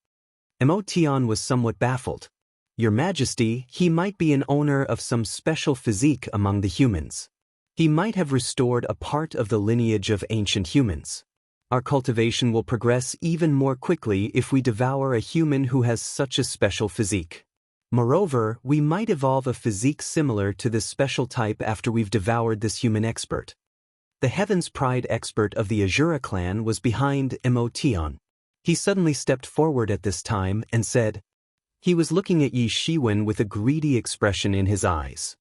Mo Tian was somewhat baffled. Your Majesty, he might be an owner of some special physique among the humans. He might have restored a part of the lineage of ancient humans. Our cultivation will progress even more quickly if we devour a human who has such a special physique. Moreover, we might evolve a physique similar to this special type after we've devoured this human expert. The Heaven's Pride expert of the Azura clan was behind Mo Tian. He suddenly stepped forward at this time and said, he was looking at Yi Shiwen with a greedy expression in his eyes.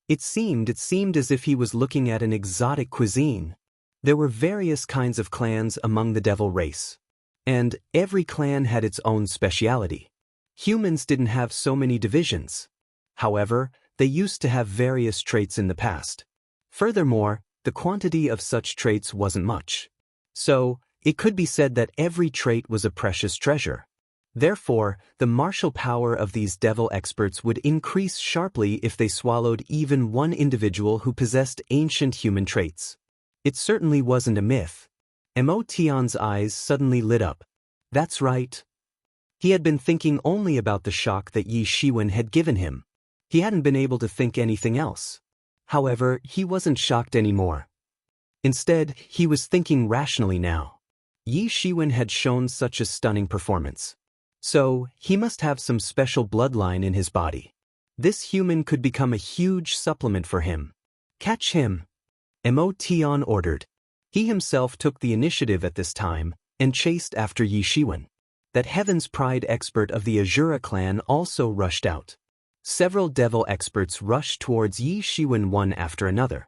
It seemed as if he was looking at an exotic cuisine. There were various kinds of clans among the devil race. And every clan had its own speciality. Humans didn't have so many divisions. However, they used to have various traits in the past. Furthermore, the quantity of such traits wasn't much. So, it could be said that every trait was a precious treasure. Therefore, the martial power of these devil experts would increase sharply if they swallowed even one individual who possessed ancient human traits. It certainly wasn't a myth. Mo Tian's eyes suddenly lit up. That's right. He had been thinking only about the shock that Yi Shiwen had given him. He hadn't been able to think anything else. However, he wasn't shocked anymore. Instead, he was thinking rationally now. Yi Shiwen had shown such a stunning performance. So, he must have some special bloodline in his body. This human could become a huge supplement for him. Catch him! Mo Tian ordered. He himself took the initiative at this time and chased after Yi Shiwen. That Heaven's Pride expert of the Azura clan also rushed out. Several devil experts rushed towards Yi Shiwen one after another.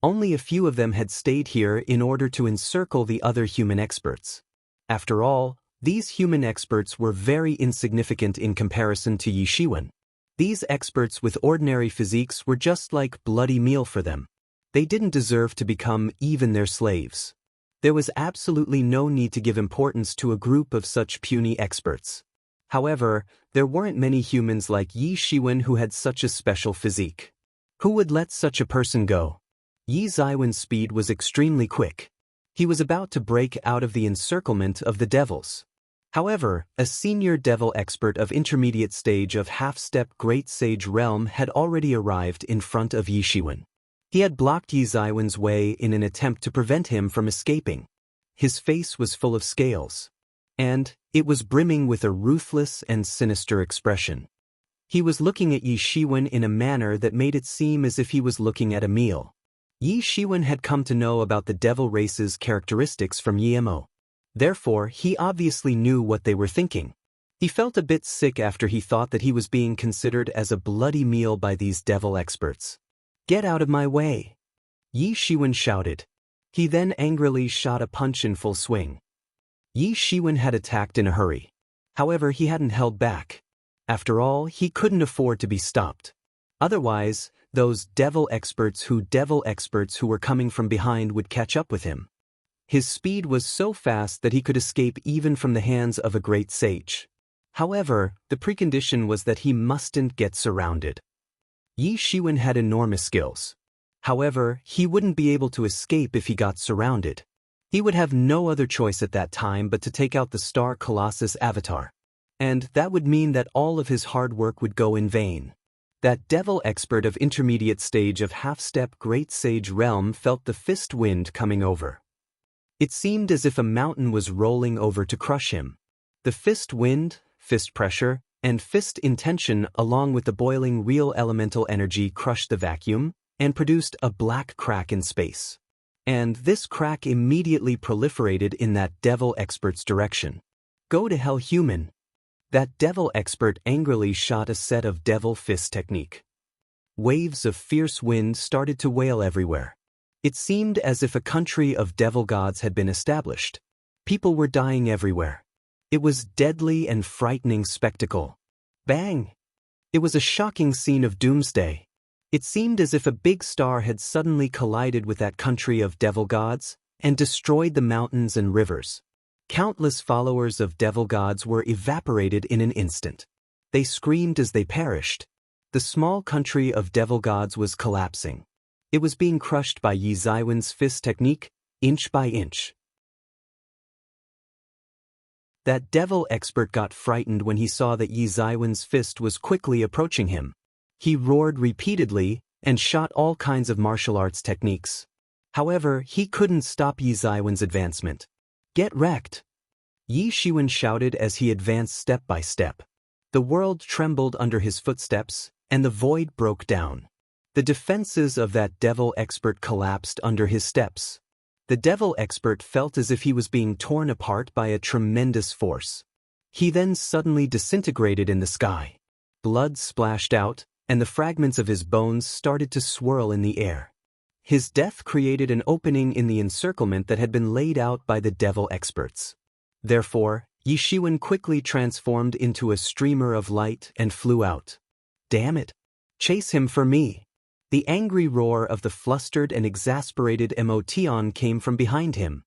Only a few of them had stayed here in order to encircle the other human experts. After all, these human experts were very insignificant in comparison to Yi Shiwen. These experts with ordinary physiques were just like bloody meal for them. They didn't deserve to become even their slaves. There was absolutely no need to give importance to a group of such puny experts. However, there weren't many humans like Yi Shiwen who had such a special physique. Who would let such a person go? Yi Ziwen's speed was extremely quick. He was about to break out of the encirclement of the devils. However, a senior devil expert of intermediate stage of half-step Great Sage Realm had already arrived in front of Yi Shiwen. He had blocked Yi Ziwen's way in an attempt to prevent him from escaping. His face was full of scales, and it was brimming with a ruthless and sinister expression. He was looking at Yi Shiwen in a manner that made it seem as if he was looking at a meal. Yi Shiwen had come to know about the devil race's characteristics from Yi Mo. Therefore, he obviously knew what they were thinking. He felt a bit sick after he thought that he was being considered as a bloody meal by these devil experts. "Get out of my way!" Yi Shiwen shouted. He then angrily shot a punch in full swing. Yi Shiwen had attacked in a hurry. However, he hadn't held back. After all, he couldn't afford to be stopped. Otherwise, those devil experts who were coming from behind would catch up with him. His speed was so fast that he could escape even from the hands of a great sage. However, the precondition was that he mustn't get surrounded. Yi Shiwen had enormous skills. However, he wouldn't be able to escape if he got surrounded. He would have no other choice at that time but to take out the Star Colossus avatar. And that would mean that all of his hard work would go in vain. That devil expert of intermediate stage of half-step Great Sage Realm felt the fist wind coming over. It seemed as if a mountain was rolling over to crush him. The fist wind, fist pressure, and fist intention along with the boiling real elemental energy crushed the vacuum and produced a black crack in space. And this crack immediately proliferated in that devil expert's direction. "Go to hell, human!" That devil expert angrily shot a set of devil fist technique. Waves of fierce wind started to wail everywhere. It seemed as if a country of devil gods had been established. People were dying everywhere. It was deadly and frightening spectacle. Bang! It was a shocking scene of doomsday. It seemed as if a big star had suddenly collided with that country of devil gods and destroyed the mountains and rivers. Countless followers of devil gods were evaporated in an instant. They screamed as they perished. The small country of devil gods was collapsing. It was being crushed by Yi Ziwen's fist technique, inch by inch. That devil expert got frightened when he saw that Yi Ziwen's fist was quickly approaching him. He roared repeatedly and shot all kinds of martial arts techniques. However, he couldn't stop Yi Ziwen's advancement. "Get wrecked!" Yi Shiwen shouted as he advanced step by step. The world trembled under his footsteps, and the void broke down. The defenses of that devil expert collapsed under his steps. The devil expert felt as if he was being torn apart by a tremendous force. He then suddenly disintegrated in the sky. Blood splashed out, and the fragments of his bones started to swirl in the air. His death created an opening in the encirclement that had been laid out by the devil experts. Therefore, Yi Shiwen quickly transformed into a streamer of light and flew out. "Damn it! Chase him for me!" The angry roar of the flustered and exasperated Emotion came from behind him.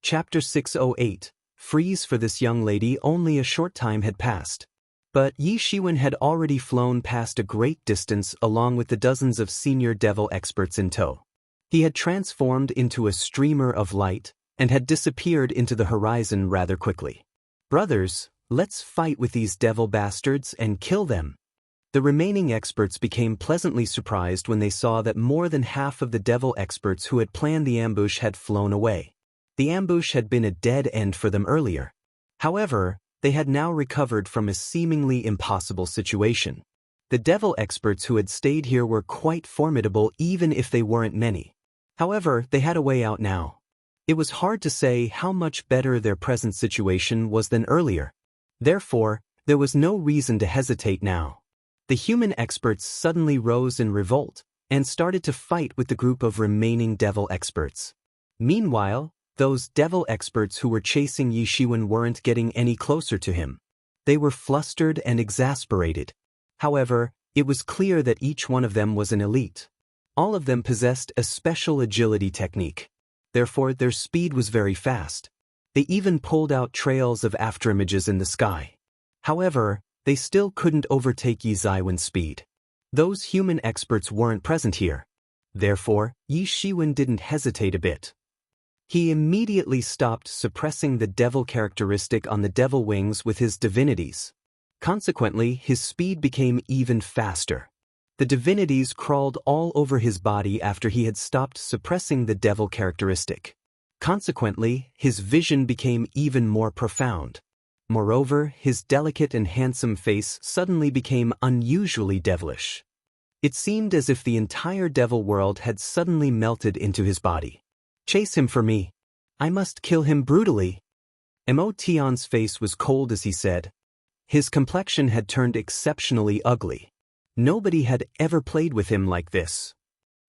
Chapter 608. Freeze for this young lady. Only a short time had passed. But Yi Shiwen had already flown past a great distance along with the dozens of senior devil experts in tow. He had transformed into a streamer of light and had disappeared into the horizon rather quickly. "Brothers, let's fight with these devil bastards and kill them." The remaining experts became pleasantly surprised when they saw that more than half of the devil experts who had planned the ambush had flown away. The ambush had been a dead end for them earlier. However, they had now recovered from a seemingly impossible situation. The devil experts who had stayed here were quite formidable even if they weren't many. However, they had a way out now. It was hard to say how much better their present situation was than earlier. Therefore, there was no reason to hesitate now. The human experts suddenly rose in revolt and started to fight with the group of remaining devil experts. Meanwhile, Those devil experts who were chasing Yi Shiwen weren't getting any closer to him. They were flustered and exasperated. However, it was clear that each one of them was an elite. All of them possessed a special agility technique. Therefore, their speed was very fast. They even pulled out trails of afterimages in the sky. However, they still couldn't overtake Yi Shiwen's speed. Those human experts weren't present here. Therefore, Yi Shiwen didn't hesitate a bit. He immediately stopped suppressing the devil characteristic on the devil wings with his divinities. Consequently, his speed became even faster. The divinities crawled all over his body after he had stopped suppressing the devil characteristic. Consequently, his vision became even more profound. Moreover, his delicate and handsome face suddenly became unusually devilish. It seemed as if the entire devil world had suddenly melted into his body. Chase him for me. I must kill him brutally. Emotion's face was cold as he said. His complexion had turned exceptionally ugly. Nobody had ever played with him like this.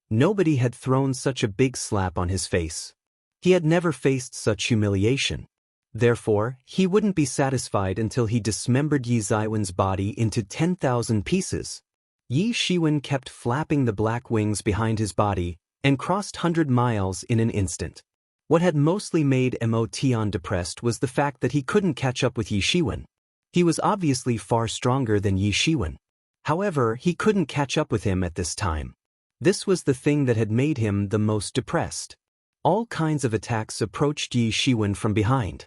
Nobody had thrown such a big slap on his face. He had never faced such humiliation. Therefore, he wouldn't be satisfied until he dismembered Yi Shiwen's body into 10,000 pieces. Yi Shiwen kept flapping the black wings behind his body and crossed 100 miles in an instant. What had mostly made Emotion depressed was the fact that he couldn't catch up with Yi Shiwen. He was obviously far stronger than Yi Shiwen. However, he couldn't catch up with him at this time. This was the thing that had made him the most depressed. All kinds of attacks approached Yi Shiwen from behind.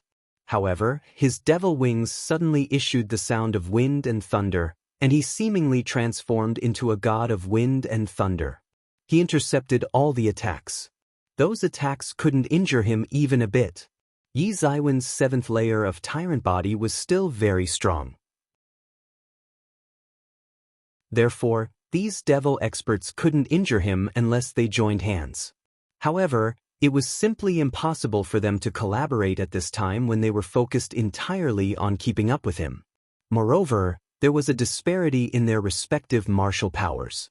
However, his devil wings suddenly issued the sound of wind and thunder, and he seemingly transformed into a god of wind and thunder. He intercepted all the attacks. Those attacks couldn't injure him even a bit. Yi Shiwen's seventh layer of tyrant body was still very strong. Therefore, these devil experts couldn't injure him unless they joined hands. However, it was simply impossible for them to collaborate at this time when they were focused entirely on keeping up with him. Moreover, there was a disparity in their respective martial powers.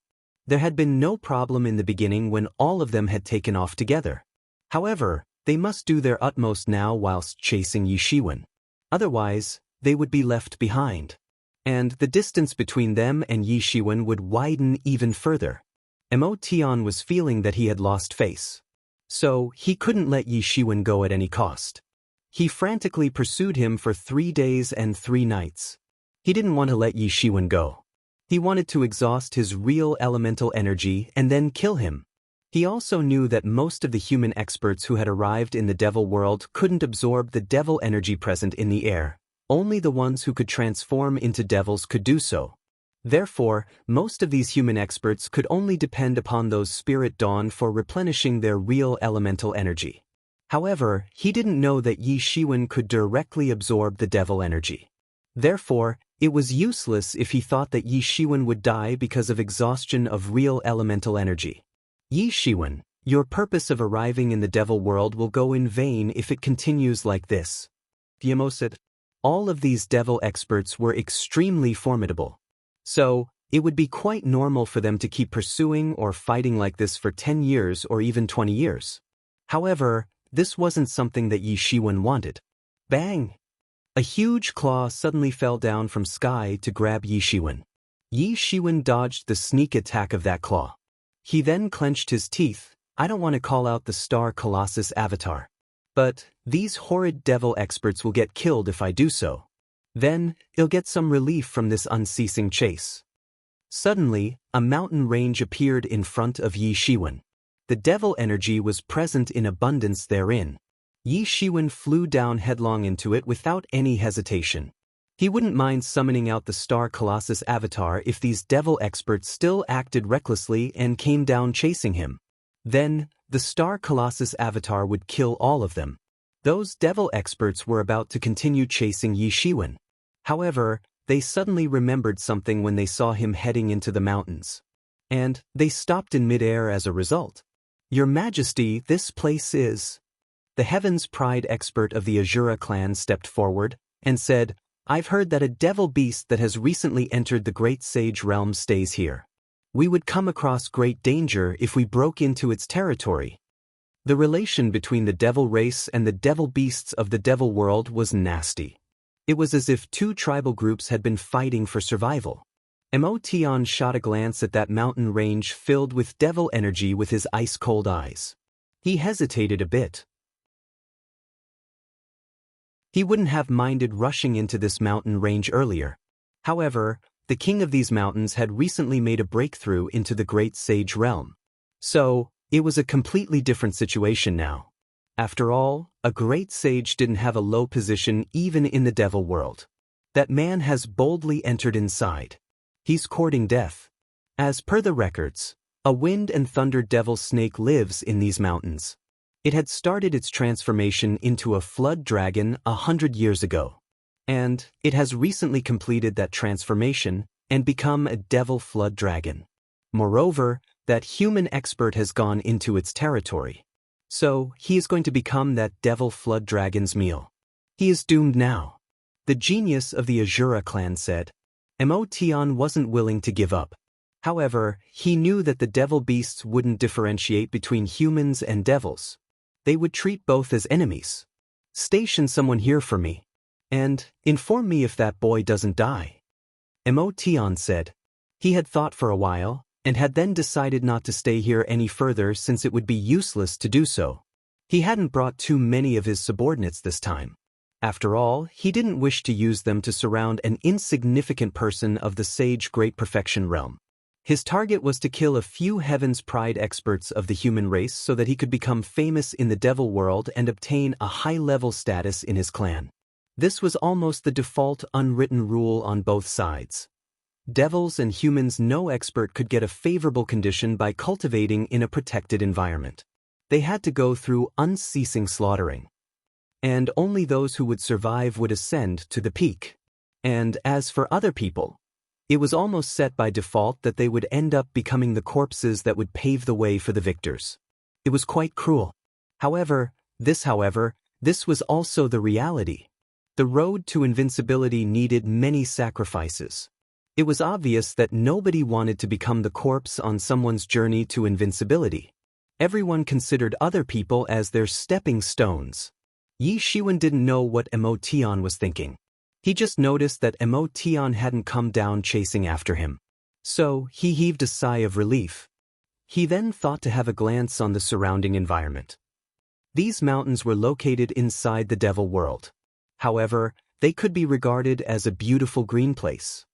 There had been no problem in the beginning when all of them had taken off together. However, they must do their utmost now whilst chasing Yi Shiwen. Otherwise, they would be left behind. And the distance between them and Yi Shiwen would widen even further. Emotion was feeling that he had lost face. So, he couldn't let Yi Shiwen go at any cost. He frantically pursued him for 3 days and 3 nights. He didn't want to let Yi Shiwen go. He wanted to exhaust his real elemental energy and then kill him. He also knew that most of the human experts who had arrived in the devil world couldn't absorb the devil energy present in the air. Only the ones who could transform into devils could do so. Therefore, most of these human experts could only depend upon those spirit dawn for replenishing their real elemental energy. However, he didn't know that Yi Shiwen could directly absorb the devil energy. Therefore, it was useless if he thought that Yi Shiwen would die because of exhaustion of real elemental energy. Yi Shiwen, your purpose of arriving in the devil world will go in vain if it continues like this. Guillemot said. All of these devil experts were extremely formidable. So, it would be quite normal for them to keep pursuing or fighting like this for 10 years or even 20 years. However, this wasn't something that Yi Shiwen wanted. Bang! A huge claw suddenly fell down from sky to grab Yi Shiwen. Yi Shiwen dodged the sneak attack of that claw. He then clenched his teeth. I don't want to call out the Star Colossus avatar. But these horrid devil experts will get killed if I do so. Then, he'll get some relief from this unceasing chase. Suddenly, a mountain range appeared in front of Yi Shiwen. The devil energy was present in abundance therein. Yi Shiwen flew down headlong into it without any hesitation. He wouldn't mind summoning out the Star Colossus avatar if these devil experts still acted recklessly and came down chasing him. Then, the Star Colossus avatar would kill all of them. Those devil experts were about to continue chasing Yi Shiwen. However, they suddenly remembered something when they saw him heading into the mountains. And they stopped in midair as a result. Your Majesty, this place is... The Heaven's Pride expert of the Azura clan stepped forward and said, I've heard that a devil beast that has recently entered the Great Sage realm stays here. We would come across great danger if we broke into its territory. The relation between the devil race and the devil beasts of the devil world was nasty. It was as if two tribal groups had been fighting for survival. Emotion shot a glance at that mountain range filled with devil energy with his ice-cold eyes. He hesitated a bit. He wouldn't have minded rushing into this mountain range earlier. However, the king of these mountains had recently made a breakthrough into the great sage realm. So, it was a completely different situation now. After all, a great sage didn't have a low position even in the devil world. That man has boldly entered inside. He's courting death. As per the records, a wind and thunder devil snake lives in these mountains. It had started its transformation into a flood dragon 100 years ago. And it has recently completed that transformation and become a devil flood dragon. Moreover, that human expert has gone into its territory. So, he is going to become that devil flood dragon's meal. He is doomed now. The genius of the Azura clan said. Emotion wasn't willing to give up. However, he knew that the devil beasts wouldn't differentiate between humans and devils. They would treat both as enemies. Station someone here for me. And inform me if that boy doesn't die. Emotion said. He had thought for a while, and had then decided not to stay here any further since it would be useless to do so. He hadn't brought too many of his subordinates this time. After all, he didn't wish to use them to surround an insignificant person of the sage great perfection realm. His target was to kill a few Heaven's Pride experts of the human race so that he could become famous in the devil world and obtain a high-level status in his clan. This was almost the default unwritten rule on both sides. Devils and humans, no expert could get a favorable condition by cultivating in a protected environment. They had to go through unceasing slaughtering. And only those who would survive would ascend to the peak. And as for other people, it was almost set by default that they would end up becoming the corpses that would pave the way for the victors. It was quite cruel. However, this was also the reality. The road to invincibility needed many sacrifices. It was obvious that nobody wanted to become the corpse on someone's journey to invincibility. Everyone considered other people as their stepping stones. Yi Shiwen didn't know what Emotion was thinking. He just noticed that Emotion hadn't come down chasing after him. So, he heaved a sigh of relief. He then thought to have a glance on the surrounding environment. These mountains were located inside the devil world. However, they could be regarded as a beautiful green place.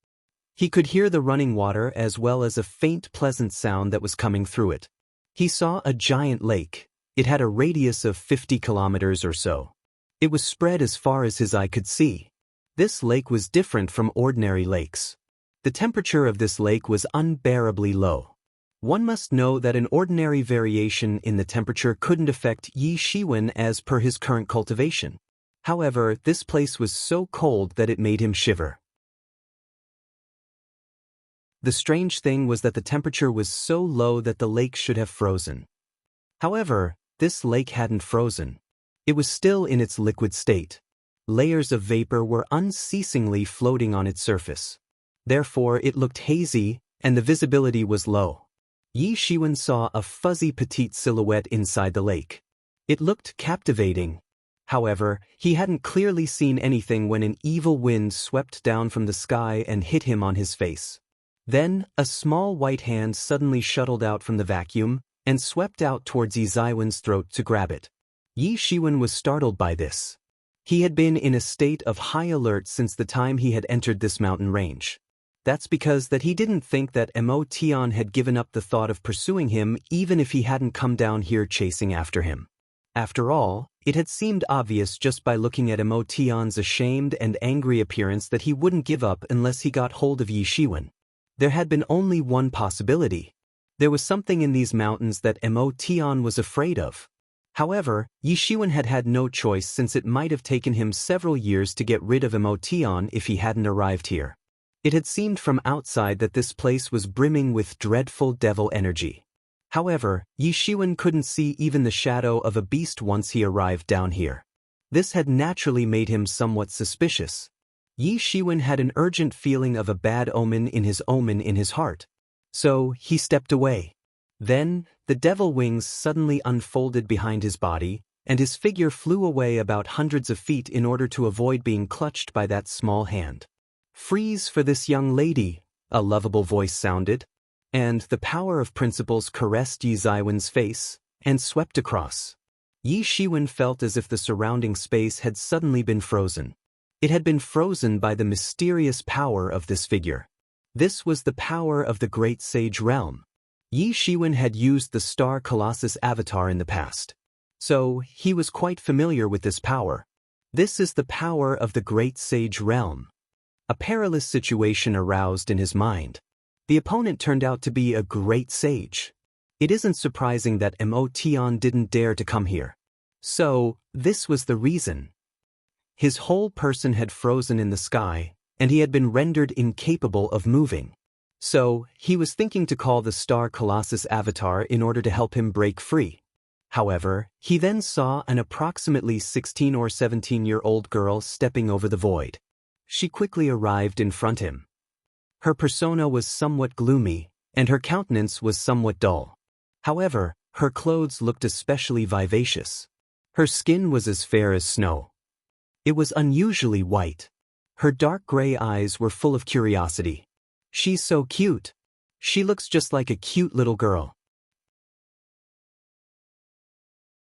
He could hear the running water as well as a faint pleasant sound that was coming through it. He saw a giant lake. It had a radius of 50 kilometers or so. It was spread as far as his eye could see. This lake was different from ordinary lakes. The temperature of this lake was unbearably low. One must know that an ordinary variation in the temperature couldn't affect Yi Shiwen as per his current cultivation. However, this place was so cold that it made him shiver. The strange thing was that the temperature was so low that the lake should have frozen. However, this lake hadn't frozen. It was still in its liquid state. Layers of vapor were unceasingly floating on its surface. Therefore, it looked hazy, and the visibility was low. Yi Shiwen saw a fuzzy petite silhouette inside the lake. It looked captivating. However, he hadn't clearly seen anything when an evil wind swept down from the sky and hit him on his face. Then, a small white hand suddenly shuttled out from the vacuum and swept out towards Yi Shiwen's throat to grab it. Yi Shiwen was startled by this. He had been in a state of high alert since the time he had entered this mountain range. That's because he didn't think that Emotion had given up the thought of pursuing him even if he hadn't come down here chasing after him. After all, it had seemed obvious just by looking at Emotion's ashamed and angry appearance that he wouldn't give up unless he got hold of Yi Shiwen. There had been only one possibility. There was something in these mountains that Emotion was afraid of. However, Yi Shiwen had had no choice since it might have taken him several years to get rid of Emotion if he hadn't arrived here. It had seemed from outside that this place was brimming with dreadful devil energy. However, Yi Shiwen couldn't see even the shadow of a beast once he arrived down here. This had naturally made him somewhat suspicious. Yi Shiwen had an urgent feeling of a bad omen in his heart. So, he stepped away. Then, the devil wings suddenly unfolded behind his body, and his figure flew away about hundreds of feet in order to avoid being clutched by that small hand. "Freeze for this young lady," a lovable voice sounded, and the power of principles caressed Yi Zaiwen's face and swept across. Yi Shiwen felt as if the surrounding space had suddenly been frozen. It had been frozen by the mysterious power of this figure. This was the power of the Great Sage Realm. Yi Shiwen had used the Star Colossus avatar in the past, so he was quite familiar with this power. This is the power of the Great Sage Realm. A perilous situation aroused in his mind. The opponent turned out to be a great sage. It isn't surprising that Mo Tian didn't dare to come here. So, this was the reason. His whole person had frozen in the sky, and he had been rendered incapable of moving. So, he was thinking to call the Star Colossus avatar in order to help him break free. However, he then saw an approximately 16 or 17-year-old girl stepping over the void. She quickly arrived in front of him. Her persona was somewhat gloomy, and her countenance was somewhat dull. However, her clothes looked especially vivacious. Her skin was as fair as snow. It was unusually white. Her dark gray eyes were full of curiosity. "She's so cute. She looks just like a cute little girl."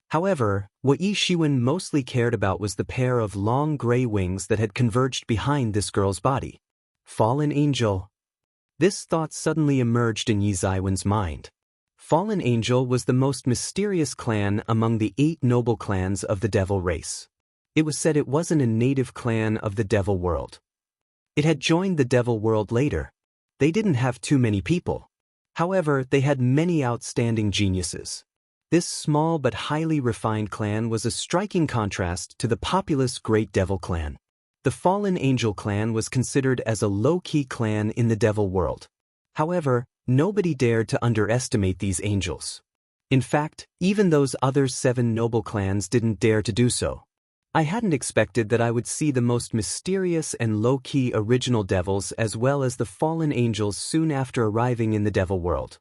However, what Yi Shiwen mostly cared about was the pair of long gray wings that had converged behind this girl's body. Fallen Angel. This thought suddenly emerged in Yi Zaiwen's mind. Fallen Angel was the most mysterious clan among the 8 noble clans of the devil race. It was said it wasn't a native clan of the devil world. It had joined the devil world later. They didn't have too many people. However, they had many outstanding geniuses. This small but highly refined clan was a striking contrast to the populous Great Devil clan. The Fallen Angel clan was considered as a low-key clan in the devil world. However, nobody dared to underestimate these angels. In fact, even those other 7 noble clans didn't dare to do so. I hadn't expected that I would see the most mysterious and low-key original devils as well as the fallen angels soon after arriving in the devil world.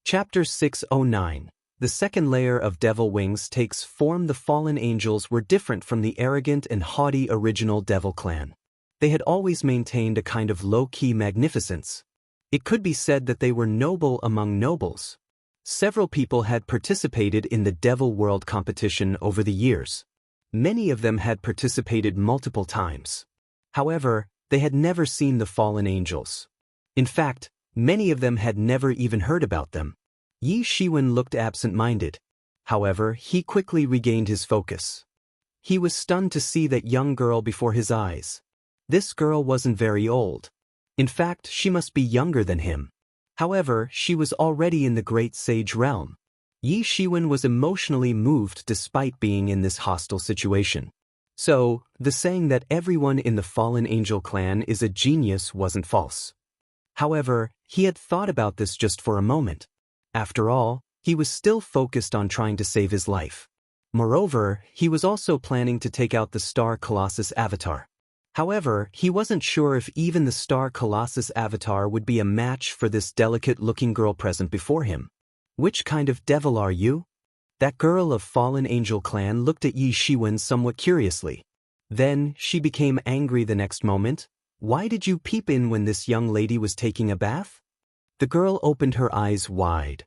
Chapter 609. The second layer of devil wings takes form. The fallen angels were different from the arrogant and haughty original devil clan. They had always maintained a kind of low-key magnificence. It could be said that they were noble among nobles. Several people had participated in the devil world competition over the years. Many of them had participated multiple times. However, they had never seen the fallen angels. In fact, many of them had never even heard about them. Yi Shiwen looked absent-minded. However, he quickly regained his focus. He was stunned to see that young girl before his eyes. This girl wasn't very old. In fact, she must be younger than him. However, she was already in the Great Sage Realm. Yi Shiwen was emotionally moved despite being in this hostile situation. So, the saying that everyone in the Fallen Angel clan is a genius wasn't false. However, he had thought about this just for a moment. After all, he was still focused on trying to save his life. Moreover, he was also planning to take out the Star Colossus avatar. However, he wasn't sure if even the Star Colossus avatar would be a match for this delicate-looking girl present before him. "Which kind of devil are you?" That girl of Fallen Angel clan looked at Yi Shiwen somewhat curiously. Then, she became angry the next moment. "Why did you peep in when this young lady was taking a bath?" The girl opened her eyes wide.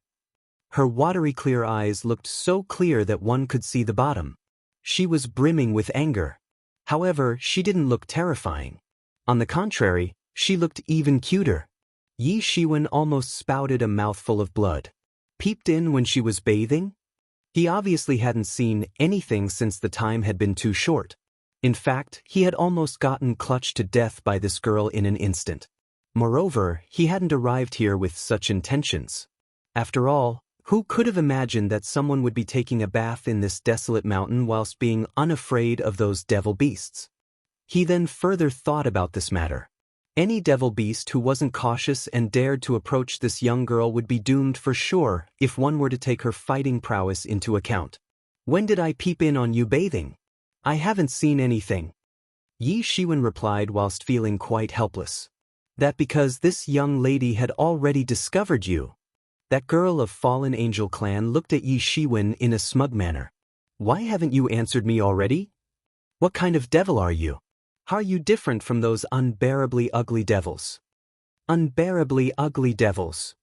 Her watery clear eyes looked so clear that one could see the bottom. She was brimming with anger. However, she didn't look terrifying. On the contrary, she looked even cuter. Yi Shiwen almost spouted a mouthful of blood. Peeped in when she was bathing? He obviously hadn't seen anything since the time had been too short. In fact, he had almost gotten clutched to death by this girl in an instant. Moreover, he hadn't arrived here with such intentions. After all, who could have imagined that someone would be taking a bath in this desolate mountain whilst being unafraid of those devil beasts? He then further thought about this matter. Any devil beast who wasn't cautious and dared to approach this young girl would be doomed for sure if one were to take her fighting prowess into account. "When did I peep in on you bathing? I haven't seen anything," Yi Shiwen replied whilst feeling quite helpless. That because this young lady had already discovered you. That girl of Fallen Angel clan looked at Yi Shiwen in a smug manner. Why haven't you answered me already? What kind of devil are you? How are you different from those unbearably ugly devils? Unbearably ugly devils.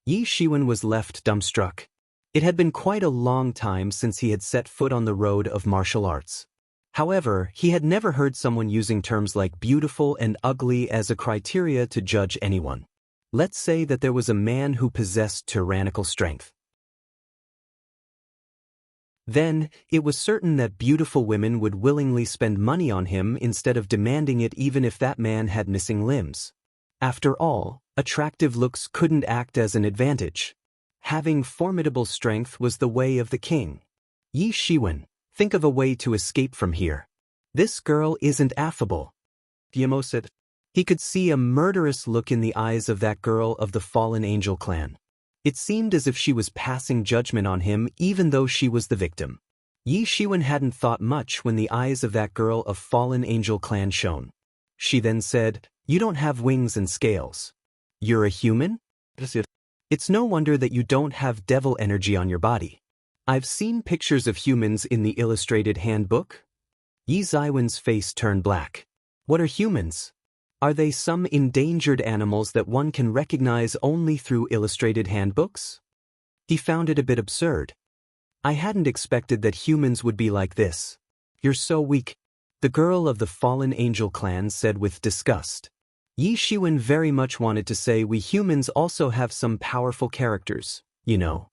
Yi Shiwen was left dumbstruck. It had been quite a long time since he had set foot on the road of martial arts. However, he had never heard someone using terms like beautiful and ugly as a criteria to judge anyone. Let's say that there was a man who possessed tyrannical strength. Then, it was certain that beautiful women would willingly spend money on him instead of demanding it even if that man had missing limbs. After all, attractive looks couldn't act as an advantage. Having formidable strength was the way of the king. Yi Shiwen, think of a way to escape from here. This girl isn't affable. Diemo said. He could see a murderous look in the eyes of that girl of the Fallen Angel clan. It seemed as if she was passing judgment on him even though she was the victim. Yi Shiwen hadn't thought much when the eyes of that girl of Fallen Angel clan shone. She then said, "You don't have wings and scales. You're a human? It's no wonder that you don't have devil energy on your body. I've seen pictures of humans in the illustrated handbook." Yi Ziwen's face turned black. What are humans? Are they some endangered animals that one can recognize only through illustrated handbooks? He found it a bit absurd. I hadn't expected that humans would be like this. You're so weak. The girl of the Fallen Angel clan said with disgust. Yi Shiwen very much wanted to say we humans also have some powerful characters, you know.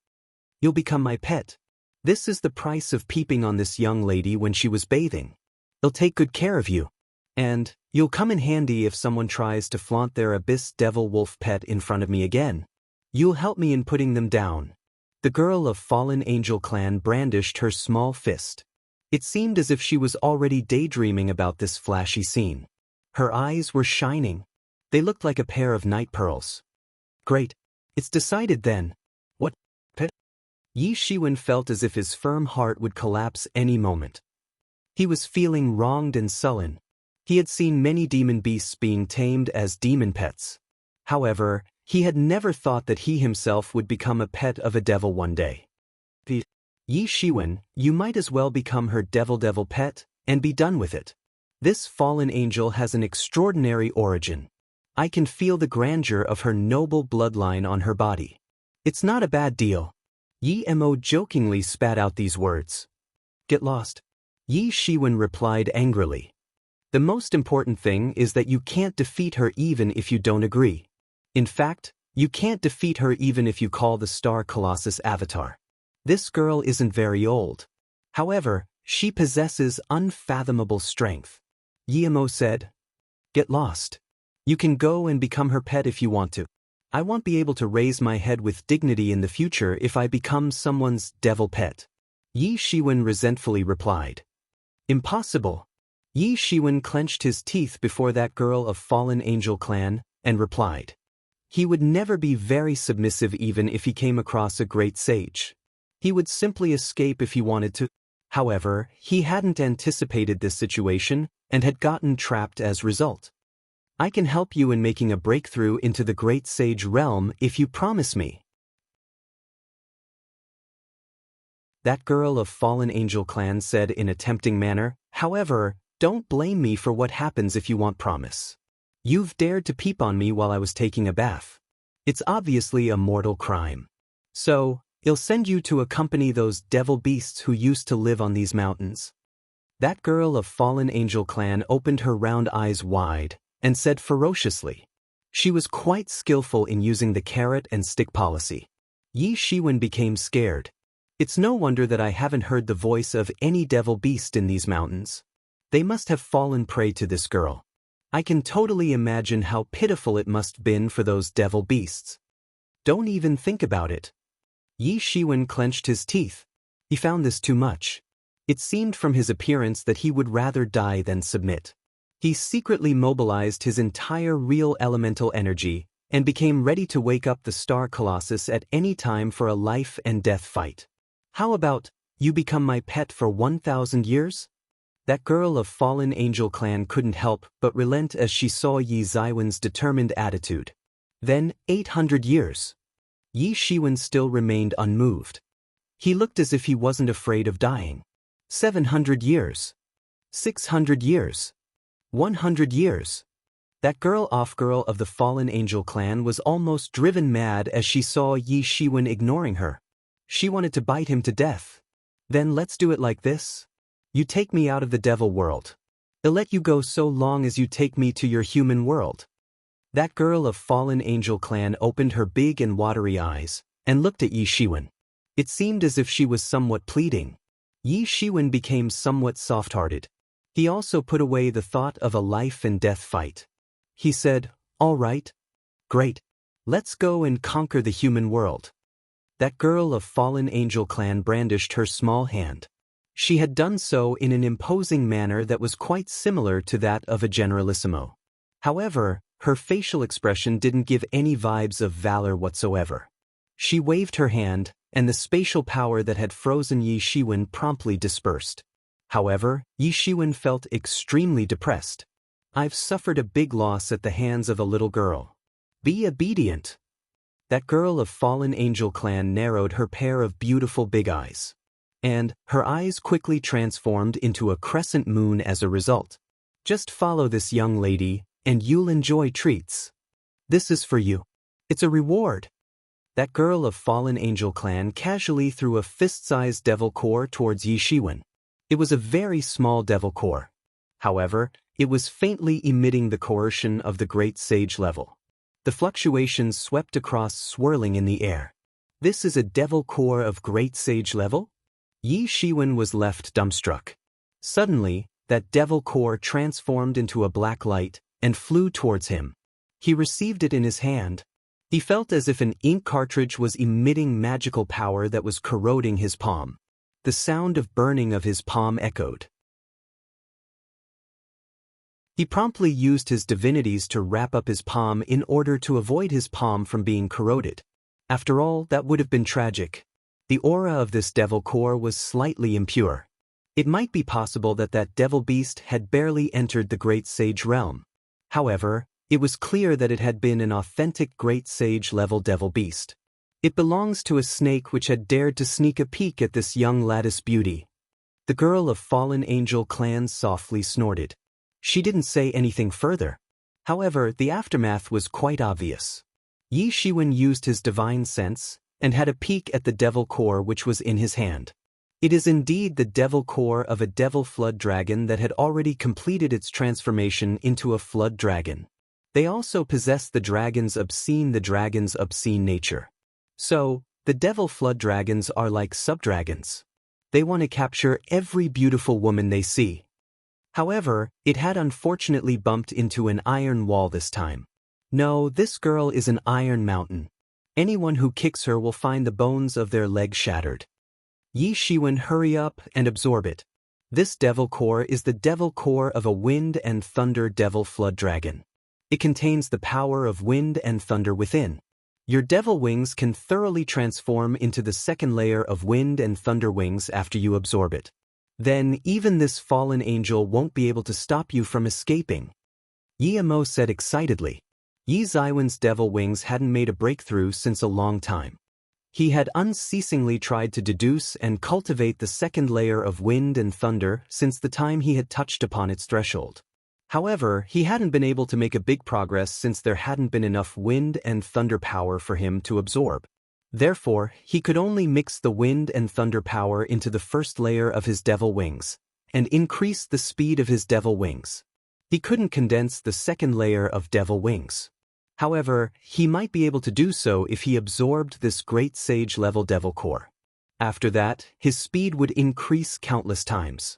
You'll become my pet. This is the price of peeping on this young lady when she was bathing. They'll take good care of you. And you'll come in handy if someone tries to flaunt their abyss devil wolf pet in front of me again. You'll help me in putting them down. The girl of Fallen Angel clan brandished her small fist. It seemed as if she was already daydreaming about this flashy scene. Her eyes were shining. They looked like a pair of night pearls. Great. It's decided then. What, pet? Yi Shiwen felt as if his firm heart would collapse any moment. He was feeling wronged and sullen. He had seen many demon beasts being tamed as demon pets. However, he had never thought that he himself would become a pet of a devil one day. Yi Shiwen, you might as well become her devil pet, and be done with it. This fallen angel has an extraordinary origin. I can feel the grandeur of her noble bloodline on her body. It's not a bad deal. Yi Mo jokingly spat out these words. Get lost. Yi Shiwen replied angrily. The most important thing is that you can't defeat her even if you don't agree. In fact, you can't defeat her even if you call the Star Colossus Avatar. This girl isn't very old. However, she possesses unfathomable strength. Yi Mo said. Get lost. You can go and become her pet if you want to. I won't be able to raise my head with dignity in the future if I become someone's devil pet. Yi Shiwen resentfully replied. Impossible. Yi Shiwen clenched his teeth before that girl of Fallen Angel clan, and replied. He would never be very submissive even if he came across a great sage. He would simply escape if he wanted to. However, he hadn't anticipated this situation, and had gotten trapped as a result. I can help you in making a breakthrough into the great sage realm if you promise me. That girl of Fallen Angel clan said in a tempting manner, however, don't blame me for what happens if you want promise. You've dared to peep on me while I was taking a bath. It's obviously a mortal crime. So, I'll send you to accompany those devil beasts who used to live on these mountains. That girl of Fallen Angel clan opened her round eyes wide, and said ferociously. She was quite skillful in using the carrot and stick policy. Yi Shiwen became scared. It's no wonder that I haven't heard the voice of any devil beast in these mountains. They must have fallen prey to this girl. I can totally imagine how pitiful it must have been for those devil beasts. Don't even think about it. Yi Shiwen clenched his teeth. He found this too much. It seemed from his appearance that he would rather die than submit. He secretly mobilized his entire real elemental energy and became ready to wake up the Star Colossus at any time for a life and death fight. How about, you become my pet for 1,000 years? That girl of fallen angel clan couldn't help but relent as she saw Yi Zaiwen's determined attitude. Then, 800 years. Yi Shiwen still remained unmoved. He looked as if he wasn't afraid of dying. 700 years. 600 years. 100 years. That girl of the fallen angel clan was almost driven mad as she saw Yi Shiwen ignoring her. She wanted to bite him to death. Then let's do it like this. You take me out of the devil world. I'll let you go so long as you take me to your human world. That girl of fallen angel clan opened her big and watery eyes and looked at Yi Shiwen. It seemed as if she was somewhat pleading. Yi Shiwen became somewhat soft-hearted. He also put away the thought of a life-and-death fight. He said, "All right. Great. Let's go and conquer the human world." That girl of fallen angel clan brandished her small hand. She had done so in an imposing manner that was quite similar to that of a generalissimo. However, her facial expression didn't give any vibes of valor whatsoever. She waved her hand, and the spatial power that had frozen Yi Shiwen promptly dispersed. However, Yi Shiwen felt extremely depressed. "I've suffered a big loss at the hands of a little girl. Be obedient." That girl of fallen angel clan narrowed her pair of beautiful big eyes. And her eyes quickly transformed into a crescent moon as a result. "Just follow this young lady, and you'll enjoy treats. This is for you. It's a reward." That girl of fallen angel clan casually threw a fist-sized devil core towards Yi Shiwen. It was a very small devil core. However, it was faintly emitting the coercion of the great sage level. The fluctuations swept across, swirling in the air. "This is a devil core of great sage level?" Yi Shiwen was left dumbstruck. Suddenly, that devil core transformed into a black light and flew towards him. He received it in his hand. He felt as if an ink cartridge was emitting magical power that was corroding his palm. The sound of burning of his palm echoed. He promptly used his divinities to wrap up his palm in order to avoid his palm from being corroded. After all, that would have been tragic. The aura of this devil core was slightly impure. It might be possible that that devil beast had barely entered the great sage realm. However, it was clear that it had been an authentic great sage level devil beast. It belongs to a snake which had dared to sneak a peek at this young lattice beauty. The girl of fallen angel clan softly snorted. She didn't say anything further. However, the aftermath was quite obvious. Yi Shiwen used his divine sense and had a peek at the devil core which was in his hand. It is indeed the devil core of a devil flood dragon that had already completed its transformation into a flood dragon. They also possess the dragon's obscene nature. So, the devil flood dragons are like subdragons. They want to capture every beautiful woman they see. However, it had unfortunately bumped into an iron wall this time. No, this girl is an iron mountain. Anyone who kicks her will find the bones of their legs shattered. Yi Shiwen, hurry up and absorb it. This devil core is the devil core of a wind and thunder devil flood dragon. It contains the power of wind and thunder within. Your devil wings can thoroughly transform into the second layer of wind and thunder wings after you absorb it. Then even this fallen angel won't be able to stop you from escaping. Yi Amo said excitedly. Yi Zaiwen's devil wings hadn't made a breakthrough since a long time. He had unceasingly tried to deduce and cultivate the second layer of wind and thunder since the time he had touched upon its threshold. However, he hadn't been able to make a big progress since there hadn't been enough wind and thunder power for him to absorb. Therefore, he could only mix the wind and thunder power into the first layer of his devil wings, and increase the speed of his devil wings. He couldn't condense the second layer of devil wings. However, he might be able to do so if he absorbed this great sage-level devil core. After that, his speed would increase countless times.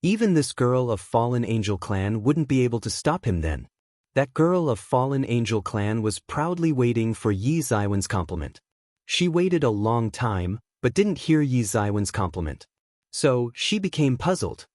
Even this girl of fallen angel clan wouldn't be able to stop him then. That girl of fallen angel clan was proudly waiting for Yi Zaiwen's compliment. She waited a long time, but didn't hear Yi Zaiwen's compliment. So, she became puzzled.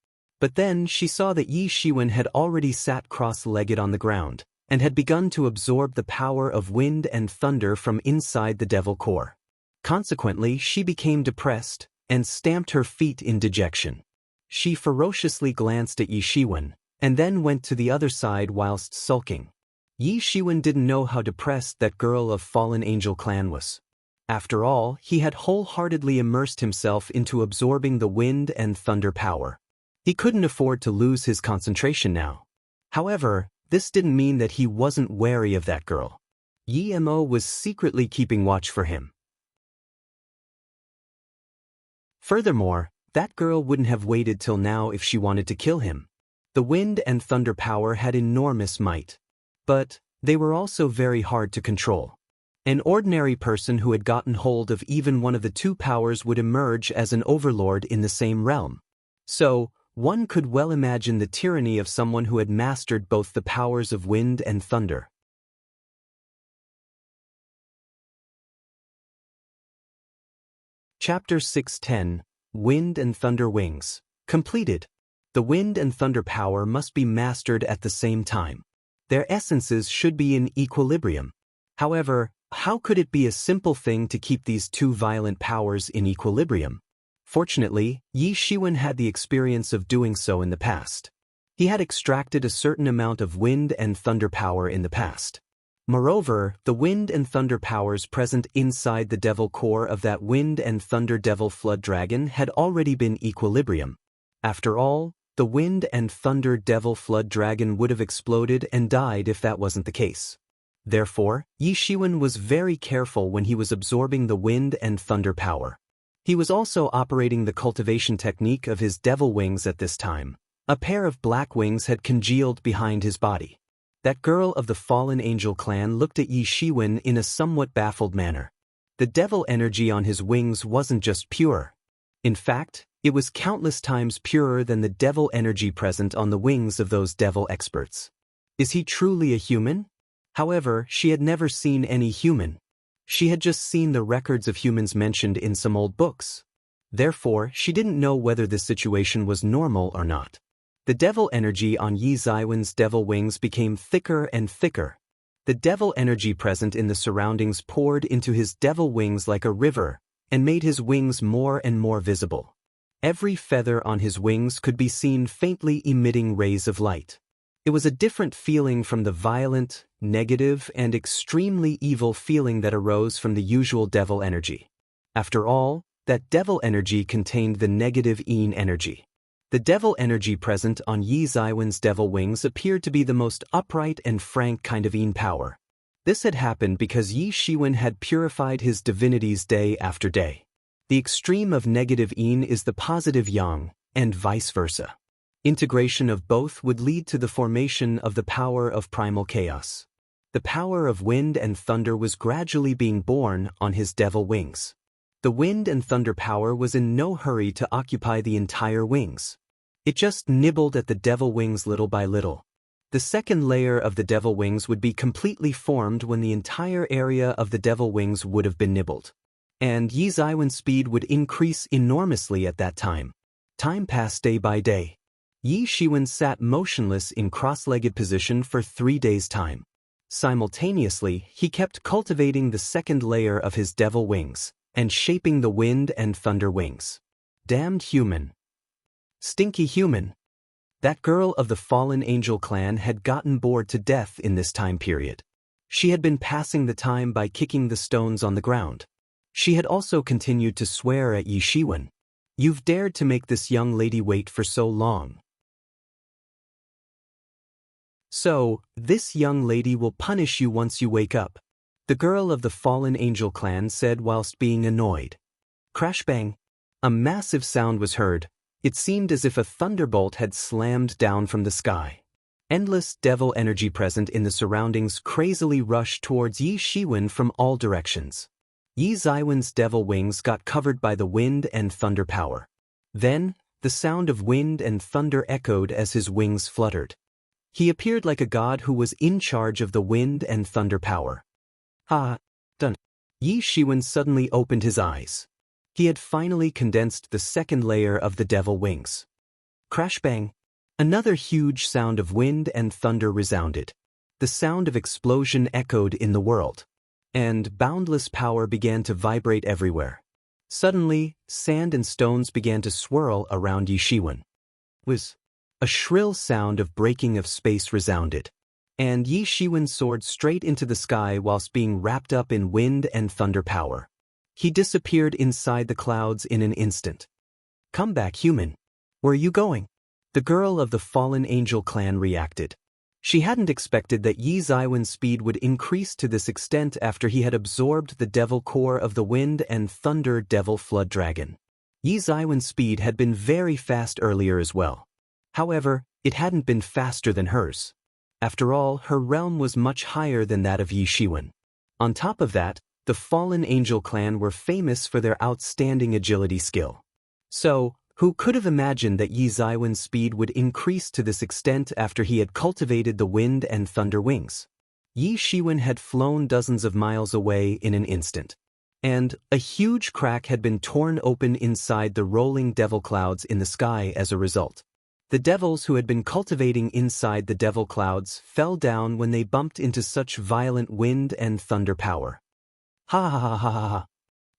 But then she saw that Yi Shiwen had already sat cross-legged on the ground, and had begun to absorb the power of wind and thunder from inside the devil core. Consequently, she became depressed, and stamped her feet in dejection. She ferociously glanced at Yi Shiwen, and then went to the other side whilst sulking. Yi Shiwen didn't know how depressed that girl of Fallen Angel clan was. After all, he had wholeheartedly immersed himself into absorbing the wind and thunder power. He couldn't afford to lose his concentration now. However, this didn't mean that he wasn't wary of that girl. Yi Mo was secretly keeping watch for him. Furthermore, that girl wouldn't have waited till now if she wanted to kill him. The wind and thunder power had enormous might. But they were also very hard to control. An ordinary person who had gotten hold of even one of the two powers would emerge as an overlord in the same realm. So, one could well imagine the tyranny of someone who had mastered both the powers of wind and thunder. Chapter 610, Wind and Thunder Wings. Completed. The wind and thunder power must be mastered at the same time. Their essences should be in equilibrium. However, how could it be a simple thing to keep these two violent powers in equilibrium? Fortunately, Yi Shiwen had the experience of doing so in the past. He had extracted a certain amount of wind and thunder power in the past. Moreover, the wind and thunder powers present inside the devil core of that wind and thunder devil flood dragon had already been equilibrium. After all, the wind and thunder devil flood dragon would have exploded and died if that wasn't the case. Therefore, Yi Shiwen was very careful when he was absorbing the wind and thunder power. He was also operating the cultivation technique of his devil wings at this time. A pair of black wings had congealed behind his body. That girl of the Fallen Angel clan looked at Yi Shiwen in a somewhat baffled manner. The devil energy on his wings wasn't just pure. In fact, it was countless times purer than the devil energy present on the wings of those devil experts. Is he truly a human? However, she had never seen any human. She had just seen the records of humans mentioned in some old books. Therefore, she didn't know whether this situation was normal or not. The devil energy on Yi Shiwen's devil wings became thicker and thicker. The devil energy present in the surroundings poured into his devil wings like a river, and made his wings more and more visible. Every feather on his wings could be seen faintly emitting rays of light. It was a different feeling from the violent, negative, and extremely evil feeling that arose from the usual devil energy. After all, that devil energy contained the negative Yin energy. The devil energy present on Yi Shiwen's devil wings appeared to be the most upright and frank kind of Yin power. This had happened because Yi Shiwen had purified his divinities day after day. The extreme of negative Yin is the positive Yang, and vice versa. Integration of both would lead to the formation of the power of primal chaos. The power of wind and thunder was gradually being born on his devil wings. The wind and thunder power was in no hurry to occupy the entire wings. It just nibbled at the devil wings little by little. The second layer of the devil wings would be completely formed when the entire area of the devil wings would have been nibbled. And Yi Shiwen's speed would increase enormously at that time. Time passed day by day. Yi Shiwen sat motionless in cross-legged position for 3 days' time. Simultaneously, he kept cultivating the second layer of his devil wings, and shaping the wind and thunder wings. Damned human. Stinky human. That girl of the Fallen Angel clan had gotten bored to death in this time period. She had been passing the time by kicking the stones on the ground. She had also continued to swear at Yi Shiwen. You've dared to make this young lady wait for so long. So, this young lady will punish you once you wake up, the girl of the Fallen Angel clan said whilst being annoyed. Crash bang. A massive sound was heard. It seemed as if a thunderbolt had slammed down from the sky. Endless devil energy present in the surroundings crazily rushed towards Yi Shiwen from all directions. Yi Shiwen's devil wings got covered by the wind and thunder power. Then, the sound of wind and thunder echoed as his wings fluttered. He appeared like a god who was in charge of the wind and thunder power. Done. Yi Shiwen suddenly opened his eyes. He had finally condensed the second layer of the devil wings. Crash bang. Another huge sound of wind and thunder resounded. The sound of explosion echoed in the world. And boundless power began to vibrate everywhere. Suddenly, sand and stones began to swirl around Yi Shiwen. Was a shrill sound of breaking of space resounded, and Yi Shiwen soared straight into the sky whilst being wrapped up in wind and thunder power. He disappeared inside the clouds in an instant. "Come back, human. Where are you going?" The girl of the fallen angel clan reacted. She hadn't expected that Yi Zaiwen's speed would increase to this extent after he had absorbed the devil core of the wind and thunder devil flood dragon. Yi Zaiwen's speed had been very fast earlier as well. However, it hadn't been faster than hers. After all, her realm was much higher than that of Yi Shiwen. On top of that, the fallen angel clan were famous for their outstanding agility skill. So, who could have imagined that Yi Zaiwen's speed would increase to this extent after he had cultivated the wind and thunder wings? Yi Shiwen had flown dozens of miles away in an instant. And a huge crack had been torn open inside the rolling devil clouds in the sky as a result. The devils who had been cultivating inside the devil clouds fell down when they bumped into such violent wind and thunder power. Ha ha ha ha ha ha.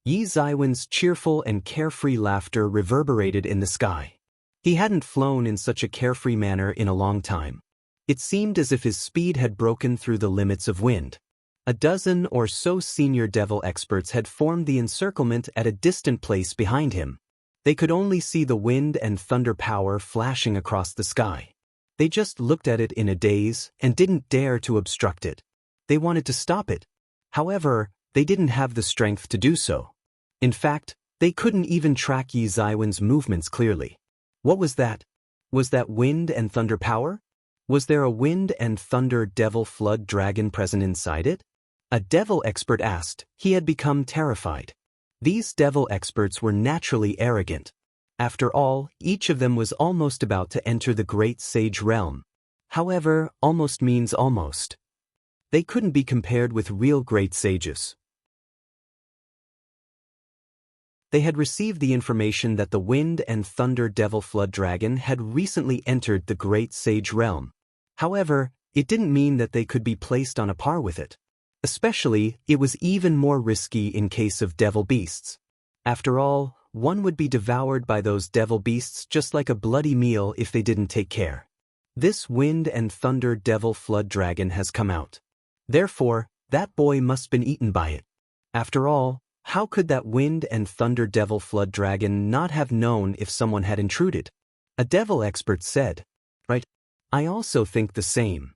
Yi Zaiwen's cheerful and carefree laughter reverberated in the sky. He hadn't flown in such a carefree manner in a long time. It seemed as if his speed had broken through the limits of wind. A dozen or so senior devil experts had formed the encirclement at a distant place behind him. They could only see the wind and thunder power flashing across the sky. They just looked at it in a daze and didn't dare to obstruct it. They wanted to stop it. However, they didn't have the strength to do so. In fact, they couldn't even track Yi Zaiwen's movements clearly. What was that? Was that wind and thunder power? Was there a wind and thunder devil flood dragon present inside it? A devil expert asked. He had become terrified. These devil experts were naturally arrogant. After all, each of them was almost about to enter the great sage realm. However, almost means almost. They couldn't be compared with real great sages. They had received the information that the wind and thunder devil flood dragon had recently entered the great sage realm. However, it didn't mean that they could be placed on a par with it. Especially, it was even more risky in case of devil beasts. After all, one would be devoured by those devil beasts just like a bloody meal if they didn't take care. This wind and thunder devil flood dragon has come out. Therefore, that boy must have been eaten by it. After all, how could that wind and thunder devil flood dragon not have known if someone had intruded? A devil expert said. Right? I also think the same.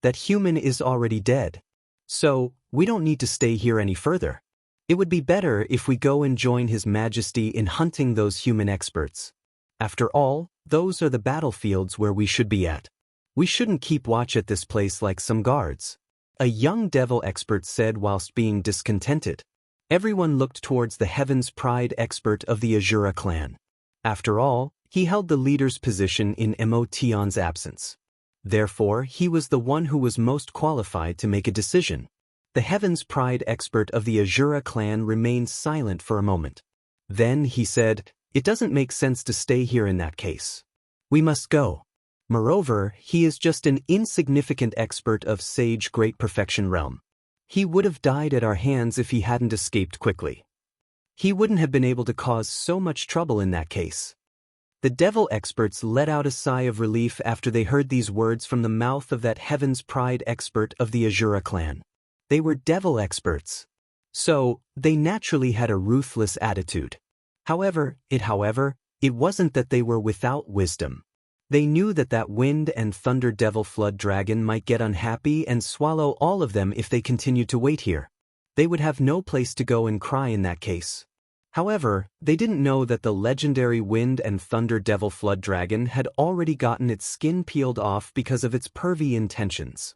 That human is already dead. So, we don't need to stay here any further. It would be better if we go and join His Majesty in hunting those human experts. After all, those are the battlefields where we should be at. We shouldn't keep watch at this place like some guards. A young devil expert said whilst being discontented. Everyone looked towards the Heaven's Pride expert of the Azura clan. After all, he held the leader's position in Emotion's absence. Therefore, he was the one who was most qualified to make a decision. The Heaven's Pride expert of the Azura clan remained silent for a moment. Then he said, "It doesn't make sense to stay here in that case. We must go. Moreover, he is just an insignificant expert of Sage Great Perfection Realm. He would have died at our hands if he hadn't escaped quickly. He wouldn't have been able to cause so much trouble in that case." The devil experts let out a sigh of relief after they heard these words from the mouth of that Heaven's Pride expert of the Azura clan. They were devil experts. So, they naturally had a ruthless attitude. However, it wasn't that they were without wisdom. They knew that that wind and thunder devil flood dragon might get unhappy and swallow all of them if they continued to wait here. They would have no place to go and cry in that case. However, they didn't know that the legendary wind and thunder devil flood dragon had already gotten its skin peeled off because of its pervy intentions.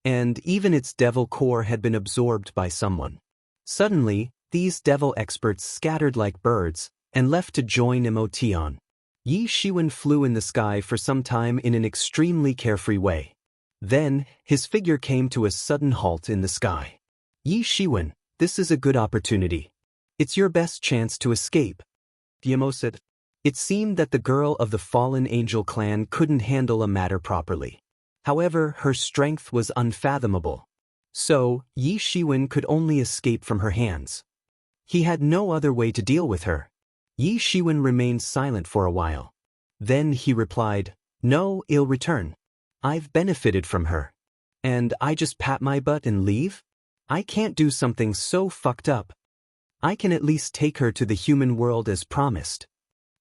And even its devil core had been absorbed by someone. Suddenly, these devil experts scattered like birds and left to join Emotion. Yi Shiwen flew in the sky for some time in an extremely carefree way. Then, his figure came to a sudden halt in the sky. "Yi Shiwen, this is a good opportunity. It's your best chance to escape." Diemo said. It seemed that the girl of the fallen angel clan couldn't handle a matter properly. However, her strength was unfathomable. So, Yi Shiwen could only escape from her hands. He had no other way to deal with her. Yi Shiwen remained silent for a while. Then he replied, "No, I'll return. I've benefited from her. And I just pat my butt and leave? I can't do something so fucked up. I can at least take her to the human world as promised."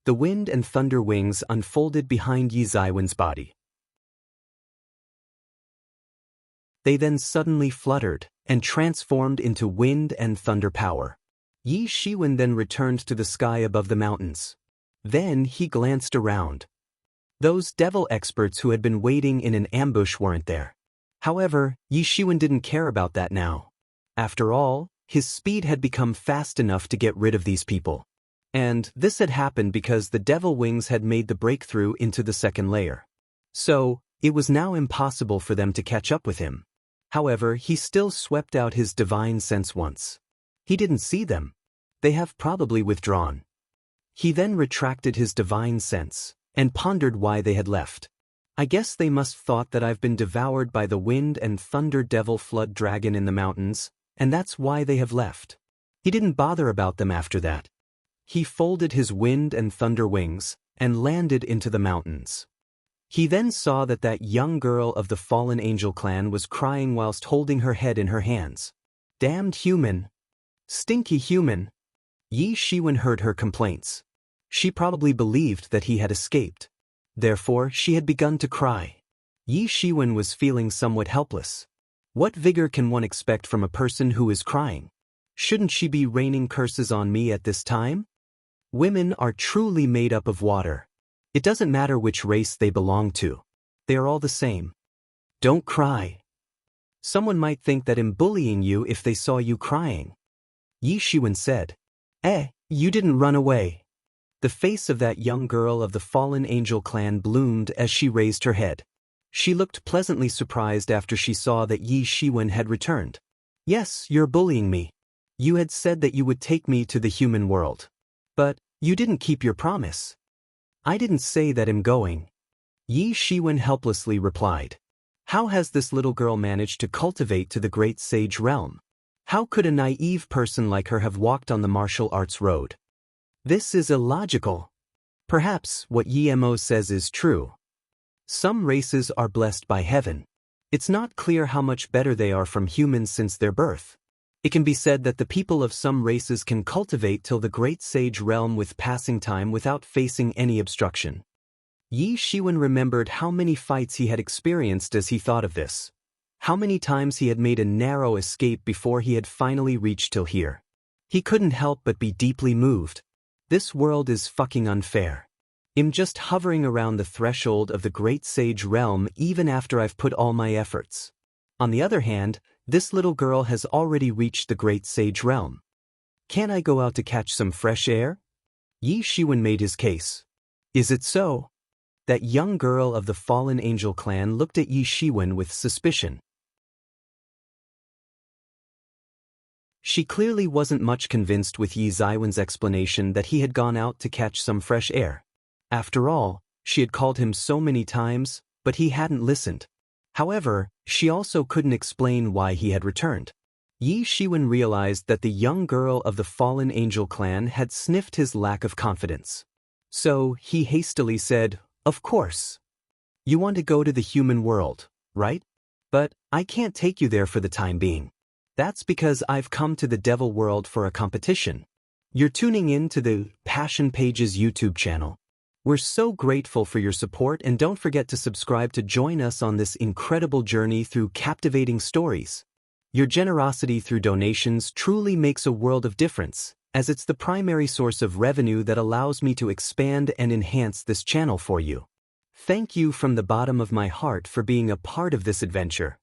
The wind and thunder wings unfolded behind Yi Zaiwen's body. They then suddenly fluttered and transformed into wind and thunder power. Yi Shiwen then returned to the sky above the mountains. Then he glanced around. Those devil experts who had been waiting in an ambush weren't there. However, Yi Shiwen didn't care about that now. After all, his speed had become fast enough to get rid of these people. And this had happened because the devil wings had made the breakthrough into the second layer. So, it was now impossible for them to catch up with him. However, he still swept out his divine sense once. He didn't see them. They have probably withdrawn. He then retracted his divine sense and pondered why they had left. I guess they must thought that I've been devoured by the wind and thunder devil flood dragon in the mountains, and that's why they have left. He didn't bother about them after that. He folded his wind and thunder wings and landed into the mountains. He then saw that that young girl of the fallen angel clan was crying whilst holding her head in her hands. Damned human. Stinky human. Yi Shiwen heard her complaints. She probably believed that he had escaped. Therefore, she had begun to cry. Yi Shiwen was feeling somewhat helpless. What vigor can one expect from a person who is crying? Shouldn't she be raining curses on me at this time? Women are truly made up of water. It doesn't matter which race they belong to. They are all the same. Don't cry. Someone might think that I'm bullying you if they saw you crying. Yi Shiwen said. You didn't run away. The face of that young girl of the fallen angel clan bloomed as she raised her head. She looked pleasantly surprised after she saw that Yi Shiwen had returned. Yes, you're bullying me. You had said that you would take me to the human world. But you didn't keep your promise. I didn't say that I'm going. Yi Shiwen helplessly replied. How has this little girl managed to cultivate to the great sage realm? How could a naive person like her have walked on the martial arts road? This is illogical. Perhaps what Yi Mo says is true. Some races are blessed by heaven. It's not clear how much better they are from humans since their birth. It can be said that the people of some races can cultivate till the great sage realm with passing time without facing any obstruction. Yi Shiwen remembered how many fights he had experienced as he thought of this. How many times he had made a narrow escape before he had finally reached till here. He couldn't help but be deeply moved. This world is fucking unfair. I'm just hovering around the threshold of the great sage realm even after I've put all my efforts. On the other hand, this little girl has already reached the great sage realm. Can't I go out to catch some fresh air? Yi Shiwen made his case. Is it so? That young girl of the fallen angel clan looked at Yi Shiwen with suspicion. She clearly wasn't much convinced with Yi Zaiwen's explanation that he had gone out to catch some fresh air. After all, she had called him so many times, but he hadn't listened. However, she also couldn't explain why he had returned. Yi Shiwen realized that the young girl of the fallen angel clan had sniffed his lack of confidence. So, he hastily said, "Of course. You want to go to the human world, right? But I can't take you there for the time being. That's because I've come to the devil world for a competition. You're tuning in to the Passion Pages YouTube channel. We're so grateful for your support, and don't forget to subscribe to join us on this incredible journey through captivating stories. Your generosity through donations truly makes a world of difference, as it's the primary source of revenue that allows me to expand and enhance this channel for you. Thank you from the bottom of my heart for being a part of this adventure.